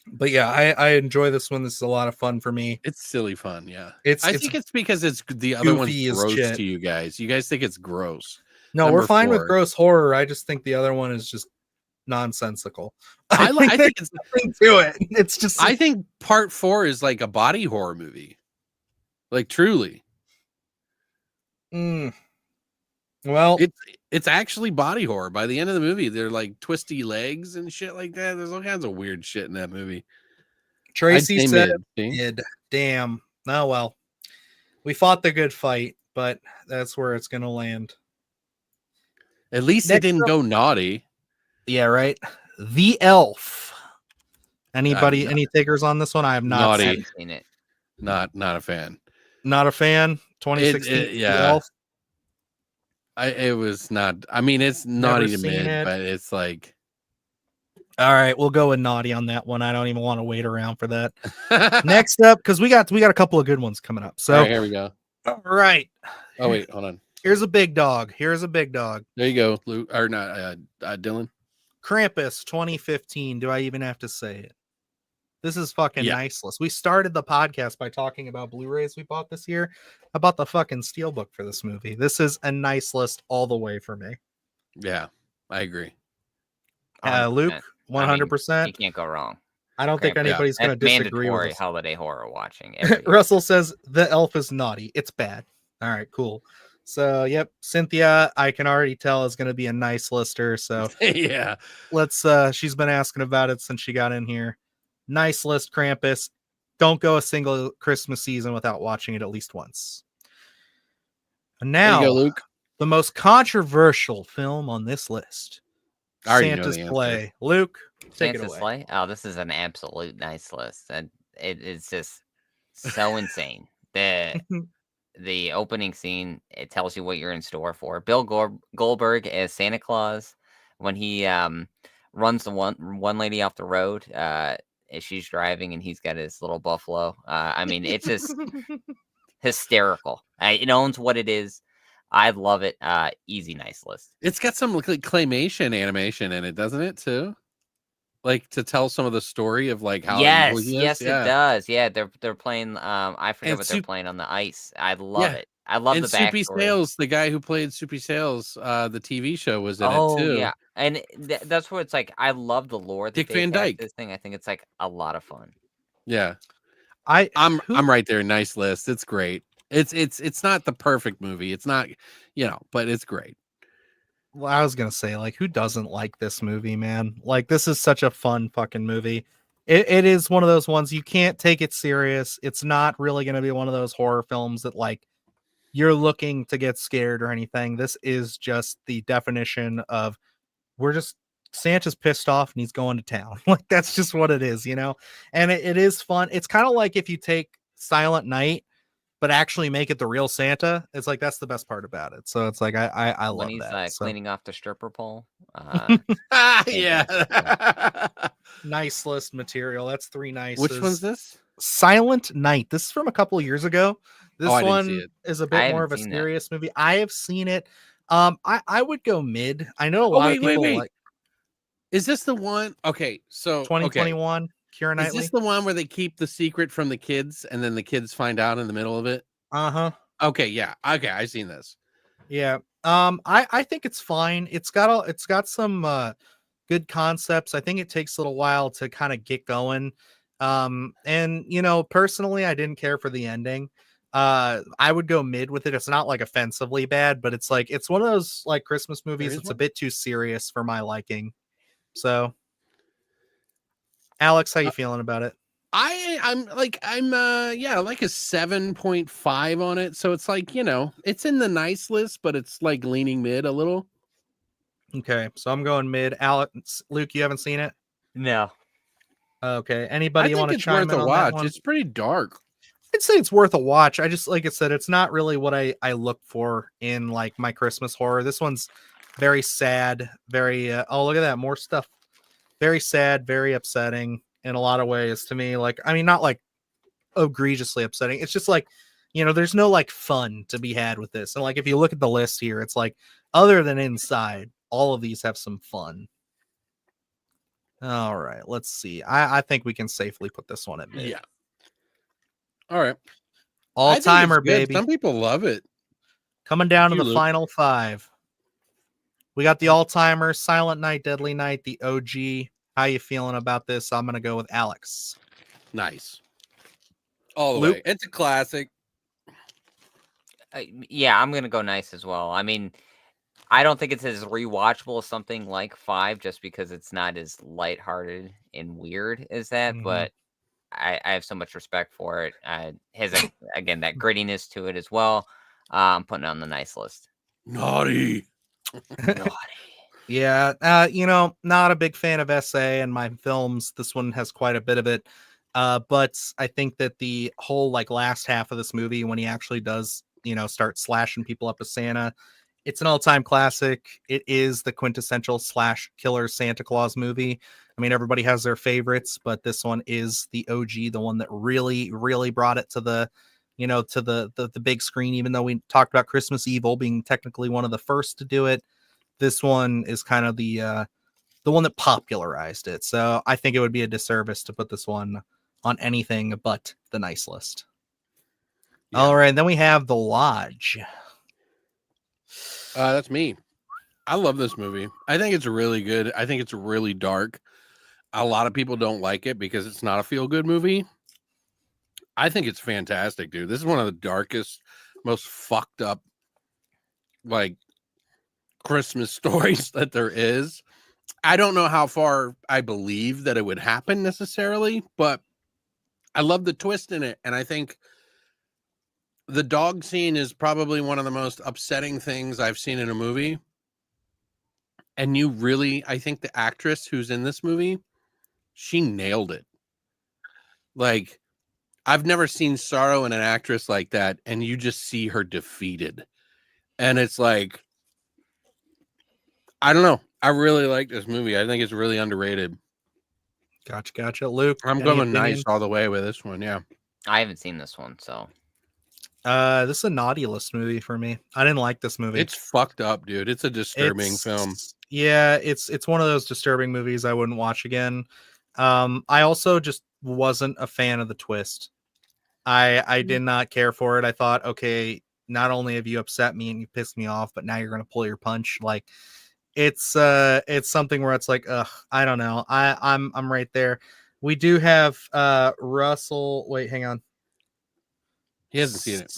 But yeah, I enjoy this one. This is a lot of fun for me. It's silly fun, yeah. I think it's because it's the other one's gross to you guys. You guys think it's gross. No, we're fine with gross horror. I just think the other one is just nonsensical. I think it's nothing to it. It's just I think part 4 is like a body horror movie. Like, truly. Well, it's actually body horror. By the end of the movie, they're like twisty legs and shit like that. There's all kinds of weird shit in that movie. Tracy said mid. Damn. Oh well. We fought the good fight, but that's where it's gonna land. At least it didn't go naughty. Yeah, right. The Elf. Anybody any takers on this one? I have not seen it. Not a fan. Not a fan. 2016. Yeah. Elf. It was not. I mean, it's naughty to mid, but it's like. All right, we'll go with naughty on that one. I don't even want to wait around for that. Next up, because we got a couple of good ones coming up. So here we go. All right. Oh wait, hold on. Here's a big dog. Here's a big dog. There you go, Luke, or not, Dylan. Krampus 2015. Do I even have to say it? This is fucking niceless. We started the podcast by talking about Blu-rays we bought this year. About the fucking steelbook for this movie. This is a nice list all the way for me. Yeah, I agree. Luke, 100%. You can't go wrong. I don't think anybody's going to disagree with us. Holiday horror watching. Russell says the elf is naughty. It's bad. All right, cool. So, yep, Cynthia, I can already tell is going to be a nice lister. So, yeah, let's. She's been asking about it since she got in here. Nice list, Krampus. Don't go a single Christmas season without watching it at least once. And now, there you go, Luke. The most controversial film on this list. I already Santa's know the Play. Answer. Luke, take Santa's it away. Play? Oh, this is an absolute nice list. And it's just so insane. The opening scene, it tells you what you're in store for. Bill Goldberg as Santa Claus when he runs the one lady off the road. She's driving and he's got his little buffalo. I mean, it's just hysterical. It owns what it is. I love it. Easy, nice list. It's got some like claymation animation in it, doesn't it, too? Like to tell some of the story of like how evil he is. Yes, it does. Yeah, they're playing. I forget And what they're playing on the ice. I love yeah. it. I love And the Soupy backstory. Sales, the guy who played Soupy Sales, the TV show was in it Oh too. yeah, and that's where it's like I love the lore that Dick they Van attach Dyke. to this thing. I think it's like a lot of fun. Yeah. I'm I'm right there. Nice list. It's great. It's not the perfect movie. It's not, but it's great. Well, I was gonna say, like, who doesn't like this movie, man? Like, this is such a fun fucking movie. It is one of those ones you can't take it serious. It's not really gonna be one of those horror films that like you're looking to get scared or anything. This is just the definition of we're just Santa's pissed off and he's going to town. Like that's just what it is, you know? And it is fun. It's kind of like if you take Silent Night but actually make it the real Santa. It's like that's the best part about it. So it's like I When love he's that. So cleaning off the stripper pole. Yeah. nice list material. That's 3 nice. Which one's this? Silent Night. This is from a couple of years ago. This I didn't see one it. is a I bit more haven't of a seen that. serious movie. I have seen it. I would go mid. I know a lot of people like Is this the one? Okay, so 2021. Keira Knightley. Is this the one where they keep the secret from the kids and then the kids find out in the middle of it? Uh-huh. Okay, yeah. Okay, I've seen this. Yeah. I think it's fine. It's got some good concepts. I think it takes a little while to kind of get going. And personally I didn't care for the ending. I would go mid with it. It's not like offensively bad, but it's like it's one of those like Christmas movies that's a bit too serious for my liking. So Alex, how you feeling about it? I'm like a 7.5 on it. So it's like, it's in the nice list, but it's like leaning mid a little. Okay, so I'm going mid. Alex, Luke, you haven't seen it? No. Okay. Anybody want to chime in on watch. that one? It's pretty dark. I'd say it's worth a watch. I just, like I said, it's not really what I look for in like my Christmas horror. This one's very sad, very oh, look at that, more stuff. Very sad, very upsetting in a lot of ways to me. Like, I mean, not like egregiously upsetting. It's just like, there's no like fun to be had with this. And like if you look at the list here, it's like other than Inside, all of these have some fun. All right, let's see. I think we can safely put this one at mid. Yeah. All right. All timer, baby. Some people love it. Coming down to the final 5. We got the all timer, Silent Night, Deadly Night, the OG. How you feeling about this? I'm gonna go with Alex. Nice. All the way. It's a classic. Yeah, I'm gonna go nice as well. I mean, I don't think it's as rewatchable as something like 5, just because it's not as lighthearted and weird as that. Mhm. But I have so much respect for it. Has again that grittiness to it as well. I'm putting it on the nice list. Naughty. Yeah, not a big fan of SA and my films. This one has quite a bit of it. But I think that the whole like last half of this movie, when he actually does, start slashing people up as Santa, it's an all-time classic. It is the quintessential slash killer Santa Claus movie. I mean, everybody has their favorites, but this one is the OG, the one that really, really brought it to the, to the big screen. Even though we talked about Christmas Evil being technically one of the first to do it, this one is kind of the one that popularized it. So I think it would be a disservice to put this one on anything but the nice list. Yeah. All right, then we have The Lodge. That's me. I love this movie. I think it's really good. I think it's really dark. A lot of people don't like it because it's not a feel-good movie. I think it's fantastic, dude. This is one of the darkest, most fucked up, like, Christmas stories that there is. I don't know how far I believe that it would happen necessarily, but I love the twist in it. And I think the dog scene is probably one of the most upsetting things I've seen in a movie. And I think the actress who's in this movie, she nailed it. Like, I've never seen sorrow in an actress like that. And you just see her defeated. And it's like, I don't know. I really like this movie. I think it's really underrated. Gotcha. Luke, I'm going nice all the way with this one. Yeah. I haven't seen this one, so. This is a naughty list movie for me. I didn't like this movie. It's fucked up, dude. It's a disturbing film. Yeah, it's one of those disturbing movies I wouldn't watch again. I also just wasn't a fan of the twist. I did not care for it. I thought, okay, not only have you upset me and you pissed me off, but now you're gonna pull your punch. Like it's something where it's like, I don't know. I'm right there. We do have Russell. Wait, hang on. He hasn't seen it.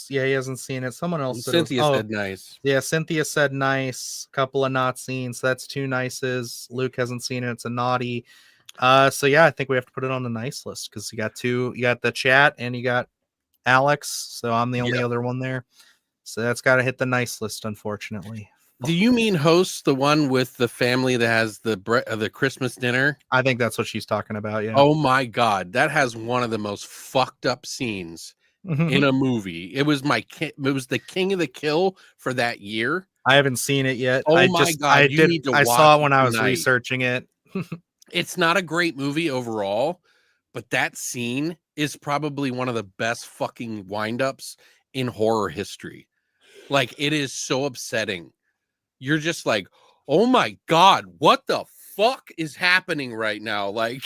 Yeah, he hasn't seen it. Someone else said Cynthia said nice. Yeah, Cynthia said nice. Couple of not seen, so that's 2 nices. Luke hasn't seen it. It's a naughty. So yeah, I think we have to put it on the nice list because you got the chat and you got Alex. So I'm the only other one there. So that's got to hit the nice list, unfortunately. Do you mean host the one with the family that has the Christmas dinner? I think that's what she's talking about. Yeah. Oh my God, that has one of the most fucked up scenes in a movie. It was the king of the kill for that year. I haven't seen it yet. Oh my God, I saw it when I was researching it. It's not a great movie overall, but that scene is probably one of the best fucking windups in horror history. Like, it is so upsetting. You're just like, oh my God, what the fuck is happening right now? Like,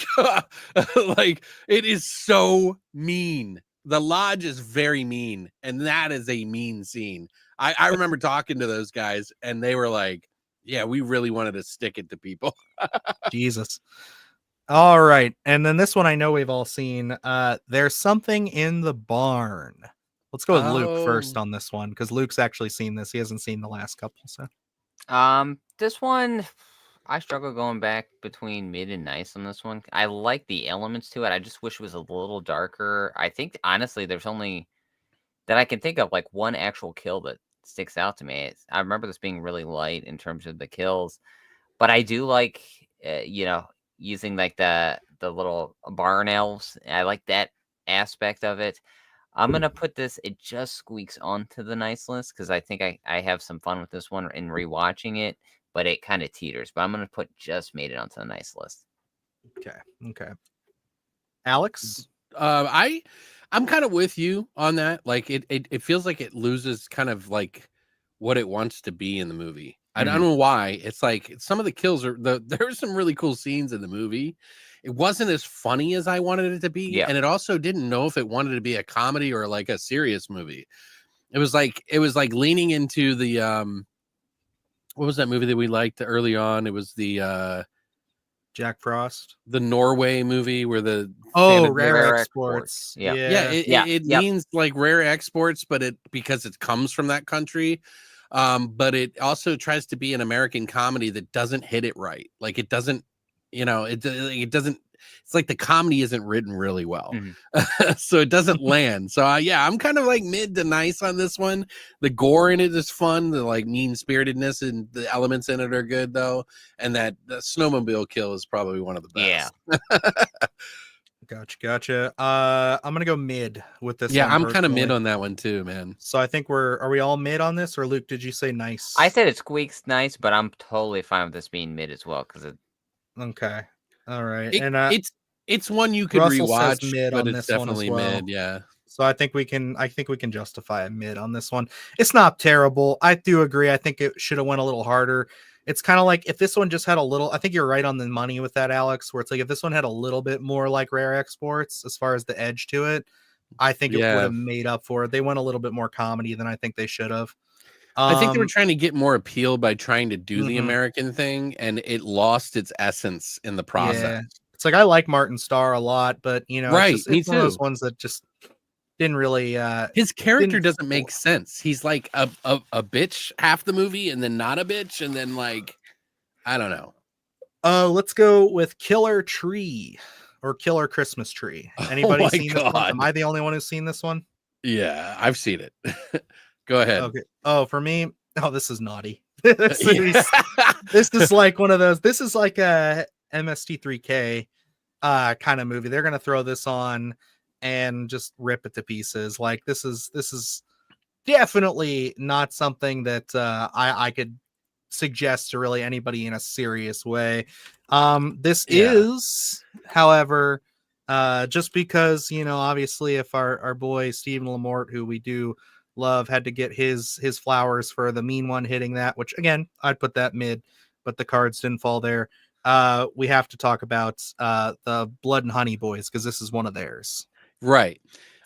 like, it is so mean. The lodge is very mean, and that is a mean scene. I remember talking to those guys, and they were like, yeah, we really wanted to stick it to people. Jesus. All right. And then this one I know we've all seen. There's Something in the Barn. Let's go with Luke first on this one, because Luke's actually seen this. He hasn't seen the last couple. So this one, I struggle going back between mid and nice on this one. I like the elements to it. I just wish it was a little darker. I think honestly, there's only that I can think of like one actual kill that sticks out to me. I remember this being really light in terms of the kills, but I do like using like the little barn elves. I like that aspect of it. I'm gonna put this. It just squeaks onto the nice list because I think I have some fun with this one in rewatching it, but it kind of teeters. But I'm gonna put just made it onto the nice list. Okay. Alex, I'm kind of with you on that. Like it feels like it loses kind of like what it wants to be in the movie. I don't know why. It's like some of the kills there's some really cool scenes in the movie. It wasn't as funny as I wanted it to be, and it also didn't know if it wanted to be a comedy or like a serious movie. It was like leaning into the what was that movie that we liked early on? It was the Jack Frost, the Norway movie where the rare exports. It means like rare exports, but because it comes from that country. But it also tries to be an American comedy that doesn't hit it right. Like it doesn't, it doesn't. It's like the comedy isn't written really well, so it doesn't land. So I'm kind of like mid to nice on this one. The gore in it is fun. The like mean spiritedness and the elements in it are good though. And the snowmobile kill is probably one of the best. Yeah. Gotcha. I'm gonna go mid with this. Yeah, I'm kind of mid on that one too, man. So I think are we all mid on this, or Luke, did you say nice? I said it squeaks nice, but I'm totally fine with this being mid as well because it. Okay. All right. It's one you could Russell rewatch, says mid but on it's this one definitely as well. mid. Yeah. So I think we can justify a mid on this one. It's not terrible. I do agree. I think it should have went a little harder. It's kind of like if this one just had a little, I think you're right on the money with that, Alex, where it's like if this one had a little bit more like rare exports as far as the edge to it, I think it would have made up for it. They went a little bit more comedy than I think they should have. I think they were trying to get more appeal by trying to do the American thing, and it lost its essence in the process. Yeah. It's like I like Martin Starr a lot, but it's me one too. of those ones that just didn't really. His character doesn't make sense. He's like a bitch half the movie, and then not a bitch, and then like I don't know. Let's go with Killer Tree or Killer Christmas Tree. Anybody seen this one? Am I the only one who's seen this one? Yeah, I've seen it. Go ahead. Okay. Oh, for me, this is naughty. This is like one of those. This is like a MST3K kind of movie. They're gonna throw this on and just rip it to pieces. Like this is definitely not something that I could suggest to really anybody in a serious way. This is, however, Just because, obviously if our boy Stephen Lamort, who we do love, had to get his flowers for the mean one hitting that, which again, I'd put that mid, but the cards didn't fall there. We have to talk about the Blood and Honey boys, because this is one of theirs. Right.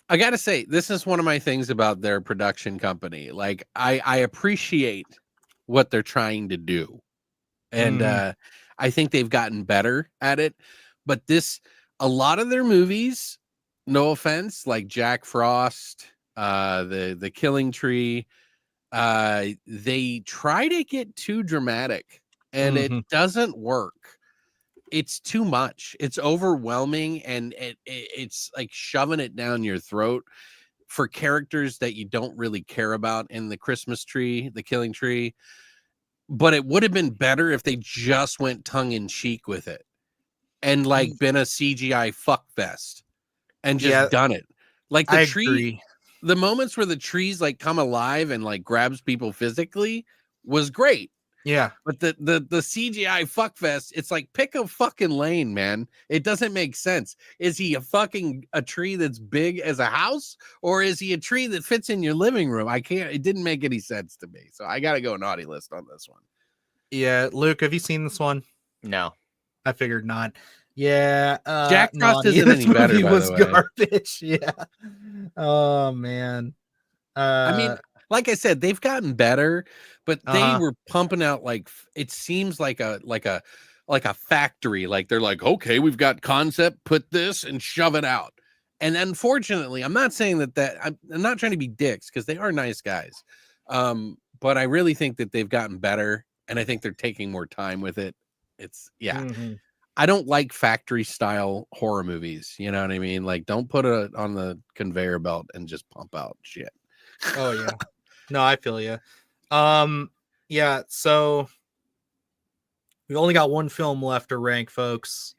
I gotta say, this is one of my things about their production company. Like, I appreciate what they're trying to do, and I think they've gotten better at it. But a lot of their movies, no offense, like Jack Frost, the Killing Tree, they try to get too dramatic, and it doesn't work. It's too much. It's overwhelming, and it's like shoving it down your throat for characters that you don't really care about in the Christmas Tree, the Killing Tree. But it would have been better if they just went tongue in cheek with it and like been a CGI fuck fest and just done it. Like the tree, the moments where the trees like come alive and like grabs people physically was great. Yeah. But the CGI fuckfest, it's like, pick a fucking lane, man. It doesn't make sense. Is he a tree that's big as a house, or is he a tree that fits in your living room? It didn't make any sense to me. So I got to go naughty list on this one. Yeah. Luke, have you seen this one? No. I figured not. Yeah. Jack Frost isn't any better, by the way. Garbage. Yeah. Oh, man. I mean, like I said, they've gotten better, but they were pumping out it seems like a factory. Like they're like, okay, we've got concept, put this and shove it out. And unfortunately, I'm not saying that I'm not trying to be dicks, because they are nice guys. But I really think that they've gotten better, and I think they're taking more time with it. I don't like factory style horror movies. You know what I mean? Like, don't put it on the conveyor belt and just pump out shit. Oh yeah. No, I feel you. Yeah, so we only got one film left to rank, folks.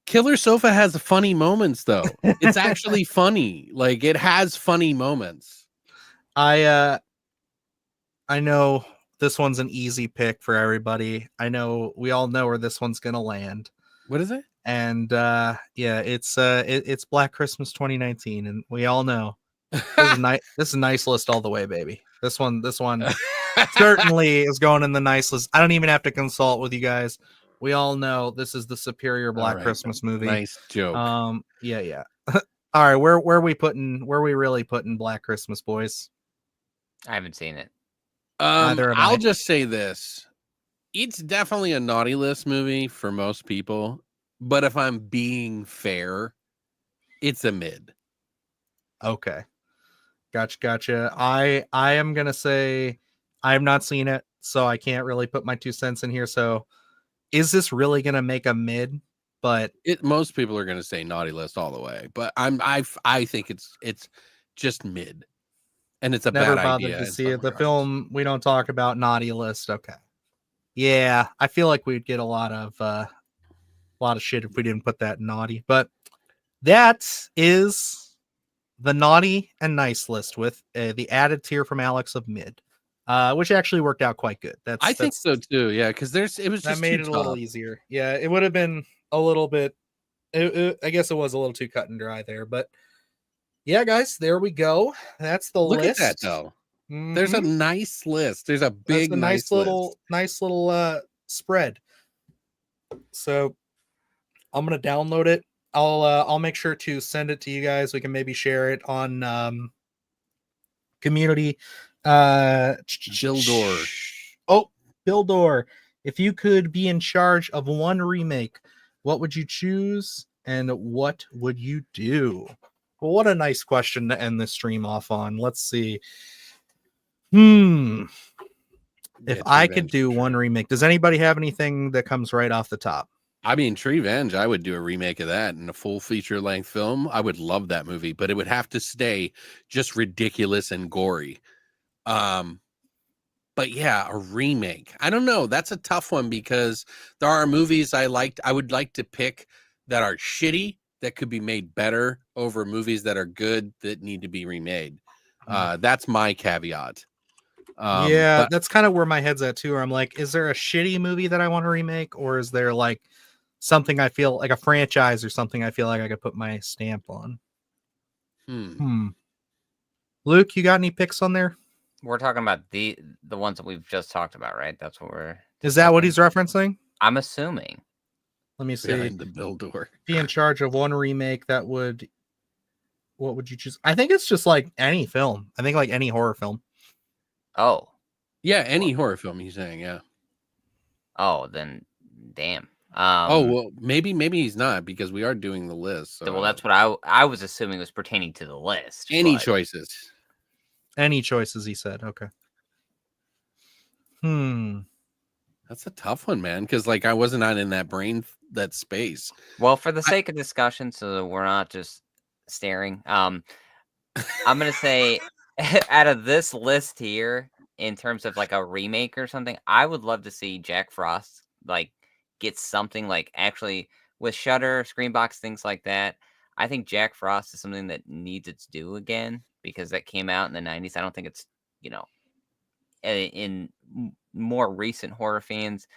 Killer Sofa has funny moments, though. It's actually funny. Like, it has funny moments. I know this one's an easy pick for everybody. I know we all know where this one's gonna land. What is it? And it's Black Christmas 2019, and we all know this is a nice list all the way, baby. This one certainly is going in the nice list. I don't even have to consult with you guys. We all know this is the superior Black Christmas movie. Nice joke. Yeah. All right, where are we really putting Black Christmas, boys? I haven't seen it. I'll just say this. It's definitely a naughty list movie for most people, but if I'm being fair, it's a mid. Okay. Gotcha. I am gonna say I have not seen it, so I can't really put my 2 cents in here. So is this really gonna make a mid? But most people are gonna say naughty list all the way, but I think it's just mid, and it's a never bad bothered idea to see it. The film we don't talk about naughty list. Okay. Yeah, I feel like we'd get a lot of shit if we didn't put that in naughty, but that is the naughty and nice list with the added tier from Alex of mid, which actually worked out quite good. I think so too. Yeah, because it was just made it a little easier. Yeah, it would have been a little bit. I guess it was a little too cut and dry there, but yeah, guys, there we go. That's the list. Look at that though. There's a nice list. There's a big, nice little spread. So I'm gonna download it. I'll make sure to send it to you guys. We can maybe share it on community. Bildor. Oh, Bildor. If you could be in charge of one remake, what would you choose and what would you do? Well, what a nice question to end this stream off on. Let's see. If I could do one remake, does anybody have anything that comes right off the top? I mean, Treevenge, I would do a remake of that in a full feature-length film. I would love that movie, but it would have to stay just ridiculous and gory. But yeah, a remake. I don't know. That's a tough one because there are movies I would like to pick that are shitty that could be made better over movies that are good that need to be remade. That's my caveat. That's kind of where my head's at too. Where I'm like, is there a shitty movie that I want to remake, or is there like something I feel like a franchise or something I feel like I could put my stamp on. Luke, you got any picks on there? We're talking about the ones that we've just talked about, right? That's what we're. Is that what he's referencing? I'm assuming. Let me see. Behind the Bildor. Be in charge of one remake that would. What would you choose? I think it's just like any film. I think like any horror film. Oh. Yeah, any horror film. He's saying, yeah. Oh, then, damn. Well, maybe he's not because we are doing the list. So. Well, that's what I was assuming was pertaining to the list. Any choices? Any choices, he said. Okay. That's a tough one, man, because like I wasn't on in that space. Well, for the sake of discussion, so that we're not just staring, I'm gonna say out of this list here, in terms of like a remake or something, I would love to see Jack Frost like get something like actually with Shudder, Screenbox, things like that. I think Jack Frost is something that needs its due again because that came out in the 90s. I don't think it's, in more recent horror fans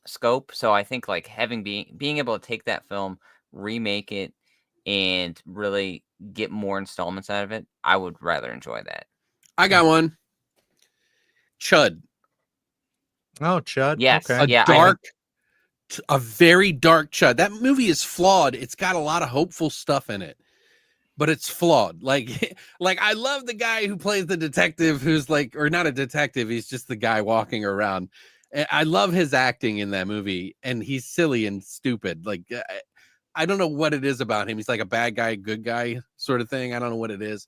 scope. So I think like being able to take that film, remake it, and really get more installments out of it, I would rather enjoy that. I got one. Chud. Oh, Chud. Yes. Okay. A very dark Chud. That movie is flawed. It's got a lot of hopeful stuff in it, but it's flawed. Like I love the guy who plays the detective who's like, or not a detective. He's just the guy walking around. I love his acting in that movie, and he's silly and stupid. Like, I don't know what it is about him. He's like a bad guy, good guy sort of thing. I don't know what it is,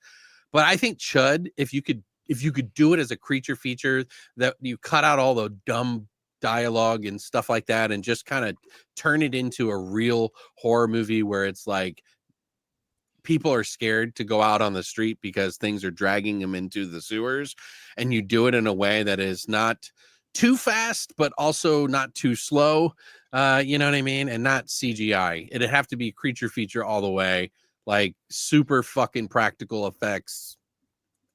but I think Chud, if you could do it as a creature feature, that you cut out all the dumb dialogue and stuff like that and just kind of turn it into a real horror movie where it's like people are scared to go out on the street because things are dragging them into the sewers, and you do it in a way that is not too fast but also not too slow, you know what I mean, and not CGI. It'd have to be creature feature all the way, like super fucking practical effects,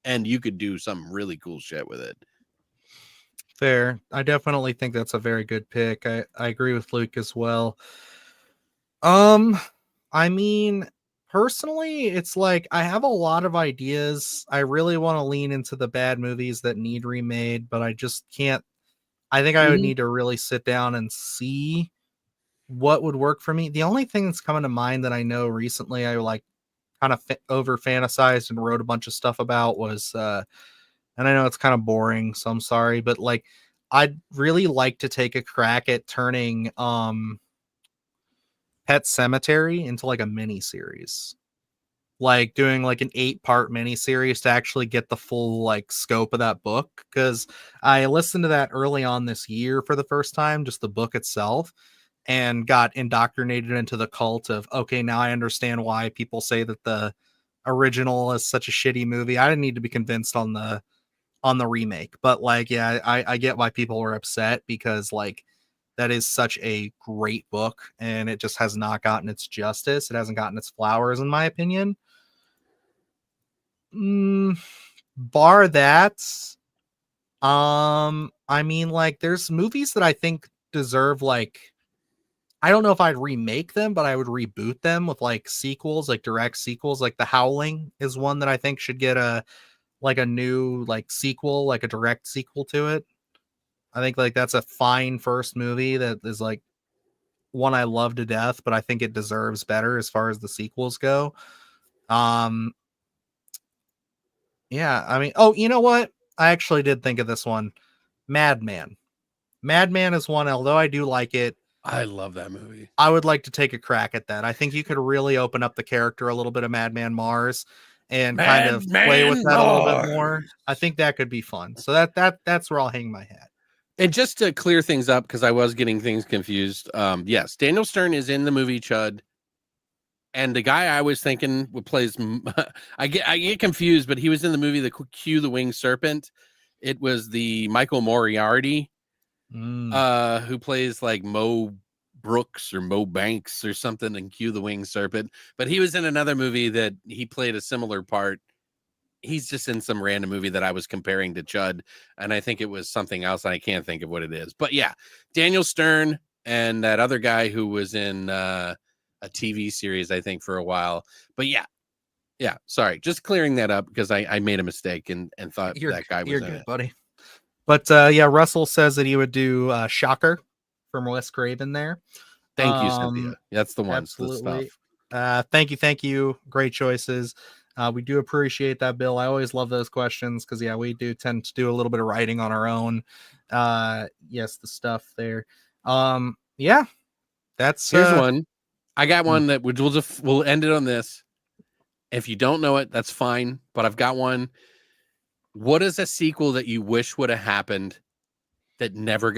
and you could do some really cool shit with it. Fair. I definitely think that's a very good pick. I agree with Luke as well. I mean, personally, it's like I have a lot of ideas. I really want to lean into the bad movies that need remade, but I just can't. I think I would need to really sit down and see what would work for me. The only thing that's coming to mind that I know recently I like kind of over fantasized and wrote a bunch of stuff about was and I know it's kind of boring, so I'm sorry, but like I'd really like to take a crack at turning Pet Sematary into like a mini series, like doing like an 8-part mini series to actually get the full like scope of that book, because I listened to that early on this year for the first time, just the book itself, and got indoctrinated into the cult of, okay, now I understand why people say that the original is such a shitty movie. I didn't need to be convinced on the remake, but like, yeah, I get why people were upset, because like that is such a great book and it just has not gotten its justice. It hasn't gotten its flowers, in my opinion. Bar that, I mean, like there's movies that I think deserve, like, I don't know if I'd remake them, but I would reboot them with like sequels, like direct sequels. Like The Howling is one that I think should get a new like sequel, like a direct sequel to it. I think like that's a fine first movie that is like one I love to death, but I think it deserves better as far as the sequels go. Yeah, I mean, oh, you know what? I actually did think of this one. Madman. Madman is one, although I do like it. I love that movie. I would like to take a crack at that. I think you could really open up the character a little bit of Madman Mars and kind of play with that a little bit more. I think that could be fun. So that's where I'll hang my hat. And just to clear things up, because I was getting things confused. Yes, Daniel Stern is in the movie Chud. And the guy I was thinking plays, I get confused, but he was in the movie The Q the Winged Serpent. It was the Michael Moriarty, who plays like Mo Brooks or Mo Banks or something in Q the Winged Serpent. But he was in another movie that he played a similar part. He's just in some random movie that I was comparing to Chud, and I think it was something else, and I can't think of what it is. But yeah, Daniel Stern, and that other guy who was in a TV series, I think, for a while. But yeah. Sorry, just clearing that up because I made a mistake and thought that guy was in good, it. buddy. But yeah, Russell says that he would do Shocker from Wes Craven there. Thank you, Cynthia. That's the one. Absolutely. The stuff. Thank you. Great choices. We do appreciate that, Bill. I always love those questions because yeah, we do tend to do a little bit of writing on our own. Yes, the stuff there. Yeah, that's here's one. I got one that we'll end it on this. If you don't know it, that's fine. But I've got one. What is a sequel that you wish would have happened that never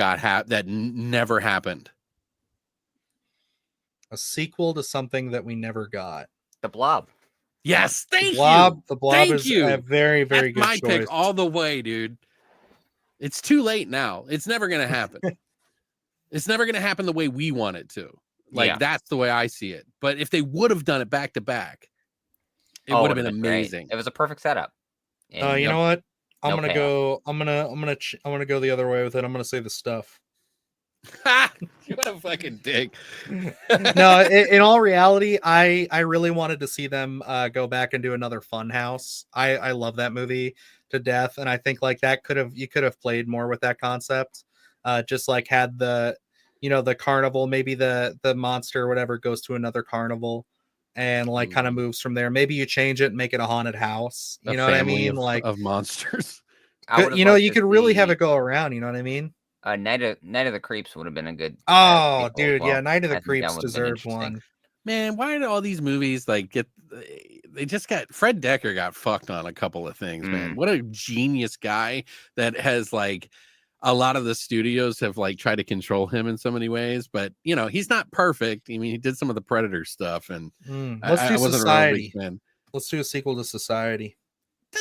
never happened? A sequel to something that we never got. The Blob. Yes, thank you. The Blob is a very, very good my choice. pick all the way, dude. It's too late now. It's never going to happen. It's never going to happen the way we want it to. That's the way I see it. But if they would have done it back to back, it would have been amazing. Great. It was a perfect setup. And, you know what? I'm gonna go the other way with it. I'm gonna say The Stuff. What a fucking dick. No, in all reality, I really wanted to see them go back and do another Funhouse. I love that movie to death, and I think like you could have played more with that concept. Just like had the carnival, maybe the monster or whatever goes to another carnival and like kind of moves from there. Maybe you change it and make it a haunted house. You know what I mean? Of monsters. You could really have it go around. You know what I mean? Night of the Creeps would have been a good. Oh, dude, yeah, Night of the Creeps deserved one. Man, why do all these movies they just got Fred Decker got fucked on a couple of things, man. What a genius guy that has like a lot of the studios have like tried to control him in so many ways, but he's not perfect. I mean, he did some of the Predator stuff, and let's do Society. Let's do a sequel to Society.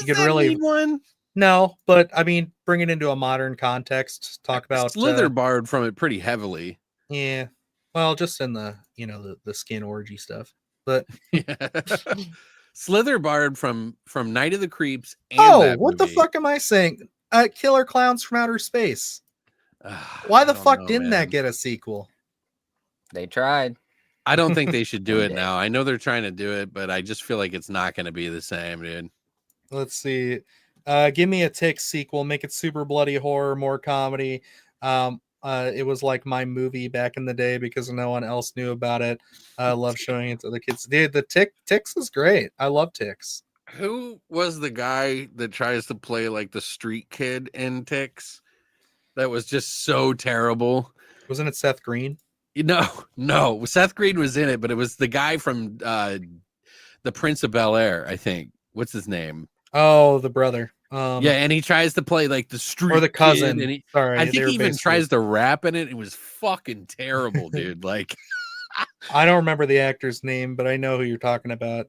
You could really need one. No, but I mean, bring it into a modern context. Talk about Slither borrowed from it pretty heavily. Yeah, well, just in the the skin orgy stuff, but Slither borrowed from Night of the Creeps. And what the fuck am I saying? Killer Clowns from Outer Space. Why the fuck didn't that get a sequel? They tried. I don't think they should do it now. I know they're trying to do it, but I just feel like it's not going to be the same, dude. Let's see. Give me a Tick sequel. Make it super bloody horror, more comedy. It was like my movie back in the day because no one else knew about it. I love showing it to the kids. Dude, the Ticks is great. I love Ticks. Who was the guy that tries to play like the street kid in Ticks? That was just so terrible. Wasn't it Seth Green? No. Seth Green was in it, but it was the guy from The Prince of Bel-Air, I think. What's his name? Oh, the brother. And he tries to play like the street or the cousin. Kid, and Sorry, I think he even tries to rap in it. It was fucking terrible, dude. Like, I don't remember the actor's name, but I know who you're talking about.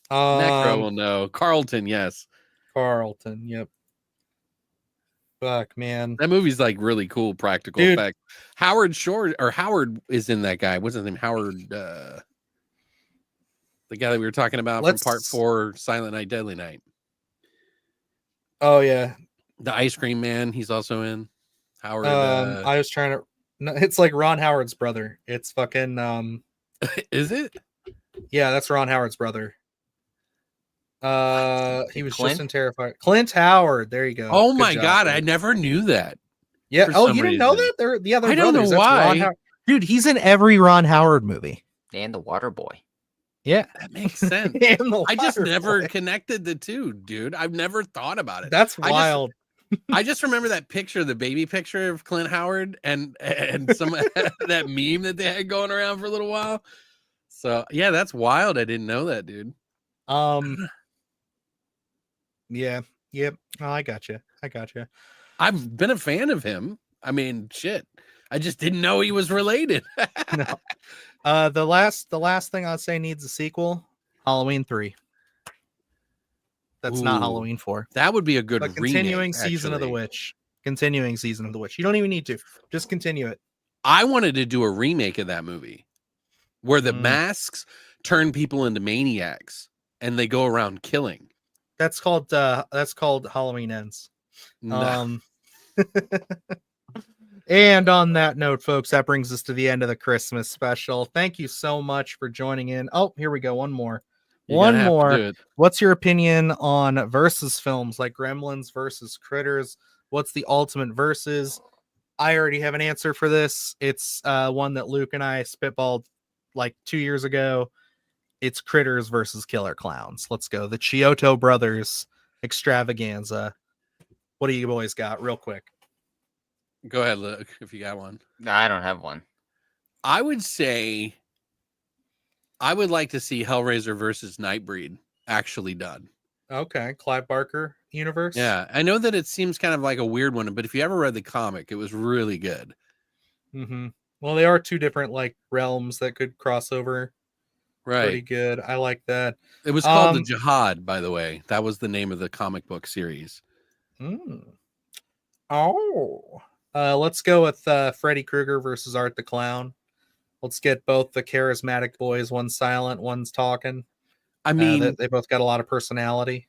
Necro will know. Carlton, yes. Carlton, yep. Fuck, man. That movie's like really cool practical effect. Howard is in that guy. What's his name? Howard, the guy that we were talking about from part 4, Silent Night, Deadly Night. Oh, yeah. The Ice Cream Man, he's also in. Howard. I was trying to. No, it's like Ron Howard's brother. It's fucking. Is it? Yeah, that's Ron Howard's brother. He was Clint? just in Terrified. Clint Howard. There you go. Oh my God, I never knew that. Yeah. Oh, you didn't know that? They're the other. I don't know why. Dude, he's in every Ron Howard movie. And the Water Boy. Yeah, that makes sense. I just never connected the two, dude. I've never thought about it. That's wild. I just remember that picture, the baby picture of Clint Howard, and some that meme that they had going around for a little while. So yeah, that's wild. I didn't know that, dude. Yeah. Yep. Oh, I got you. I've been a fan of him. I mean, shit. I just didn't know he was related. No. The last thing I'd say needs a sequel. Halloween 3. That's not Halloween 4. That would be a good continuing season of the witch. Continuing season of the witch. You don't even need to. Just continue it. I wanted to do a remake of that movie where the masks turn people into maniacs and they go around killing. That's called Halloween Ends. No. And on that note, folks, that brings us to the end of the Christmas special. Thank you so much for joining in. Oh, here we go. One more. One more. What's your opinion on versus films like Gremlins versus Critters? What's the ultimate versus? I already have an answer for this. It's one that Luke and I spitballed like 2 years ago. It's Critters versus Killer Clowns. Let's go. The Chiodo Brothers extravaganza. What do you boys got real quick? Go ahead, Luke, if you got one. No, I don't have one. I would say I would like to see Hellraiser versus Nightbreed actually done. Okay, Clive Barker universe. Yeah, I know that it seems kind of like a weird one, but if you ever read the comic, it was really good. Mm-hmm. Well, they are two different like realms that could cross over. Right. Pretty good. I like that. It was called the Jihad, by the way. That was the name of the comic book series. Oh. Let's go with Freddy Krueger versus Art the Clown. Let's get both the charismatic boys. One's silent, one's talking. I mean, they both got a lot of personality.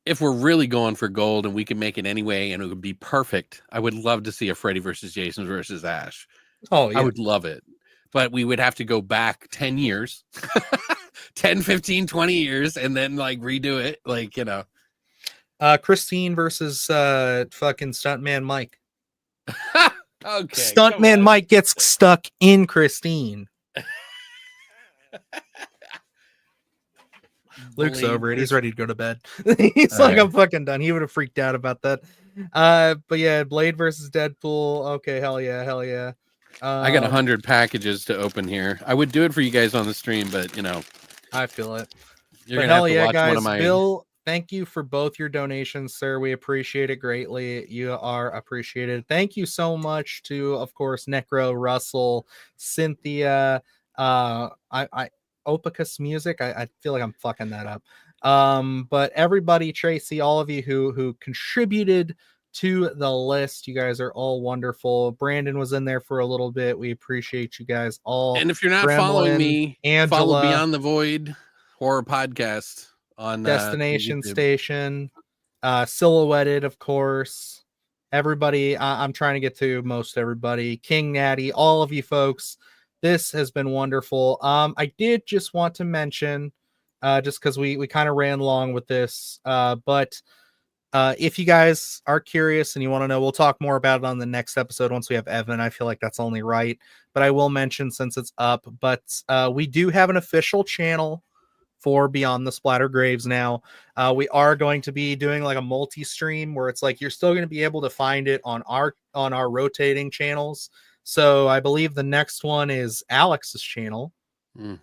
If we're really going for gold and we can make it anyway and it would be perfect, I would love to see a Freddy versus Jason versus Ash. Oh, yeah. I would love it. But we would have to go back 10 years, 10, 15, 20 years, and then like redo it. Like, you know. Christine versus fucking Stuntman Mike. Okay. Stuntman Mike gets stuck in Christine. Luke's over it. He's ready to go to bed. He's like, I'm fucking done. He would have freaked out about that. But yeah, Blade versus Deadpool. Okay, hell yeah, hell yeah. I got 100 packages to open here. I would do it for you guys on the stream, but you know, I feel it. You're gonna have to watch guys, one of my... Bill, thank you for both your donations, sir. We appreciate it greatly. You are appreciated. Thank you so much to, of course, Necro, Russell, Cynthia, Opicus Music. I feel like I'm fucking that up. But everybody, Tracy, all of you who contributed to the list, you guys are all wonderful. Brandon was in there for a little bit. We appreciate you guys all. And if you're not following me, follow Beyond the Void Horror Podcast on Destination Station, Silhouetted, of course. Everybody, I'm trying to get to most everybody. King Natty, all of you folks. This has been wonderful. I did just want to mention, just because we kind of ran long with this, but if you guys are curious and you want to know, we'll talk more about it on the next episode once we have Evan. I feel like that's only right, but I will mention since it's up. But we do have an official channel for Beyond the Splatter Graves now. We are going to be doing like a multi-stream where it's like you're still going to be able to find it on our rotating channels. So I believe the next one is Alex's channel.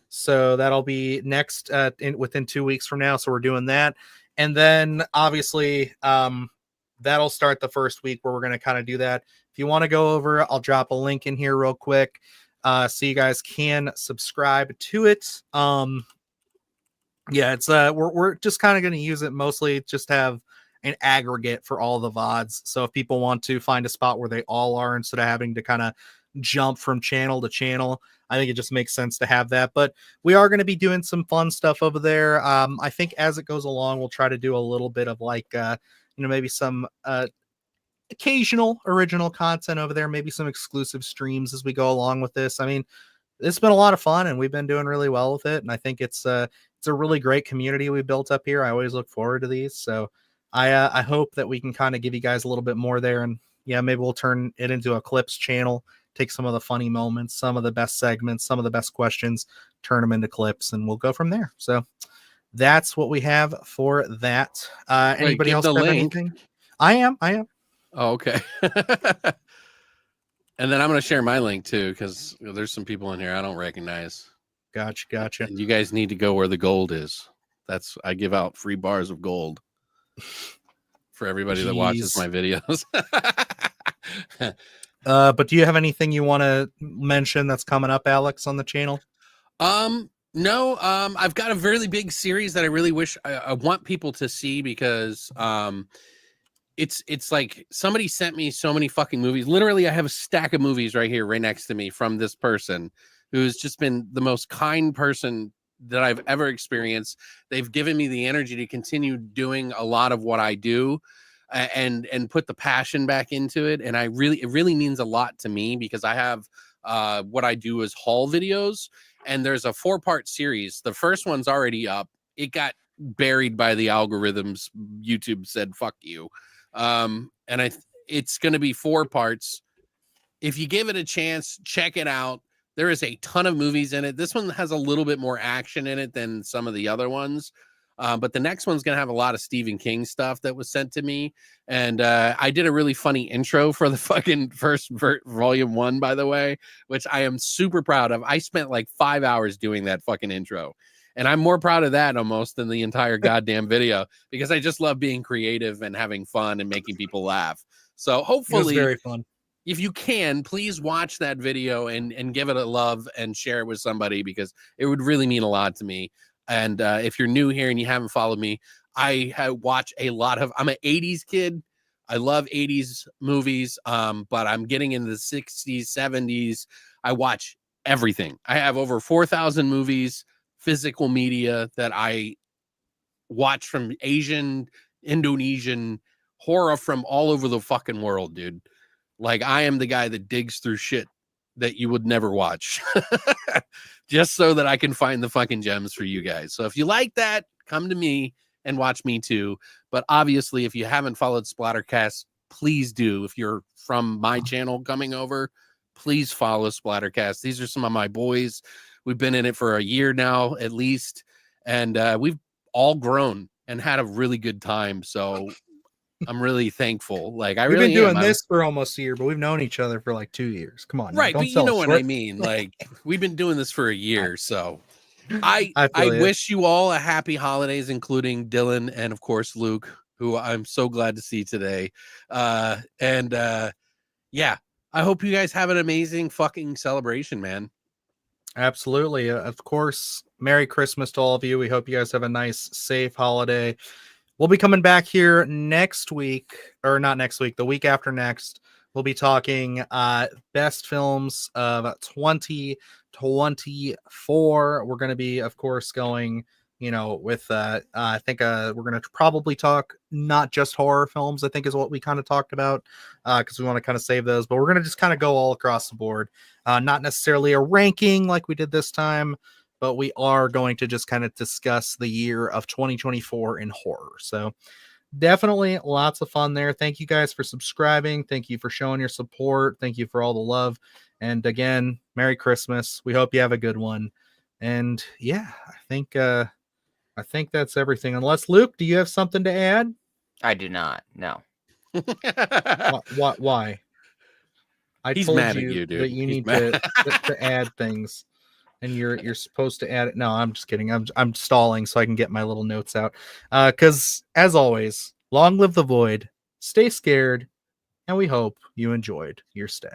So that'll be next within 2 weeks from now. So we're doing that. And then obviously that'll start the first week where we're going to kind of do that. If you want to go over, I'll drop a link in here real quick so you guys can subscribe to it. Yeah, it's we're just kind of going to use it mostly just have an aggregate for all the VODs. So if people want to find a spot where they all are instead of having to kind of jump from channel to channel, I think it just makes sense to have that. But we are going to be doing some fun stuff over there. I think as it goes along, we'll try to do a little bit of like, maybe some occasional original content over there, maybe some exclusive streams as we go along with this. I mean, it's been a lot of fun and we've been doing really well with it. And I think it's a really great community we built up here. I always look forward to these. So I hope that we can kind of give you guys a little bit more there. And yeah, maybe we'll turn it into a clips channel. Take some of the funny moments, some of the best segments, some of the best questions, turn them into clips, and we'll go from there. So that's what we have for that. Anybody else have anything? I am. Oh, okay. And then I'm going to share my link too, because there's some people in here I don't recognize. Gotcha. And you guys need to go where the gold is. I give out free bars of gold for everybody that watches my videos. But do you have anything you want to mention that's coming up, Alex, on the channel? No. I've got a really big series that I really wish I want people to see because it's like somebody sent me so many fucking movies. Literally, I have a stack of movies right here, right next to me from this person who's just been the most kind person that I've ever experienced. They've given me the energy to continue doing a lot of what I do. and put the passion back into it. And it really means a lot to me because I have what I do is haul videos, and there's a 4-part series. The first one's already up. It got buried by the algorithms. YouTube said fuck you, and it's going to be 4 parts. If you give it a chance, check it out. There is a ton of movies in it. This one has a little bit more action in it than some of the other ones. But the next one's going to have a lot of Stephen King stuff that was sent to me. And I did a really funny intro for the fucking first volume 1, by the way, which I am super proud of. I spent like 5 hours doing that fucking intro. And I'm more proud of that almost than the entire goddamn video because I just love being creative and having fun and making people laugh. So hopefully, it was very fun. If you can, please watch that video and give it a love and share it with somebody because it would really mean a lot to me. And if you're new here and you haven't followed me, I watch a lot of, I'm an 80s kid. I love 80s movies, but I'm getting into the 60s, 70s. I watch everything. I have over 4,000 movies, physical media that I watch from Asian, Indonesian, horror from all over the fucking world, dude. Like, I am the guy that digs through shit that you would never watch just so that I can find the fucking gems for you guys. So if you like that, come to me and watch me too. But obviously, if you haven't followed Splattercast, please do. If you're from my channel coming over, please follow Splattercast. These are some of my boys. We've been in it for a year now, at least. And we've all grown and had a really good time. So I'm really thankful. Like, we've been doing this for almost a year, but we've known each other for like 2 years. Come on, right? But you know what I mean. Like, we've been doing this for a year, so I wish you all a happy holidays, including Dylan and of course Luke, who I'm so glad to see today. Yeah, I hope you guys have an amazing fucking celebration, man. Absolutely, of course. Merry Christmas to all of you. We hope you guys have a nice, safe holiday. We'll be coming back here next week, or not next week, the week after next. We'll be talking best films of 2024. We're going to be, of course, going, with, I think we're going to probably talk not just horror films, I think is what we kind of talked about, because we want to kind of save those. But we're going to just kind of go all across the board. Not necessarily a ranking like we did this time, but we are going to just kind of discuss the year of 2024 in horror. So definitely lots of fun there. Thank you guys for subscribing. Thank you for showing your support. Thank you for all the love. And again, Merry Christmas. We hope you have a good one. And yeah, I think that's everything. Unless, Luke, do you have something to add? I do not. No. Why? He's told mad you at you, dude. that you need to add things. And you're supposed to add it. No, I'm just kidding. I'm stalling so I can get my little notes out. Because as always, long live the void, stay scared, and we hope you enjoyed your stay.